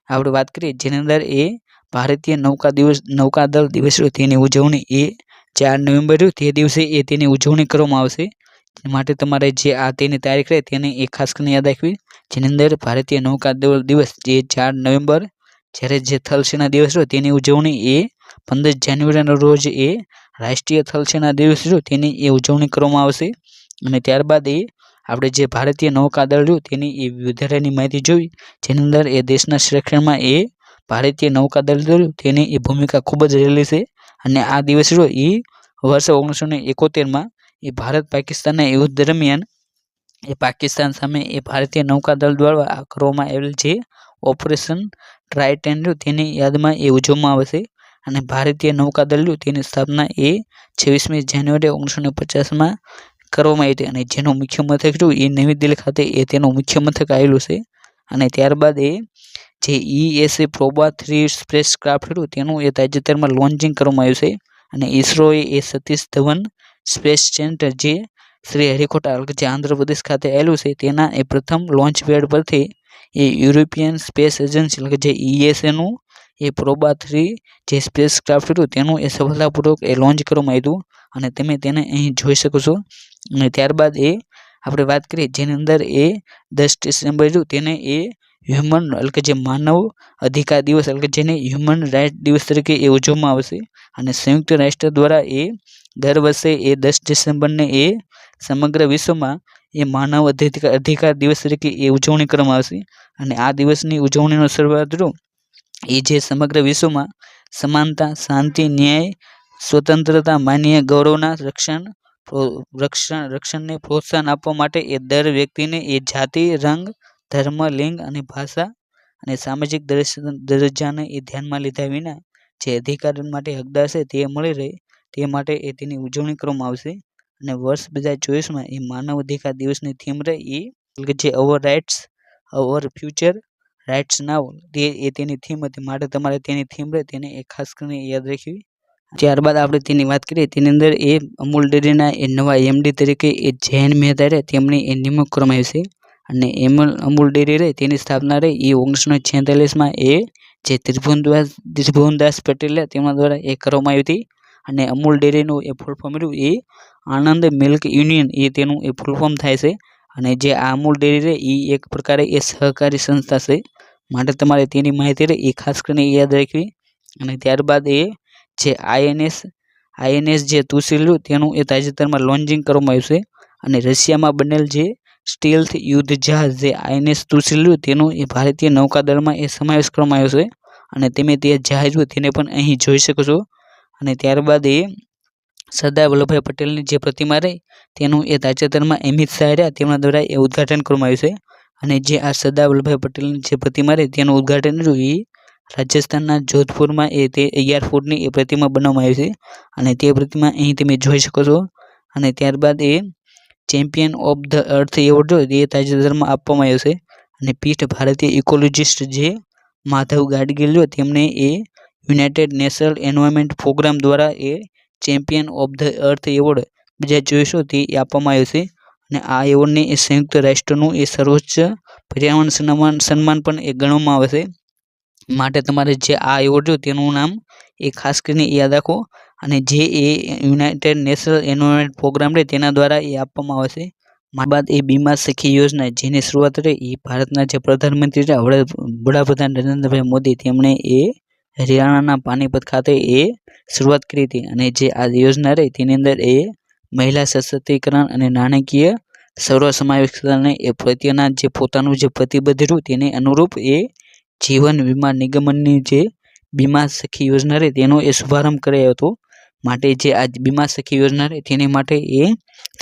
આપણે વાત કરીએ જેની અંદર એ ભારતીય નૌકાદળ દિવસ રહ્યો તેની ઉજવણી એ 4 નવેમ્બર રહ્યું તે દિવસે એ તેની ઉજવણી કરવામાં આવશે, માટે તમારે જે આ તેની તારીખ રહે તેને એ ખાસ કરીને યાદ રાખવી. જેની અંદર ભારતીય નૌકાદળ દિવસ જે 4 નવેમ્બર, જ્યારે જે થલસેના દિવસ રહ્યો તેની ઉજવણી એ 15 જાન્યુઆરીના રોજ એ રાષ્ટ્રીય થલસેના દિવસ રહ્યો તેની એ ઉજવણી કરવામાં આવશે. અને ત્યારબાદ એ આપણે જે ભારતીય નૌકાદળ રહ્યું તેની એ વધારાની માહિતી જોઈ, જેની અંદર એ દેશના સંરક્ષણમાં એ ભારતીય નૌકાદળ રહ્યું તેની એ ભૂમિકા ખૂબ જ રહેલી છે. અને આ દિવસ રહ્યો એ વર્ષ 1971માં એ ભારત પાકિસ્તાનના યુદ્ધ દરમિયાન એ પાકિસ્તાન સામે એ ભારતીય નૌકાદળ દ્વારા કરવામાં આવેલ જે ઓપરેશન ટ્રાઇટન તેની યાદમાં એ ઉજવવામાં આવશે. અને ભારતીય નૌકાદળ તેની સ્થાપના એ 26મી જાન્યુઆરી 1950માં કરવામાં આવી હતી. અને જેનું મુખ્ય મથક રહ્યું એ નવી દિલ્હી ખાતે એ તેનું મુખ્ય મથક આવેલું છે. અને ત્યારબાદ એ જે ESA પ્રોબા 3 સ્પેસક્રાફ્ટ રહ્યું તેનું એ તાજેતરમાં લોન્ચિંગ કરવામાં આવ્યું છે. અને ઇસરોએ એ સતીશ ધવન સ્પેસ સેન્ટર જે શ્રી હરિકોટા જે આંધ્રપ્રદેશ ખાતે આવેલું છે તેના એ પ્રથમ લોન્ચ પેડ પરથી એ યુરોપિયન સ્પેસ એજન્સી એટલે જે ESAનું એ પ્રોબા 3 જે સ્પેસક્રાફ્ટ હતું તેનું એ સફળતાપૂર્વક એ લોન્ચ કરવામાં આવ્યું. અને તમે તેને અહીં જોઈ શકો છો. અને ત્યારબાદ એ આપણે વાત કરીએ જેની અંદર એ 10 ડિસેમ્બર રહ્યું તેને એ હ્યુમન એટલે કે જે માનવ અધિકાર દિવસ એટલે કે જેને હ્યુમન રાઇટ દિવસ તરીકે એ ઉજવવામાં આવશે. અને સંયુક્ત રાષ્ટ્ર દ્વારા એ દર વર્ષે એ 10 ડિસેમ્બરને એ સમગ્ર વિશ્વમાં એ માનવ અધિકાર દિવસ તરીકે એ ઉજવણી કરવામાં આવશે. અને આ દિવસની ઉજવણીનો શરૂઆત એ જે સમગ્ર વિશ્વમાં સમાનતા, શાંતિ, ન્યાય, સ્વતંત્રતા, માન્ય ગૌરવના રક્ષણને પ્રોત્સાહન આપવા માટે એ દર વ્યક્તિને એ જાતિ, રંગ, ધર્મ, લિંગ અને ભાષા અને સામાજિક દરજ્જાને એ ધ્યાનમાં લીધા વિના જે અધિકાર માટે હકદાર છે તે મળી રહે તે માટે એ તેની ઉજવણી કરવામાં આવશે. અને વર્ષ 2024માં એ માનવ અધિકાર દિવસની થીમ રહી એ જે અવર રાઇટ્સ અવર ફ્યુચર રાઇટ્સ નાવ તે એ તેની થીમ હતી, માટે તમારે તેની થીમ રહે તેને એ ખાસ કરીને યાદ રાખવી. ત્યારબાદ આપણે તેની વાત કરીએ તેની અંદર એ અમૂલ ડેરીના એ નવા MD તરીકે એ જૈન મહેતા રહે તેમની એ નિમણૂક કરવામાં આવી છે. અને અમૂલ ડેરી રહે તેની સ્થાપના રહી એ 1946માં એ જે ત્રિભુવનદાસ પટેલ તેમના દ્વારા એ કરવામાં આવી હતી. અને અમૂલ ડેરીનું એ ફૂલ ફોર્મ રહ્યું એ આનંદ મિલ્ક યુનિયન એ તેનું એ ફૂલ ફોર્મ થાય છે. અને જે આ અમૂલ ડેરી રહે એ એક પ્રકારે એ સહકારી સંસ્થા છે, માટે તમારે તેની માહિતી રહે એ ખાસ કરીને યાદ રાખવી. અને ત્યારબાદ એ જે INS INS જે તુસિલ તેનું એ તાજેતરમાં લોન્ચિંગ કરવામાં આવ્યું છે અને રશિયામાં બનેલ જે સ્ટીલ્થ યુદ્ધ જહાજ જે INS તુસિલ તેનું એ ભારતીય નૌકાદળમાં એ સમાવેશ કરવામાં આવ્યો છે અને તમે તે જહાજ તેને પણ અહીં જોઈ શકો છો અને ત્યારબાદ એ સરદાર વલ્લભભાઈ પટેલની જે પ્રતિમા રહી તેનું એ તાજેતરમાં અમિત શાહ રહ્યા તેમના દ્વારા એ ઉદ્ઘાટન કરવામાં આવ્યું છે અને જે આ સરદાર વલ્લભભાઈ પટેલની જે પ્રતિમા રહી તેનું ઉદ્ઘાટન એ રાજસ્થાનના જોધપુરમાં એ તે 11 ફૂટની એ પ્રતિમા બનાવવામાં આવી છે અને તે પ્રતિમા અહીં તમે જોઈ શકો છો અને ત્યારબાદ એ champion of the earth award એ તાજેતરમાં આપવામાં આવ્યો છે અને પીઠ ભારતીય ઇકોલોજીસ્ટ જે માધવ ગાડગીલ તેમને એ યુનાઇટેડ નેશનલ એન્વાયરમેન્ટ પ્રોગ્રામ દ્વારા એ champion of the earth award 2024 તે આપવામાં આવ્યો છે અને આ એવોર્ડને એ સંયુક્ત રાષ્ટ્રનું એ સર્વોચ્ચ પર્યાવરણ સન્માન પણ એ ગણવામાં આવે છે માટે તમારે જે આ એવોર્ડ તેનું નામ એ ખાસ કરીને યાદ રાખો અને જે એ યુનાઇટેડ નેશનલ એન્વાયરમેન્ટ પ્રોગ્રામ રહે તેના દ્વારા એ આપવામાં આવે છે ત્યારબાદ એ બીમા સખી યોજના જેની શરૂઆત રહી એ ભારતના જે પ્રધાનમંત્રી છે વડાપ્રધાન નરેન્દ્રભાઈ મોદી તેમણે એ હરિયાણાના પાણીપત ખાતે એ શરૂઆત કરી હતી અને જે આ યોજના રહી તેની અંદર એ મહિલા સશક્તિકરણ અને નાણાકીય સર્વસમાવેશતાને એ પ્રત્યેના જે પોતાનું જે પ્રતિબદ્ધ રહ્યું તેને અનુરૂપ એ જીવન વીમા નિગમનની જે બીમા સખી યોજના રહી તેનો એ શુભારંભ કરાયો હતો માટે જે આ બીમા સખી યોજના રહી તેની માટે એ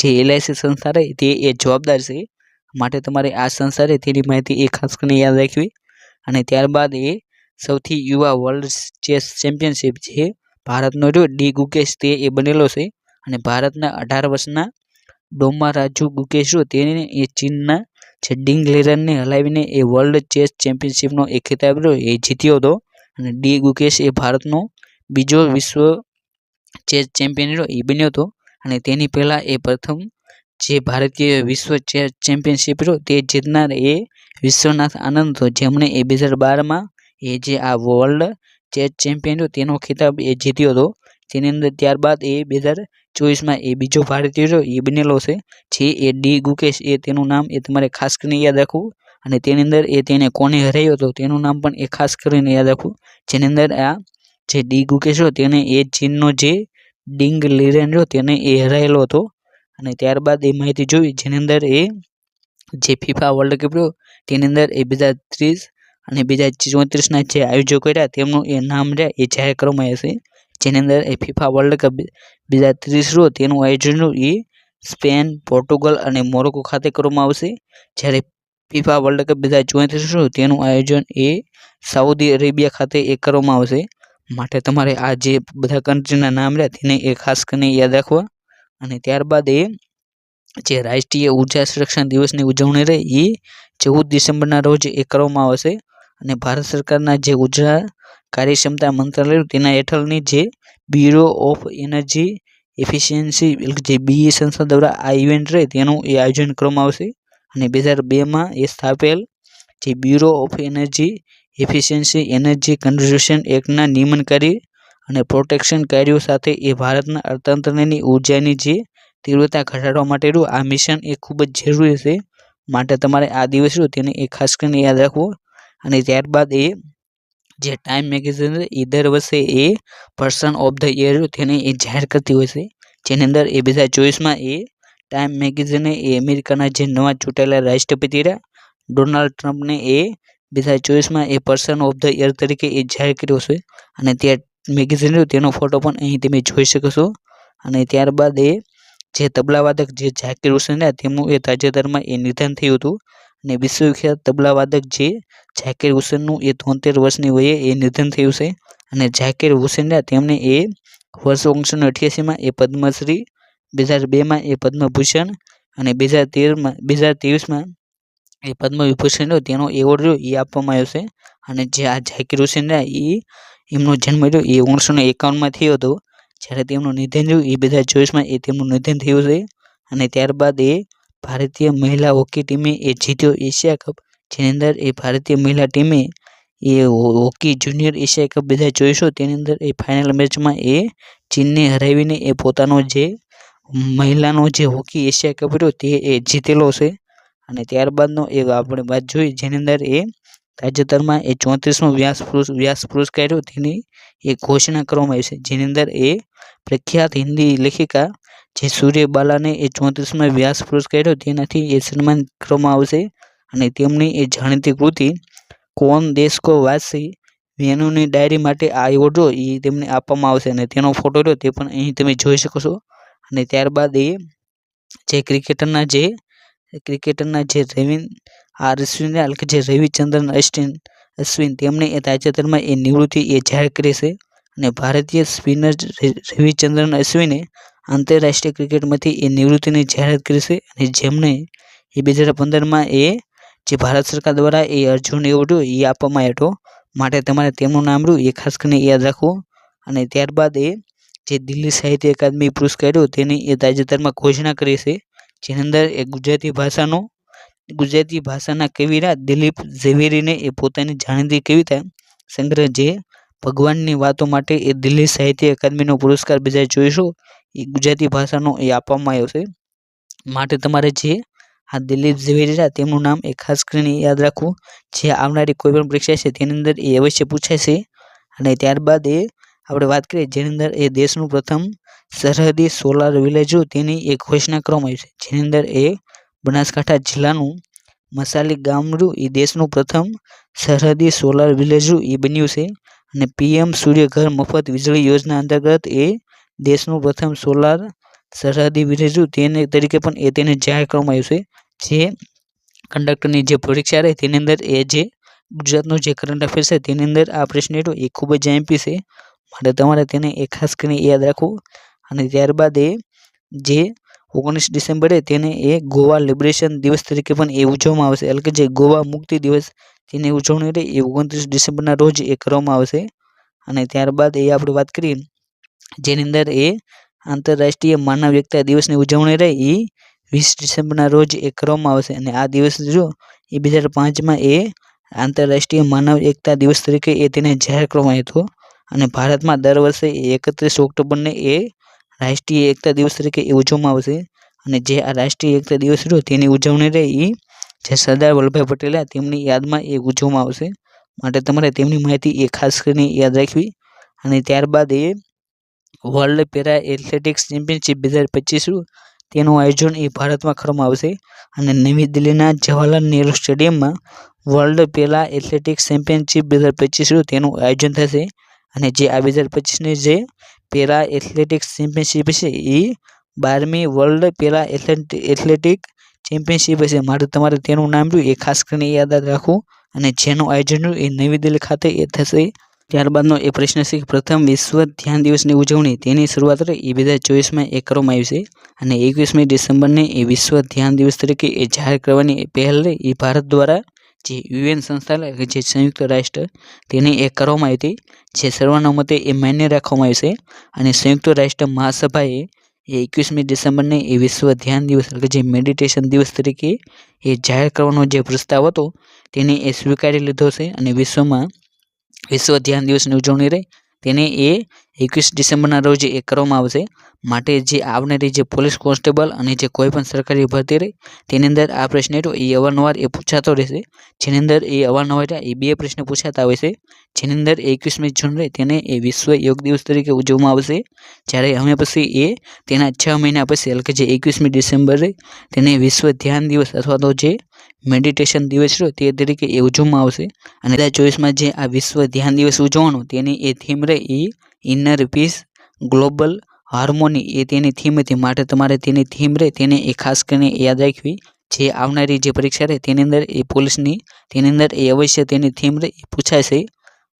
જે LIC સંસ્થા રહી તે એ જવાબદાર છે માટે તમારે આ સંસ્થા રહી તેની માહિતી એ ખાસ કરીને યાદ રાખવી અને ત્યારબાદ એ સૌથી યુવા વર્લ્ડ ચેસ ચેમ્પિયનશિપ જે ભારતનો ડી ગુકેશ તે એ બનેલો છે અને ભારતના 18 વર્ષના ડોમા રાજુ ગુકેશ તેને એ ચીનના જે ડિંગ લીરનને હલાવીને એ વર્લ્ડ ચેસ ચેમ્પિયનશિપનો એ ખિતાબ એ જીત્યો હતો અને ડી ગુકેશ એ ભારતનો બીજો વિશ્વ ચેસ ચેમ્પિયન એ બન્યો હતો અને તેની પહેલાં એ પ્રથમ જે ભારતીય વિશ્વ ચેસ ચેમ્પિયનશિપ તે જીતનાર એ વિશ્વનાથ આનંદ હતો જેમણે એ 2012માં એ જે આ વર્લ્ડ ચેસ ચેમ્પિયન તેનો ખિતાબ એ જીત્યો હતો તેની અંદર ત્યારબાદ એ 2024માં એ બીજો ભારતીય એ બનેલો છે જે એ ડી ગુકેશ એ તેનું નામ એ તમારે ખાસ કરીને યાદ રાખવું અને તેની અંદર એ તેને કોને હરાવ્યો હતો તેનું નામ પણ એ ખાસ કરીને યાદ રાખવું જેની અંદર આ જે ડી ગુકેશ તેને એ ચીનનો જે ડિંગ લીરેન તેને એ હરાયેલો હતો અને ત્યારબાદ એ માહિતી જોઈ જેની અંદર એ જે ફીફા વર્લ્ડ કપ તેની અંદર એ 2030 અને 2034ના જે આયોજકો રહ્યા તેમનું એ નામ રહ્યા એ જાહેર કરવામાં આવ્યા છે જેની અંદર એ ફીફા વર્લ્ડ કપ 2030 તેનું આયોજન એ સ્પેન પોર્ટુગલ અને મોરોકો ખાતે કરવામાં આવશે જ્યારે ફીફા વર્લ્ડ કપ 2034 તેનું આયોજન એ સાઉદી અરેબિયા ખાતે એ કરવામાં આવશે માટે તમારે આ જે બધા કન્ટ્રીના નામ રહ્યા તેને એ ખાસ કરીને યાદ રાખવા અને ત્યારબાદ એ જે રાષ્ટ્રીય ઉર્જા સંરક્ષણ દિવસની ઉજવણી રહી એ 14 ડિસેમ્બરના રોજ એ કરવામાં આવશે અને ભારત સરકારના જે ઉર્જા કાર્યક્ષમતા મંત્રાલય તેના હેઠળની જે બ્યુરો ઓફ એનર્જી એફિશિયન્સી જે BE સંસ્થા દ્વારા આ ઇવેન્ટ રહે તેનું એ આયોજન કરવામાં આવશે અને 2002માં એ સ્થાપેલ જે bureau of energy efficiency energy conservation એક્ટના નિયમનકારી અને પ્રોટેક્શન કાર્યો સાથે એ ભારતના અર્થતંત્રની ઉર્જાની જે તીવ્રતા ઘટાડવા માટેનું આ મિશન એ ખૂબ જ જરૂરી છે માટે તમારે આ દિવસ તેને એ ખાસ કરીને યાદ રાખવો અને ત્યારબાદ એ જે ટાઈમ મેગેઝિન એ દર વર્ષે એ પર્સન ઓફ ધ યર તેને એ જાહેર કરતી હોય છે જેની અંદર એ 2024માં એ ટાઈમ મેગેઝિને એ અમેરિકાના જે નવા ચૂંટાયેલા રાષ્ટ્રપતિ રહ્યા ડોનાલ્ડ ટ્રમ્પને એ 2024માં એ પર્સન ઓફ ધ યર તરીકે એ જાહેર કર્યો છે અને ત્યાં મેગેઝિન તેનો ફોટો પણ અહીં તમે જોઈ શકો છો અને ત્યારબાદ એ જે તબલાવાદક જે ઝાકીર હુસેન રહ્યા તેમનું એ તાજેતરમાં એ નિધન થયું હતું અને વિશ્વવિખ્યાત તબલાવાદક જે ઝાકીર હુસેનનું એ 73 વર્ષની વયે એ નિધન થયું છે અને ઝાકીર હુસેન રહ્યા તેમને એ વર્ષ 1988માં એ પદ્મશ્રી 2002માં એ પદ્મભૂષણ અને 2023માં એ પદ્મવિભૂષણ તેનો એવોર્ડ એ આપવામાં આવ્યો છે અને જે આ ઝાકીર હુસેન રહ્યા એમનો જન્મ એ 1951માં થયો હતો જ્યારે તેમનું નિધન થયું એ 2024માં એ તેમનું નિધન થયું છે અને ત્યારબાદ એ ભારતીય મહિલા હોકી ટીમે એ જીત્યો એશિયા કપ જેની અંદર એ ભારતીય મહિલા ટીમે એ હોકી જુનિયર એશિયા કપ 2024 તેની અંદર એ ફાઇનલ મેચમાં એ ચીનને હરાવીને એ પોતાનો જે મહિલાનો જે હોકી એશિયા કપ રહ્યો તે એ જીતેલો છે અને ત્યારબાદનો એ આપણે વાત જોઈ જેની અંદર એ તાજેતરમાં એ 34મો વ્યાસ પુરસ્કાર રહ્યો તેની એ ઘોષણા કરવામાં આવી છે, જેની અંદર એ પ્રખ્યાત હિન્દી લેખિકા જે સૂર્યબાલાને એ 34મો વ્યાસ પુરસ્કાર રહ્યો તેનાથી એ સન્માન કરવામાં આવશે અને તેમની એ જાણીતી કૃતિ કોન દેશ કો વાસી વેણુની ડાયરી માટે આ એવોર્ડ એ તેમને આપવામાં આવશે અને તેનો ફોટો રહ્યો તે પણ અહીં તમે જોઈ શકો છો. અને ત્યારબાદ એ જે ક્રિકેટરના જે રવિચંદ્રન અશ્વિન તેમને એ તાજેતરમાં એ નિવૃત્તિ એ જાહેર કરી છે અને ભારતીય સ્પિનર રવિચંદ્રન અશ્વિને આંતરરાષ્ટ્રીય ક્રિકેટમાંથી એ નિવૃત્તિની જાહેરાત કરી છે અને જેમને એ 2015માં એ જે ભારત સરકાર દ્વારા એ અર્જુન એવોર્ડ એ આપવામાં આવ્યો હતો, માટે તમારે તેમનું નામ રહ્યું એ ખાસ કરીને યાદ રાખવું. અને ત્યારબાદ એ જે દિલ્હી સાહિત્ય અકાદમી પુરસ્કાર તેની એ તાજેતરમાં ઘોષણા કરી છે, જેની અંદર એ ગુજરાતી ભાષાના કવિરાજ દિલીપ ઝવેરીને એ પોતાની જાણીતી કવિતા સંગ્રહ જે ભગવાનની વાતો માટે એ દિલ્હી સાહિત્ય અકાદમીનો પુરસ્કાર 2024 એ ગુજરાતી ભાષાનો એ આપવામાં આવ્યો છે, માટે તમારે જે આ દિલીપ ઝવેરી તેમનું નામ એ ખાસ કરીને યાદ રાખવું, જે આવનારી કોઈ પણ પરીક્ષા છે તેની અંદર એ અવશ્ય પૂછાય છે. અને ત્યારબાદ એ આપણે વાત કરીએ જેની અંદર એ દેશનું પ્રથમ સરહદી સોલાર વિલેજ તેની એક ઘોષણા કરવામાં આવી છે, જેની અંદર એ બનાસકાંઠા જિલ્લાનું મસાલી ગામડું એ દેશનું પ્રથમ સરહદી સોલાર વિલેજ એ બન્યું છે અને PM સૂર્યઘર મફત વીજળી યોજના અંતર્ગત એ દેશનું પ્રથમ સોલાર સરહદી વિલેજ તરીકે પણ એ તેને જાહેર કરવામાં આવ્યું છે. જે કંડક્ટરની જે પરીક્ષા રહે તેની અંદર એ જે ગુજરાતનું જે કરંટ અફેર છે તેની અંદર આ પ્રશ્ન એ ખૂબ જ MP છે, માટે તમારે તેને એ ખાસ કરીને યાદ રાખવું. અને ત્યારબાદ એ જે 19 ડિસેમ્બરે તેને એ ગોવા લિબરેશન દિવસ તરીકે પણ એ ઉજવવામાં આવશે, એટલે કે જે ગોવા મુક્તિ દિવસ તેની ઉજવણી રહે એ 29 ડિસેમ્બરના રોજ એ કરવામાં આવશે. અને ત્યારબાદ એ આપણે વાત કરીએ જેની અંદર એ આંતરરાષ્ટ્રીય માનવ એકતા દિવસની ઉજવણી રહે એ 20 ડિસેમ્બરના રોજ એ કરવામાં આવશે અને આ દિવસ જો એ 2005માં એ આંતરરાષ્ટ્રીય માનવ એકતા દિવસ તરીકે એ તેને જાહેર કરવામાં આવ્યો હતો. અને ભારતમાં દર વર્ષે 31 ઓક્ટોબરને એ રાષ્ટ્રીય એકતા દિવસ તરીકે એ ઉજવવામાં આવશે અને જે આ રાષ્ટ્રીય એકતા દિવસ રહ્યો તેની ઉજવણી રહે એ જે સરદાર વલ્લભભાઈ પટેલ તેમની યાદમાં એ ઉજવવામાં આવશે, માટે તમારે તેમની માહિતી એ ખાસ કરીને યાદ રાખવી. અને ત્યારબાદ એ વર્લ્ડ પેરા એથ્લેટિક્સ ચેમ્પિયનશિપ 2025 તેનું આયોજન એ ભારતમાં કરવામાં આવશે અને નવી દિલ્હીના જવાહરલાલ નહેરુ સ્ટેડિયમમાં વર્લ્ડ પેરા એથ્લેટિક્સ ચેમ્પિયનશિપ 2025 તેનું આયોજન થશે. અને જે આ 2025ની જે પેરા એથ્લેટિક્સ ચેમ્પિયનશિપ છે એ 12મી વર્લ્ડ પેરા એથ્લેટિક ચેમ્પિયનશિપ હશે, માટે તમારે તેનું નામ રહ્યું એ ખાસ કરીને યાદ રાખવું અને જેનું આયોજન એ નવી દિલ્હી ખાતે એ થશે. ત્યારબાદનો એ પ્રશ્ન છે કે પ્રથમ વિશ્વ ધ્યાન દિવસની ઉજવણી તેની શરૂઆત એ 2024માં એ કરવામાં આવી છે અને 21મી ડિસેમ્બરને એ વિશ્વ ધ્યાન દિવસ તરીકે એ જાહેર કરવાની પહેલ એ ભારત દ્વારા જે UN સંસ્થા જે સંયુક્ત રાષ્ટ્ર તેની એ કરવામાં આવી હતી, જે સર્વાનુમતે એ માન્ય રાખવામાં આવી છે અને સંયુક્ત રાષ્ટ્ર મહાસભાએ એ 21મી ડિસેમ્બરને એ વિશ્વ ધ્યાન દિવસ એટલે જે મેડિટેશન દિવસ તરીકે એ જાહેર કરવાનો જે પ્રસ્તાવ હતો તેને એ સ્વીકારી લીધો છે અને વિશ્વ ધ્યાન દિવસની ઉજવણી રહી તેને એ 21 ડિસેમ્બરના રોજ એ કરવામાં આવશે, માટે જે આવનારી જે પોલીસ કોન્સ્ટેબલ અને જે કોઈ પણ સરકારી ભરતી રહી તેની અંદર આ પ્રશ્ન એ અવારનવાર એ પૂછાતો રહેશે, જેની અંદર એ અવારનવાર એ 2 પ્રશ્ન પૂછાતા હોય છે, જેની અંદર 21મી જૂન રહે તેને એ વિશ્વ યોગ દિવસ તરીકે ઉજવવામાં આવશે, જ્યારે હવે પછી એ તેના 6 મહિના પછી એટલે કે જે 21મી ડિસેમ્બરે તેને વિશ્વ ધ્યાન દિવસ અથવા તો જે મેડિટેશન દિવસ રહ્યો તે તરીકે એ ઉજવવામાં આવશે. અને 2024માં જે આ વિશ્વ ધ્યાન દિવસ ઉજવવાનો તેની એ થીમ રહી એ ઇનર પીસ ગ્લોબલ હાર્મોની એ તેની થીમ હતી, માટે તમારે તેની થીમ રહે તેને એ ખાસ કરીને યાદ રાખવી. જે આવનારી જે પરીક્ષા રહે તેની અંદર એ પોલીસની તેની અંદર એ અવશ્ય તેની થીમ રહે એ પૂછાશે.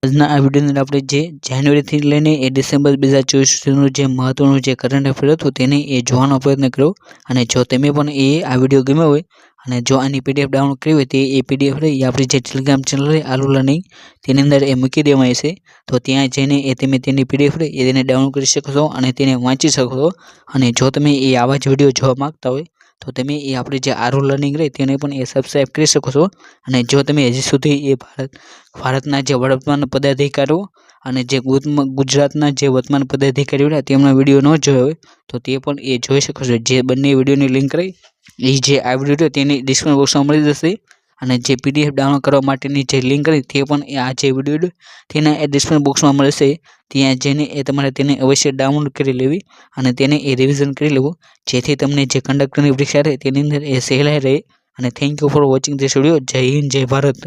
આજના આ વિડીયોની અંદર આપણે જે જાન્યુઆરીથી લઈને એ ડિસેમ્બર 2024 સુધીનું જે મહત્વનું જે કરંટ અફેર હતું તેને એ જોવાનો પ્રયત્ન કર્યો. અને જો તમે પણ આ વિડીયો ગમ્યો હોય અને જો આની PDF ડાઉનલોડ કરવી હોય તો એ PDF રહી એ આપણી જે ટેલિગ્રામ ચેનલ રહી આલુ લર્નિંગ તેની અંદર એ મૂકી દેવાય છે, તો ત્યાં જઈને એ તમે તેની PDF રહી એ તેને ડાઉનલોડ કરી શકો છો અને તેને વાંચી શકો છો. અને જો તમે એ આવા જ વિડીયો જોવા માગતા હોય તો તમે એ આપણે જે આરુ લર્નિંગ રહી તેને પણ એ સબસ્ક્રાઈબ કરી શકો છો. અને જો તમે હજી સુધી એ ભારતના જે વર્તમાન પદાધિકારીઓ અને જે ગુજરાતના જે વર્તમાન પદાધિકારીઓ રહ્યા તેમના વિડીયો ન જોયો હોય તો તે પણ એ જોઈ શકો છો. જે બંને વિડીયોની લિંક રહી એ જે આ વિડીયો તેની ડિસ્ક્રિપ્શન બોક્સમાં મળી જશે અને જે PDF ડાઉનલોડ કરવા માટેની જે લિંક કરી તે પણ આ જે વિડીયો તેના ડિસ્ક્રિપ્શન બોક્સમાં મળશે. ત્યાં જઈને તમારે તેને અવશ્ય ડાઉનલોડ કરી લેવી અને તેને રિવિઝન કરી લેવું, જેથી તમને જે કંડક્ટરની પરીક્ષા રહે તેની અંદર સહેલાઈ રહે. અને thank you for watching this video. જય હિન્દ, જય ભારત.